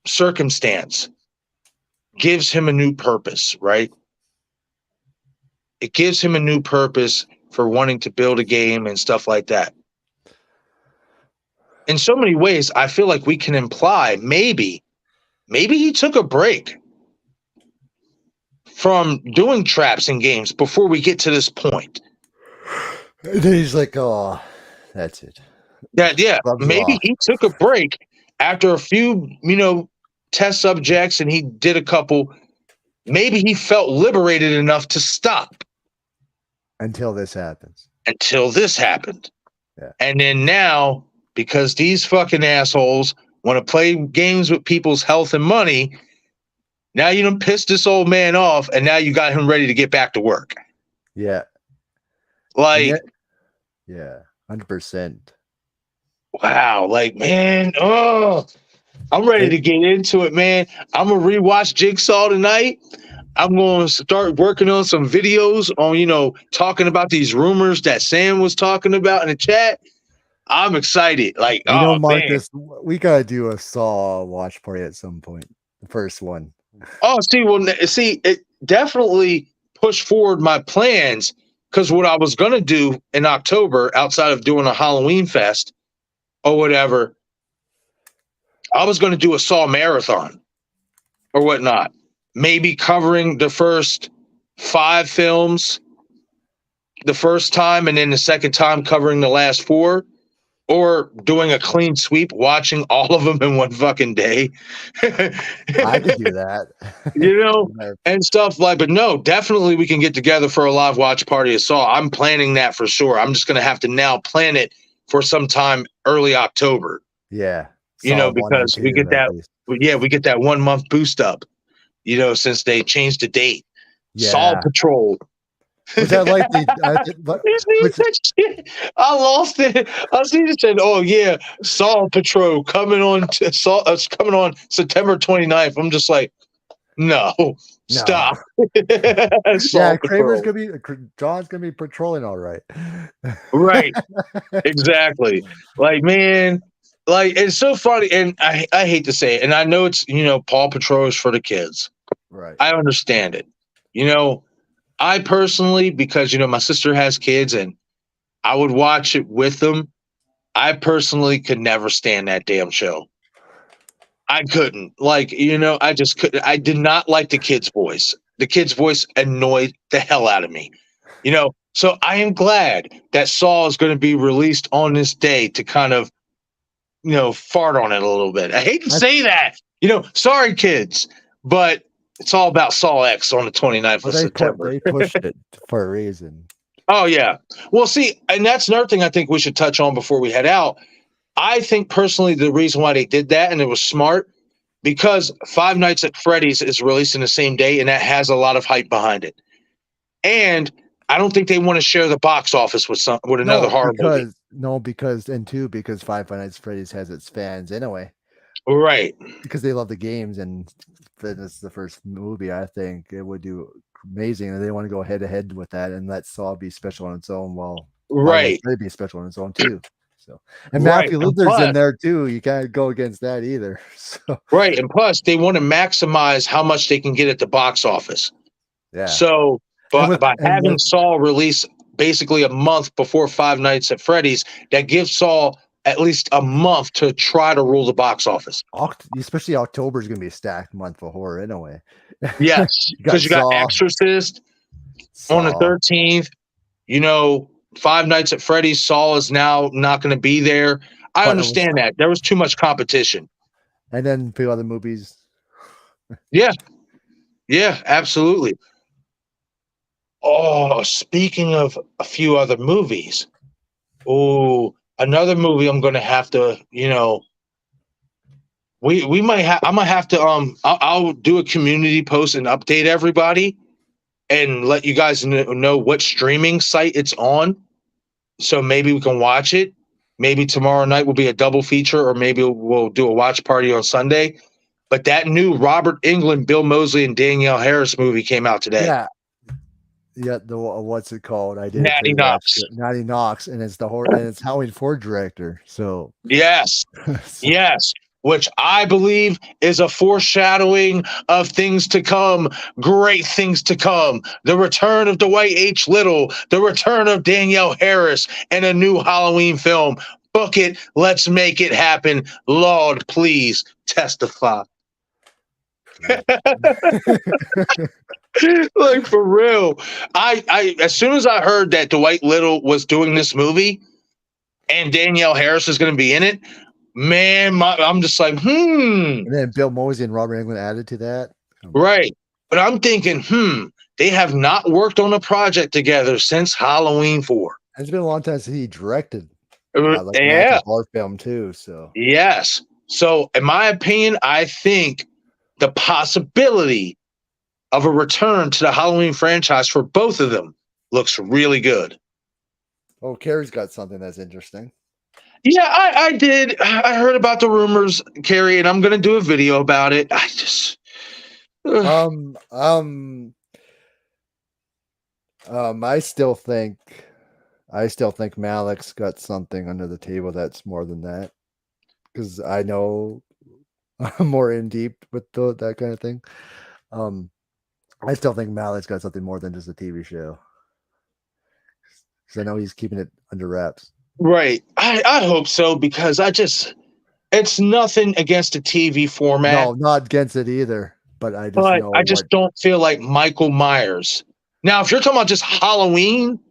circumstance gives him a new purpose, right? It gives him a new purpose for wanting to build a game and stuff like that. In so many ways, I feel like we can imply maybe he took a break from doing traps and games before we get to this point. And then he's like, oh, that's it. Yeah. Maybe he took a break after a few, you know, test subjects, and he did a couple. Maybe he felt liberated enough to stop. Until this happens. Yeah. And then now, because these fucking assholes want to play games with people's health and money, now you done pissed this old man off, and now you got him ready to get back to work. Yeah. Like, yeah, 100%. Wow. Like, man, I'm ready to get into it, man. I'm going to rewatch Jigsaw tonight. I'm going to start working on some videos on, you know, talking about these rumors that Sam was talking about in the chat. I'm excited. Like, you know, Marcus, we got to do a Saw watch party at some point. The first one. Oh, it definitely pushed forward my plans, because what I was going to do in October, outside of doing a Halloween fest or whatever, I was going to do a Saw marathon or whatnot. Maybe covering the first 5 films the first time, and then the second time covering the last 4, or doing a clean sweep, watching all of them in one fucking day. I could do that. You know, and stuff like, but no, definitely we can get together for a live watch party of Saw. I'm planning that for sure. I'm just going to have to now plan it for sometime early October. Yeah. You know, because we get that 1 month boost up, you know, since they changed the date. Saw Yeah, Patrol. which I like. You see Which that shit? I lost it. I see it said, "Oh yeah, Saw Patrol coming on coming on September 29th." I'm just like, no, no, stop. yeah, Saw Kramer's Patrol. gonna be John's gonna be patrolling all right. Right. Exactly. Like, man, like it's so funny, and I hate to say it, and I know it's Paw Patrol is for the kids. Right. I understand it. You know, I personally, because my sister has kids, and I would watch it with them. I personally could never stand that damn show. I couldn't. Like, I just couldn't. I did not like the kid's voice. The kid's voice annoyed the hell out of me. So I am glad that Saw is going to be released on this day to kind of, fart on it a little bit. I hate to I, say that. Sorry kids, but it's all about sawx on the 29th well, of September. they pushed it for a reason. Oh yeah. Well, see, and that's another thing I think we should touch on before we head out. I think personally the reason why they did that, and it was smart, because Five Nights at Freddy's is releasing the same day, and that has a lot of hype behind it. And I don't think they want to share the box office with another horror movie. Because Five Nights at Freddy's has its fans anyway. Right. Because they love the games, and this is the first movie. I think it would do amazing, and they want to go head to head with that and let Saw be special on its own. While Right. Five be special on its own too. So, and Right. Matthew Lillard's in there too. You can't go against that either. So right, and plus they want to maximize how much they can get at the box office. yeah. So, but by having Saw release basically a month before Five Nights at Freddy's, that gives Saw at least a month to try to rule the box office. Especially October is going to be a stacked month for horror anyway. Yes, because you got Exorcist on the 13th. Five Nights at Freddy's, Saw is now not going to be there. I understand that. There was too much competition. And then a few other movies. Yeah. Yeah, absolutely. Oh, speaking of a few other movies. Oh, another movie I'm going to have to, we might have, I'm going to have to, I'll do a community post and update everybody and let you guys know what streaming site it's on. So maybe we can watch it. Maybe tomorrow night will be a double feature, or maybe we'll do a watch party on Sunday. But that new Robert Englund, Bill Moseley, and Danielle Harris movie came out today. Yeah. Yeah, what's it called? I did Natty Knox. Natty Knox, and it's and it's Halloween 4 director. So yes, yes, which I believe is a foreshadowing of things to come, great things to come. The return of Dwight H. Little, the return of Danielle Harris, and a new Halloween film. Book it. Let's make it happen. Lord, please testify. Like, for real. I as soon as I heard that Dwight Little was doing this movie and Danielle Harris is going to be in it, man, I'm just like, And then Bill Moseley and Robert Englund added to that. Right. But I'm thinking, they have not worked on a project together since Halloween 4. It's been a long time since he directed. Yeah. Horror film too. So yes. So in my opinion, I think the possibility of a return to the Halloween franchise for both of them looks really good. Oh, Carrie's got something that's interesting. Yeah, I did. I heard about the rumors, Carrie, and I'm going to do a video about it. I just... I still think Malik's got something under the table that's more than that, because I know I'm more in deep with that kind of thing. I still think Malik's got something more than just a TV show, because I know he's keeping it under wraps. Right. I hope so, because it's nothing against the TV format. No, not against it either. But I just don't feel like Michael Myers. Now, if you're talking about just Halloween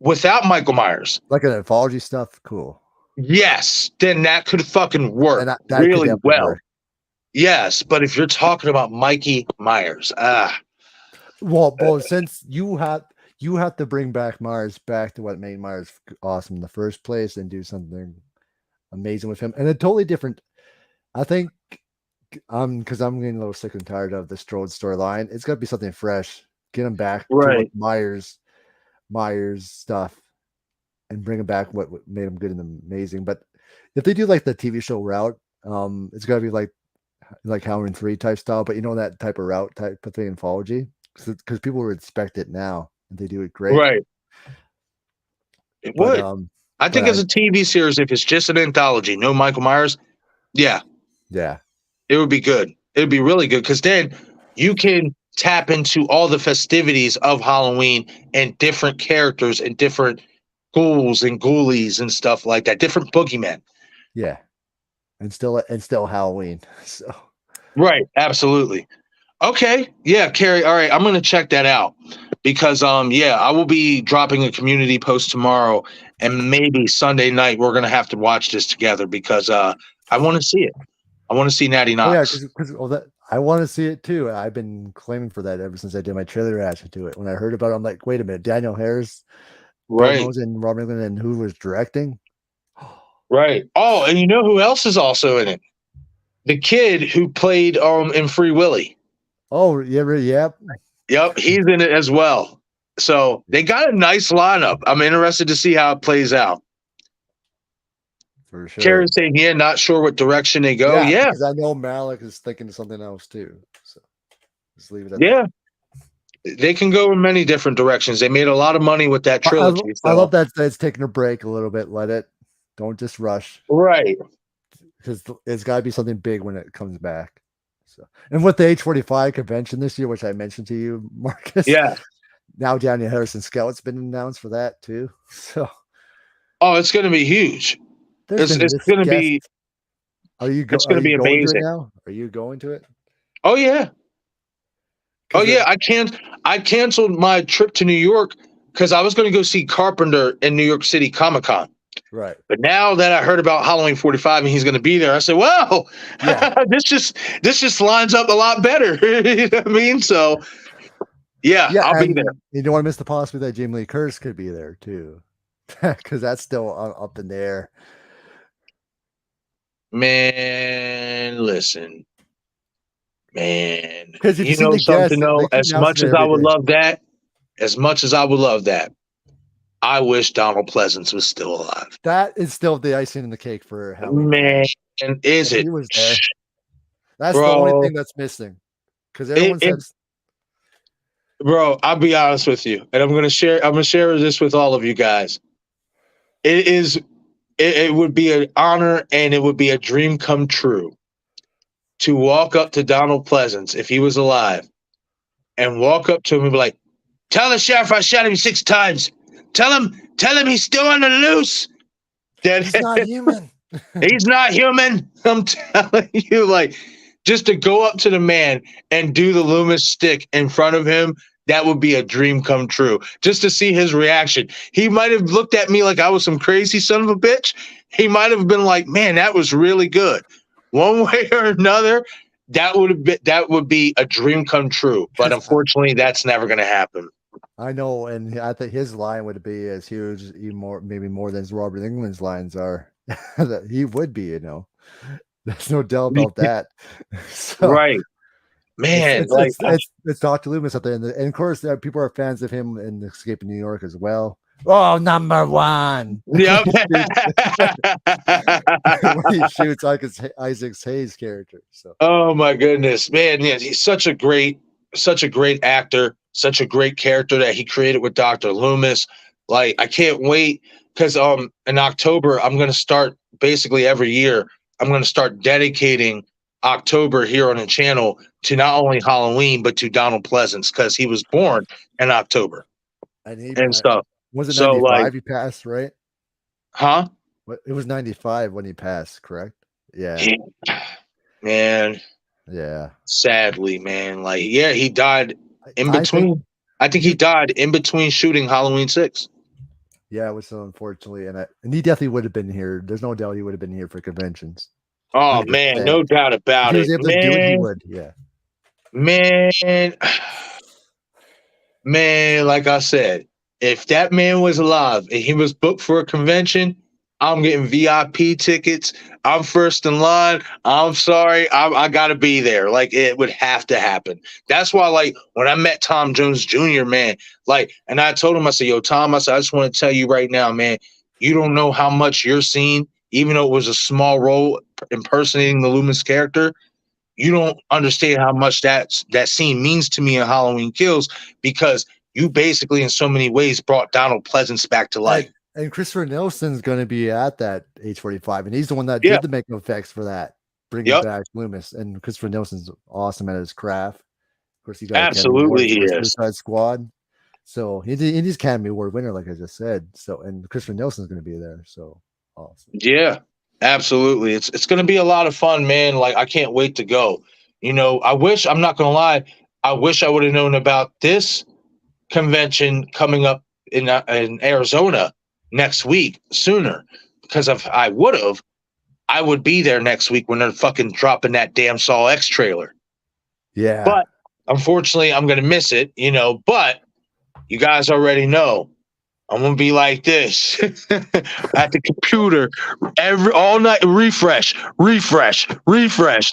without Michael Myers, like an anthology stuff, cool. Yes, then that could fucking work really well. Work. Yes, but if you're talking about Mikey Myers, well, since you have to bring back Myers back to what made Myers awesome in the first place, and do something amazing with him, and a totally different. I think, because I'm getting a little sick and tired of the Strode storyline. It's got to be something fresh, get him back to Right. what Myers stuff, and bring him back what made him good and amazing. But if they do like the TV show route, it's got to be like Halloween 3 type style, but that type of route type of thing, anthology, because people would expect it now and they do it great. Right. It But would. I think as a TV series, if it's just an anthology, no Michael Myers, yeah, it would be good. It would be really good because then you can tap into all the festivities of Halloween and different characters and different ghouls and ghoulies and stuff like that, different boogeymen. Yeah, and still Halloween. So right, absolutely. Okay, yeah, Carrie. All right, I'm gonna check that out because I will be dropping a community post tomorrow, and maybe Sunday night we're gonna have to watch this together because I want to see it. I want to see Natty Knox. Yeah, because I want to see it too. I've been claiming for that ever since I did my trailer reaction to it. When I heard about it, I'm like, wait a minute, Daniel Harris, Bill Right, Moses, and Robert Englund, and who was directing? right. Oh, and you know who else is also in it? The kid who played in Free Willy. Oh, yeah. Yep, he's in it as well. So they got a nice lineup. I'm interested to see how it plays out. For sure. Carrie's saying, yeah, not sure what direction they go. Yeah. Because I know Malik is thinking of something else too. So just leave it at that. They can go in many different directions. They made a lot of money with that trilogy. I love that it's taking a break a little bit. Don't just rush. Right. Because it's got to be something big when it comes back. So, and with the H45 convention this year, which I mentioned to you, Marcus. Yeah. Now Daniel Harrison Scout's been announced for that too. So. Oh, it's going to be huge. It's going to be. It's going to be amazing. Now? Are you going to it? Oh yeah. Oh yeah. I canceled my trip to New York because I was going to go see Carpenter in New York City Comic-Con. Right. But now that I heard about Halloween 45 and he's going to be there, I said, "Well, this just lines up a lot better." You know what I mean? So, I'll be there. You don't want to miss the possibility that Jamie Lee Curtis could be there too, because that's still up in the air. Man, listen, man. Because you know something though, as much as I would love that, I wish Donald Pleasance was still alive. That is still the icing in the cake for Halloween. Man, is it? He was there. That's the only thing that's missing. Because everyone says, bro, I'll be honest with you, and I'm gonna share this with all of you guys. It would be an honor and it would be a dream come true to walk up to Donald Pleasance if he was alive and walk up to him and be like, "Tell the sheriff I shot him 6 times. Tell him he's still on the loose. He's not human. He's not human." I'm telling you, just to go up to the man and do the Loomis stick in front of him, that would be a dream come true. Just to see his reaction. He might have looked at me like I was some crazy son of a bitch. He might have been like, "Man, that was really good." One way or another, that would be a dream come true. But unfortunately, that's never going to happen. I know, and I think his line would be as huge, maybe more than Robert Englund's lines are. That he would be, There's no doubt about that. So, right. Man, it's Dr. Loomis out there, and of course, people are fans of him in Escaping New York as well. Oh, number 1. Yep. When he shoots Isaac Hayes' character. So. Oh my goodness, man! Yeah, he's such a great actor, such a great character that he created with Dr. Loomis. I can't wait because in October I'm going to start basically every year. I'm going to start dedicating October here on the channel to not only Halloween but to Donald Pleasance because he was born in October and stuff. Was it 95 he passed, right? Huh? It was 95 when he passed, correct? Yeah. Man. Yeah. Sadly, man. He died in between. I think he died in between shooting Halloween 6. Yeah, it was so unfortunately. And he definitely would have been here. There's no doubt he would have been here for conventions. Oh, 100%. Man, no doubt about it. He was able to do it, he would, yeah. Man, like I said, if that man was alive and he was booked for a convention, I'm getting VIP tickets. I'm first in line. I'm sorry. I got to be there. Like, it would have to happen. That's why, like, when I met Tom Jones Jr., man, like, and I told him, I said, yo, Tom, I said, I just want to tell you right now, man, you don't know how much you're seeing, even though it was a small role impersonating the Loomis character. You don't understand how much that scene means to me in Halloween Kills, because you basically, in so many ways, brought Donald Pleasance back to life. And Christopher Nelson's going to be at that age 45, and he's the one that Yeah. did the makeup effects for that, bringing back Loomis. And Christopher Nelson's awesome at his craft. Of course, he got Absolutely he is. Suicide Squad. So he's Academy Award winner, like I just said. So, and Christopher Nelson's going to be there. So awesome. Yeah, absolutely. It's going to be a lot of fun, man. Like, I can't wait to go. You know, I'm not going to lie, I wish I would have known about this convention coming up in Arizona next week sooner, because if I would be there next week when they're fucking dropping that damn sawx trailer. Yeah. But unfortunately, I'm going to miss it, you know, but you guys already know I'm going to be like this at the computer all night. Refresh. Where's that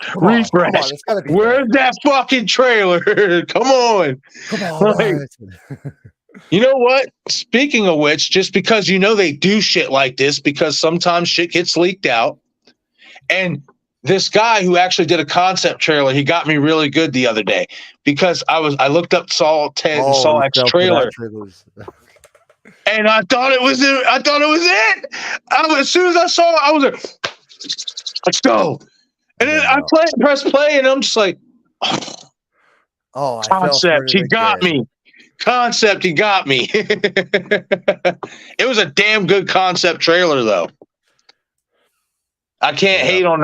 fucking trailer? Come on. Like, you know what? Speaking of which, just because, you know, they do shit like this, because sometimes shit gets leaked out. And this guy who actually did a concept trailer, he got me really good the other day, because I looked up sawx trailer. And I thought it was it. As soon as I saw it, I was like, let's go. And then I press play, and I'm just like, oh, concept, he got me. Concept, he got me. It was a damn good concept trailer, though. I can't hate on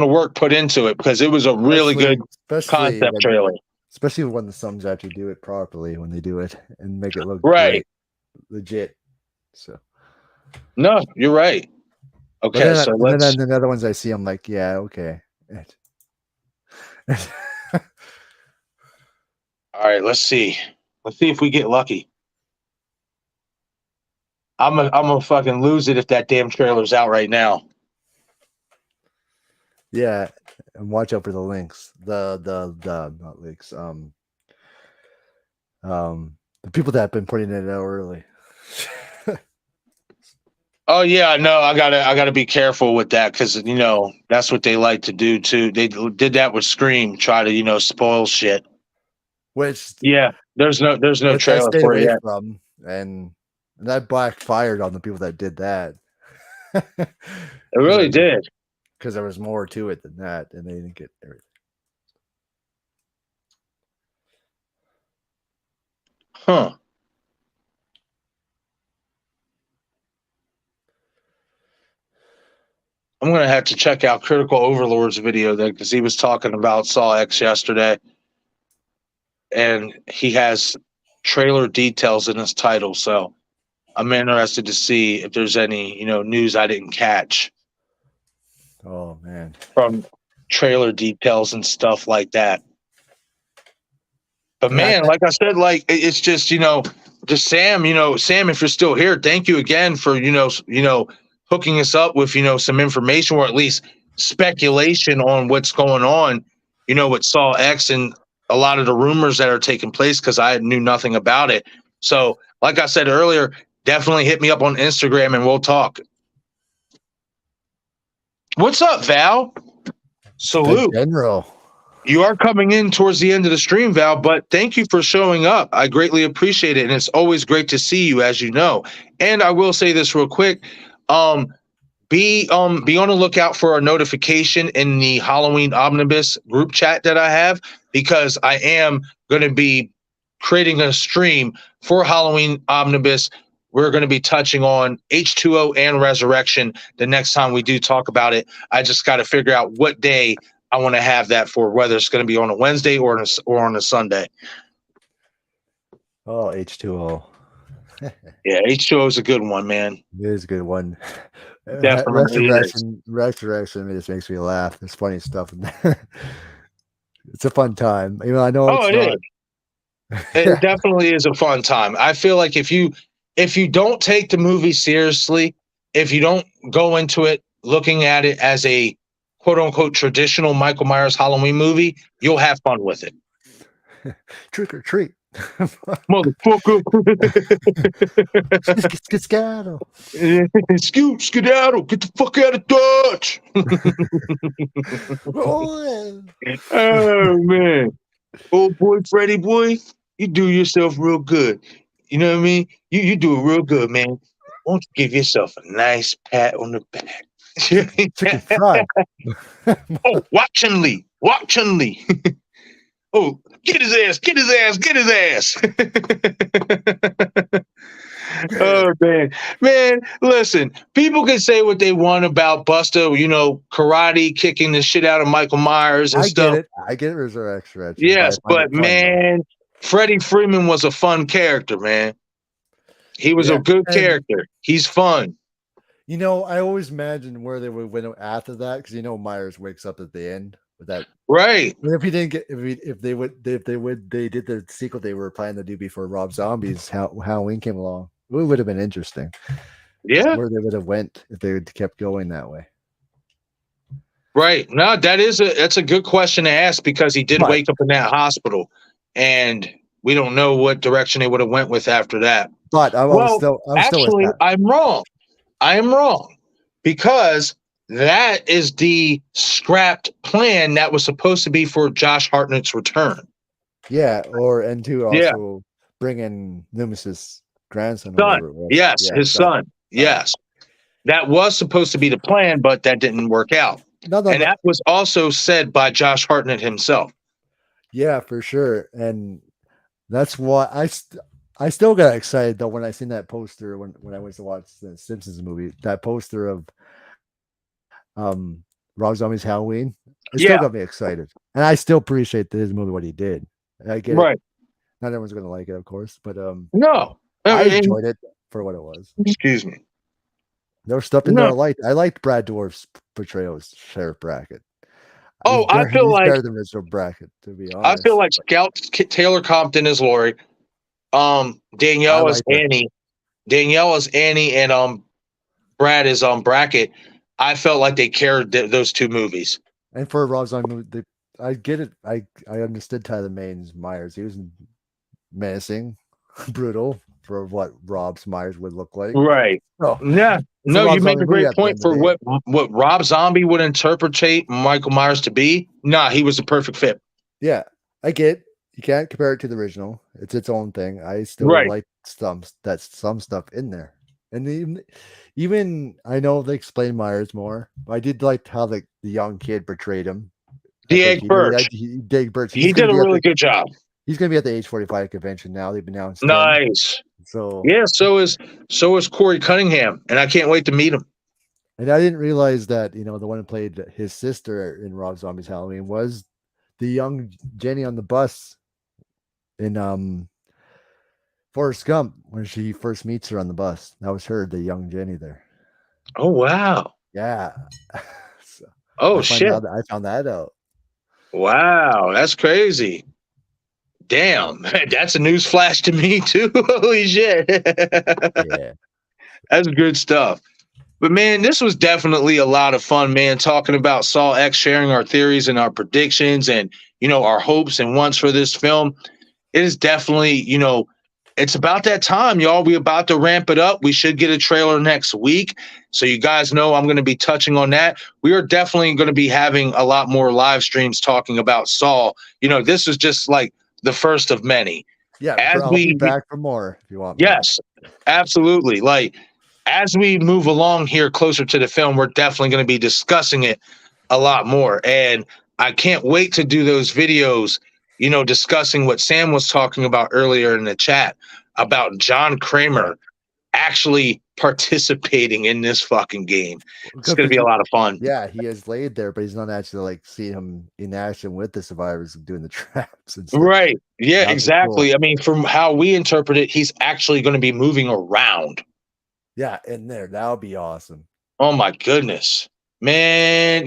the work put into it, because it was a really good concept trailer. Especially when the Sums actually do it properly, when they do it and make it look right, legit. So, no, you're right. Okay, then the other ones I see, I'm like, yeah, okay. All right, let's see. Let's see if we get lucky. I'm gonna fucking lose it if that damn trailer's out right now. Yeah, and watch out for the links. The not links. The people that have been putting it out early. Oh yeah, no, I gotta be careful with that, because, you know, that's what they like to do too. They did that with Scream, try to, you know, spoil shit. Which, yeah, there's no trailer for it yet. And that backfired on the people that did that. It really did, because there was more to it than that, and they didn't get everything. Huh. I'm going to have to check out Critical Overlord's video then, because he was talking about sawx yesterday, and he has trailer details in his title. So I'm interested to see if there's any, you know, news I didn't catch. Oh man, from trailer details and stuff like that. But man, like I said, like, it's just, you know, just Sam, if you're still here, thank you again for, you know, hooking us up with, you know, some information, or at least speculation on what's going on, you know, with sawx and a lot of the rumors that are taking place, because I knew nothing about it. So like I said earlier, definitely hit me up on Instagram and we'll talk. What's up, Val? Salute. General. You are coming in towards the end of the stream, Val, but thank you for showing up. I greatly appreciate it, and it's always great to see you, as you know. And I will say this real quick. Be on the lookout for a notification in the Halloween Omnibus group chat that I have, because I am going to be creating a stream for Halloween Omnibus. We're going to be touching on H2O and Resurrection the next time we do talk about it. I just got to figure out what day I want to have that for, whether it's going to be on a Wednesday or on a Sunday. Oh, H2O. Yeah, H2O is a good one, man. It is a good one. Definitely Resurrection just makes me laugh. There's funny stuff in there. It's a fun time. You know, I know. Oh, it is. It definitely is a fun time. I feel like if you don't take the movie seriously, if you don't go into it looking at it as a quote unquote traditional Michael Myers Halloween movie, you'll have fun with it. Trick or treat. Motherfucker. Skedaddle. Skedaddle, get the fuck out of Dodge. Oh man. Old boy, Freddy boy, you do yourself real good. You know what I mean? You do it real good, man. Why don't you give yourself a nice pat on the back? Chicken fried. Oh, watch Chun-Li. Watch Chun-Li. Oh, get his ass, get his ass, get his ass. Oh, man, listen, people can say what they want about Busta, you know, karate kicking the shit out of Michael Myers and stuff. I get it, resurrection. Yes, but man, Freddie Freeman was a fun character, man. He was a good character. He's fun. You know, I always imagined where they would win after that, because you know Myers wakes up at the end with that. Right. If he didn't get, if they did the sequel they were planning to do before Rob Zombie's Halloween came along, it would have been interesting. Yeah, where they would have went if they had kept going that way. Right. No, that's a good question to ask, because he did wake up in that hospital, and we don't know what direction they would have went with after that. But I'm still I'm wrong. I am wrong, because that is the scrapped plan that was supposed to be for Josh Hartnett's return. Yeah, and to also bring in Loomis's grandson. Yes, his son. Yes. That was supposed to be the plan, but that didn't work out. That was also said by Josh Hartnett himself. Yeah, for sure. And that's why I still got excited though when I seen that poster when I went to watch the Simpsons movie. That poster of Rob Zombie's Halloween. It still got me excited. And I still appreciate his movie, what he did. I get it. Not everyone's gonna like it, of course, but no. I enjoyed it for what it was. Excuse me. There was stuff in there I liked. I liked Brad Dourif's portrayal as Sheriff Brackett. I feel like better than Mr. Brackett, to be honest. I feel like Scout Taylor Compton is Laurie. Danielle is Annie. Danielle is Annie, and Brad is Brackett. I felt like they carried those two movies. And for Rob Zombie, I get it. I understood Tyler Maine's Myers. He was menacing, brutal for what Rob's Myers would look like. Right. Oh. Yeah. No, you make a great point for what Rob Zombie would interpret Michael Myers to be. Nah, he was a perfect fit. Yeah, I get. You can't compare it to the original. It's its own thing. I still like some stuff in there. And even I know they explain Myers more, but I did like how the young kid portrayed him. Dig Birch. He did a really good job. He's going to be at the age 45 convention now. They've announced. Nice. So so is Corey Cunningham, and I can't wait to meet him. And I didn't realize that the one who played his sister in Rob Zombie's Halloween was the young Jenny on the bus in Forrest Gump when she first meets her on the bus. That was her, the young Jenny there. Oh wow! Yeah. Shit! I found that out. Wow, that's crazy. Damn, that's a news flash to me too. Holy shit. Yeah. That's good stuff. But man, this was definitely a lot of fun, man, talking about sawx, sharing our theories and our predictions and, our hopes and wants for this film. It is definitely, it's about that time, y'all. We're about to ramp it up. We should get a trailer next week. So you guys know I'm going to be touching on that. We are definitely going to be having a lot more live streams talking about Saw. This is just like the first of many. Yeah, I'll be back for more if you want. Yes, absolutely. Like, as we move along here closer to the film, we're definitely going to be discussing it a lot more. And I can't wait to do those videos, discussing what Sam was talking about earlier in the chat about Johnkramer actually participating in this fucking game. It's going to be a lot of fun. Yeah, he is laid there, but he's not actually seeing him in action with the survivors doing the traps and stuff. Right. Yeah, exactly. Cool. I mean, from how we interpret it, he's actually going to be moving around. Yeah, in there. That would be awesome. Oh my goodness. Man,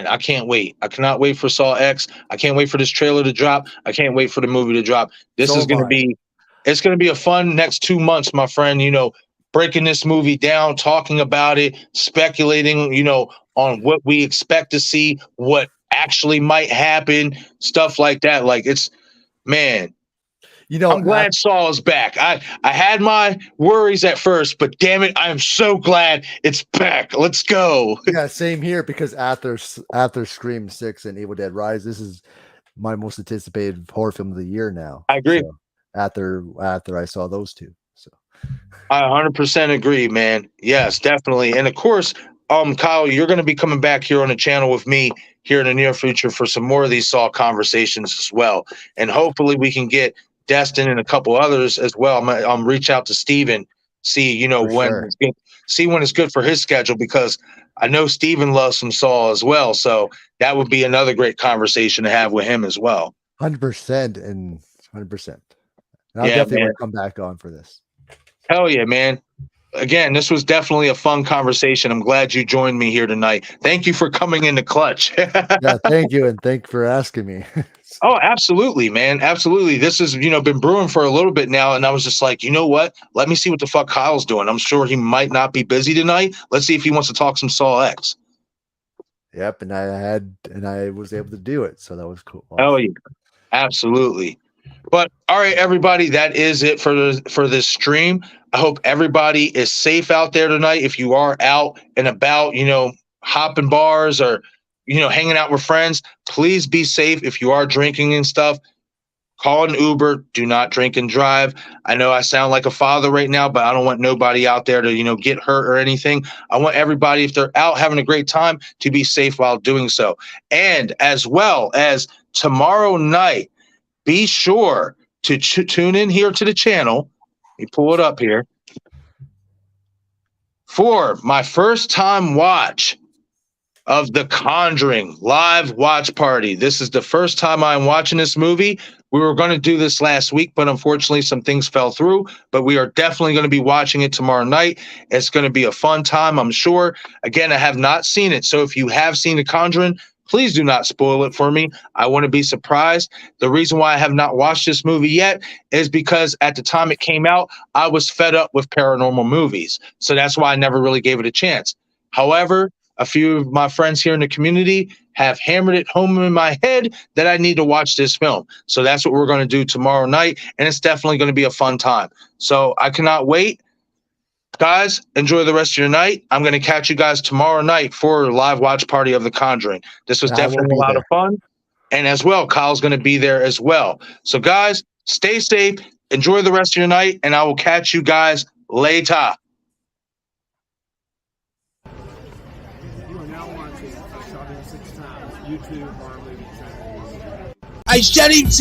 I can't wait. I cannot wait for sawx. I can't wait for this trailer to drop. I can't wait for the movie to drop. This is going to be, it's going to be a fun next 2 months, my friend. breaking this movie down, talking about it, speculating, on what we expect to see, what actually might happen, stuff like that. Like, it's, man, I'm glad Saw is back. I had my worries at first, but damn it, I am so glad it's back. Let's go. Yeah, same here, because after Scream 6 and Evil Dead Rise, this is my most anticipated horror film of the year now. I agree. So after I saw those two. So I 100% agree, man. Yes, definitely. And of course, Kyle, you're going to be coming back here on the channel with me here in the near future for some more of these Saw conversations as well. And hopefully we can get Destin and a couple others as well. I'm reach out to Steven, see, when it's good for his schedule, because I know Steven loves some Saw as well. So that would be another great conversation to have with him as well. 100% and 100%. And I'll definitely want to come back on for this. Hell yeah, man. Again, this was definitely a fun conversation. I'm glad you joined me here tonight. Thank you for coming in the clutch. Yeah, thank you. And thank you for asking me. Oh, absolutely, man. Absolutely. This has, been brewing for a little bit now. And I was just like, you know what? Let me see what the fuck Kyle's doing. I'm sure he might not be busy tonight. Let's see if he wants to talk some sawx. Yep. And I was able to do it. So that was cool. Oh, yeah. Absolutely. But all right, everybody, that is it for this stream. I hope everybody is safe out there tonight. If you are out and about, hopping bars or, hanging out with friends, please be safe. If you are drinking and stuff, call an Uber. Do not drink and drive. I know I sound like a father right now, but I don't want nobody out there to, get hurt or anything. I want everybody, if they're out having a great time, to be safe while doing so. And as well as tomorrow night, be sure to tune in here to the channel. Let me pull it up here. For my first time watch of The Conjuring live watch party. This is the first time I'm watching this movie. We were going to do this last week, but unfortunately some things fell through. But we are definitely going to be watching it tomorrow night. It's going to be a fun time, I'm sure. Again, I have not seen it. So if you have seen The Conjuring, please do not spoil it for me. I want to be surprised. The reason why I have not watched this movie yet is because at the time it came out, I was fed up with paranormal movies. So that's why I never really gave it a chance. However, a few of my friends here in the community have hammered it home in my head that I need to watch this film. So that's what we're going to do tomorrow night. And it's definitely going to be a fun time. So I cannot wait. Guys, enjoy the rest of your night. I'm going to catch you guys tomorrow night for a live watch party of The Conjuring. This was definitely a lot of fun. And as well, Kyle's going to be there as well. So guys, stay safe. Enjoy the rest of your night. And I will catch you guys later. You are now watching Shot in 6 Times YouTube horror movie channel. I said him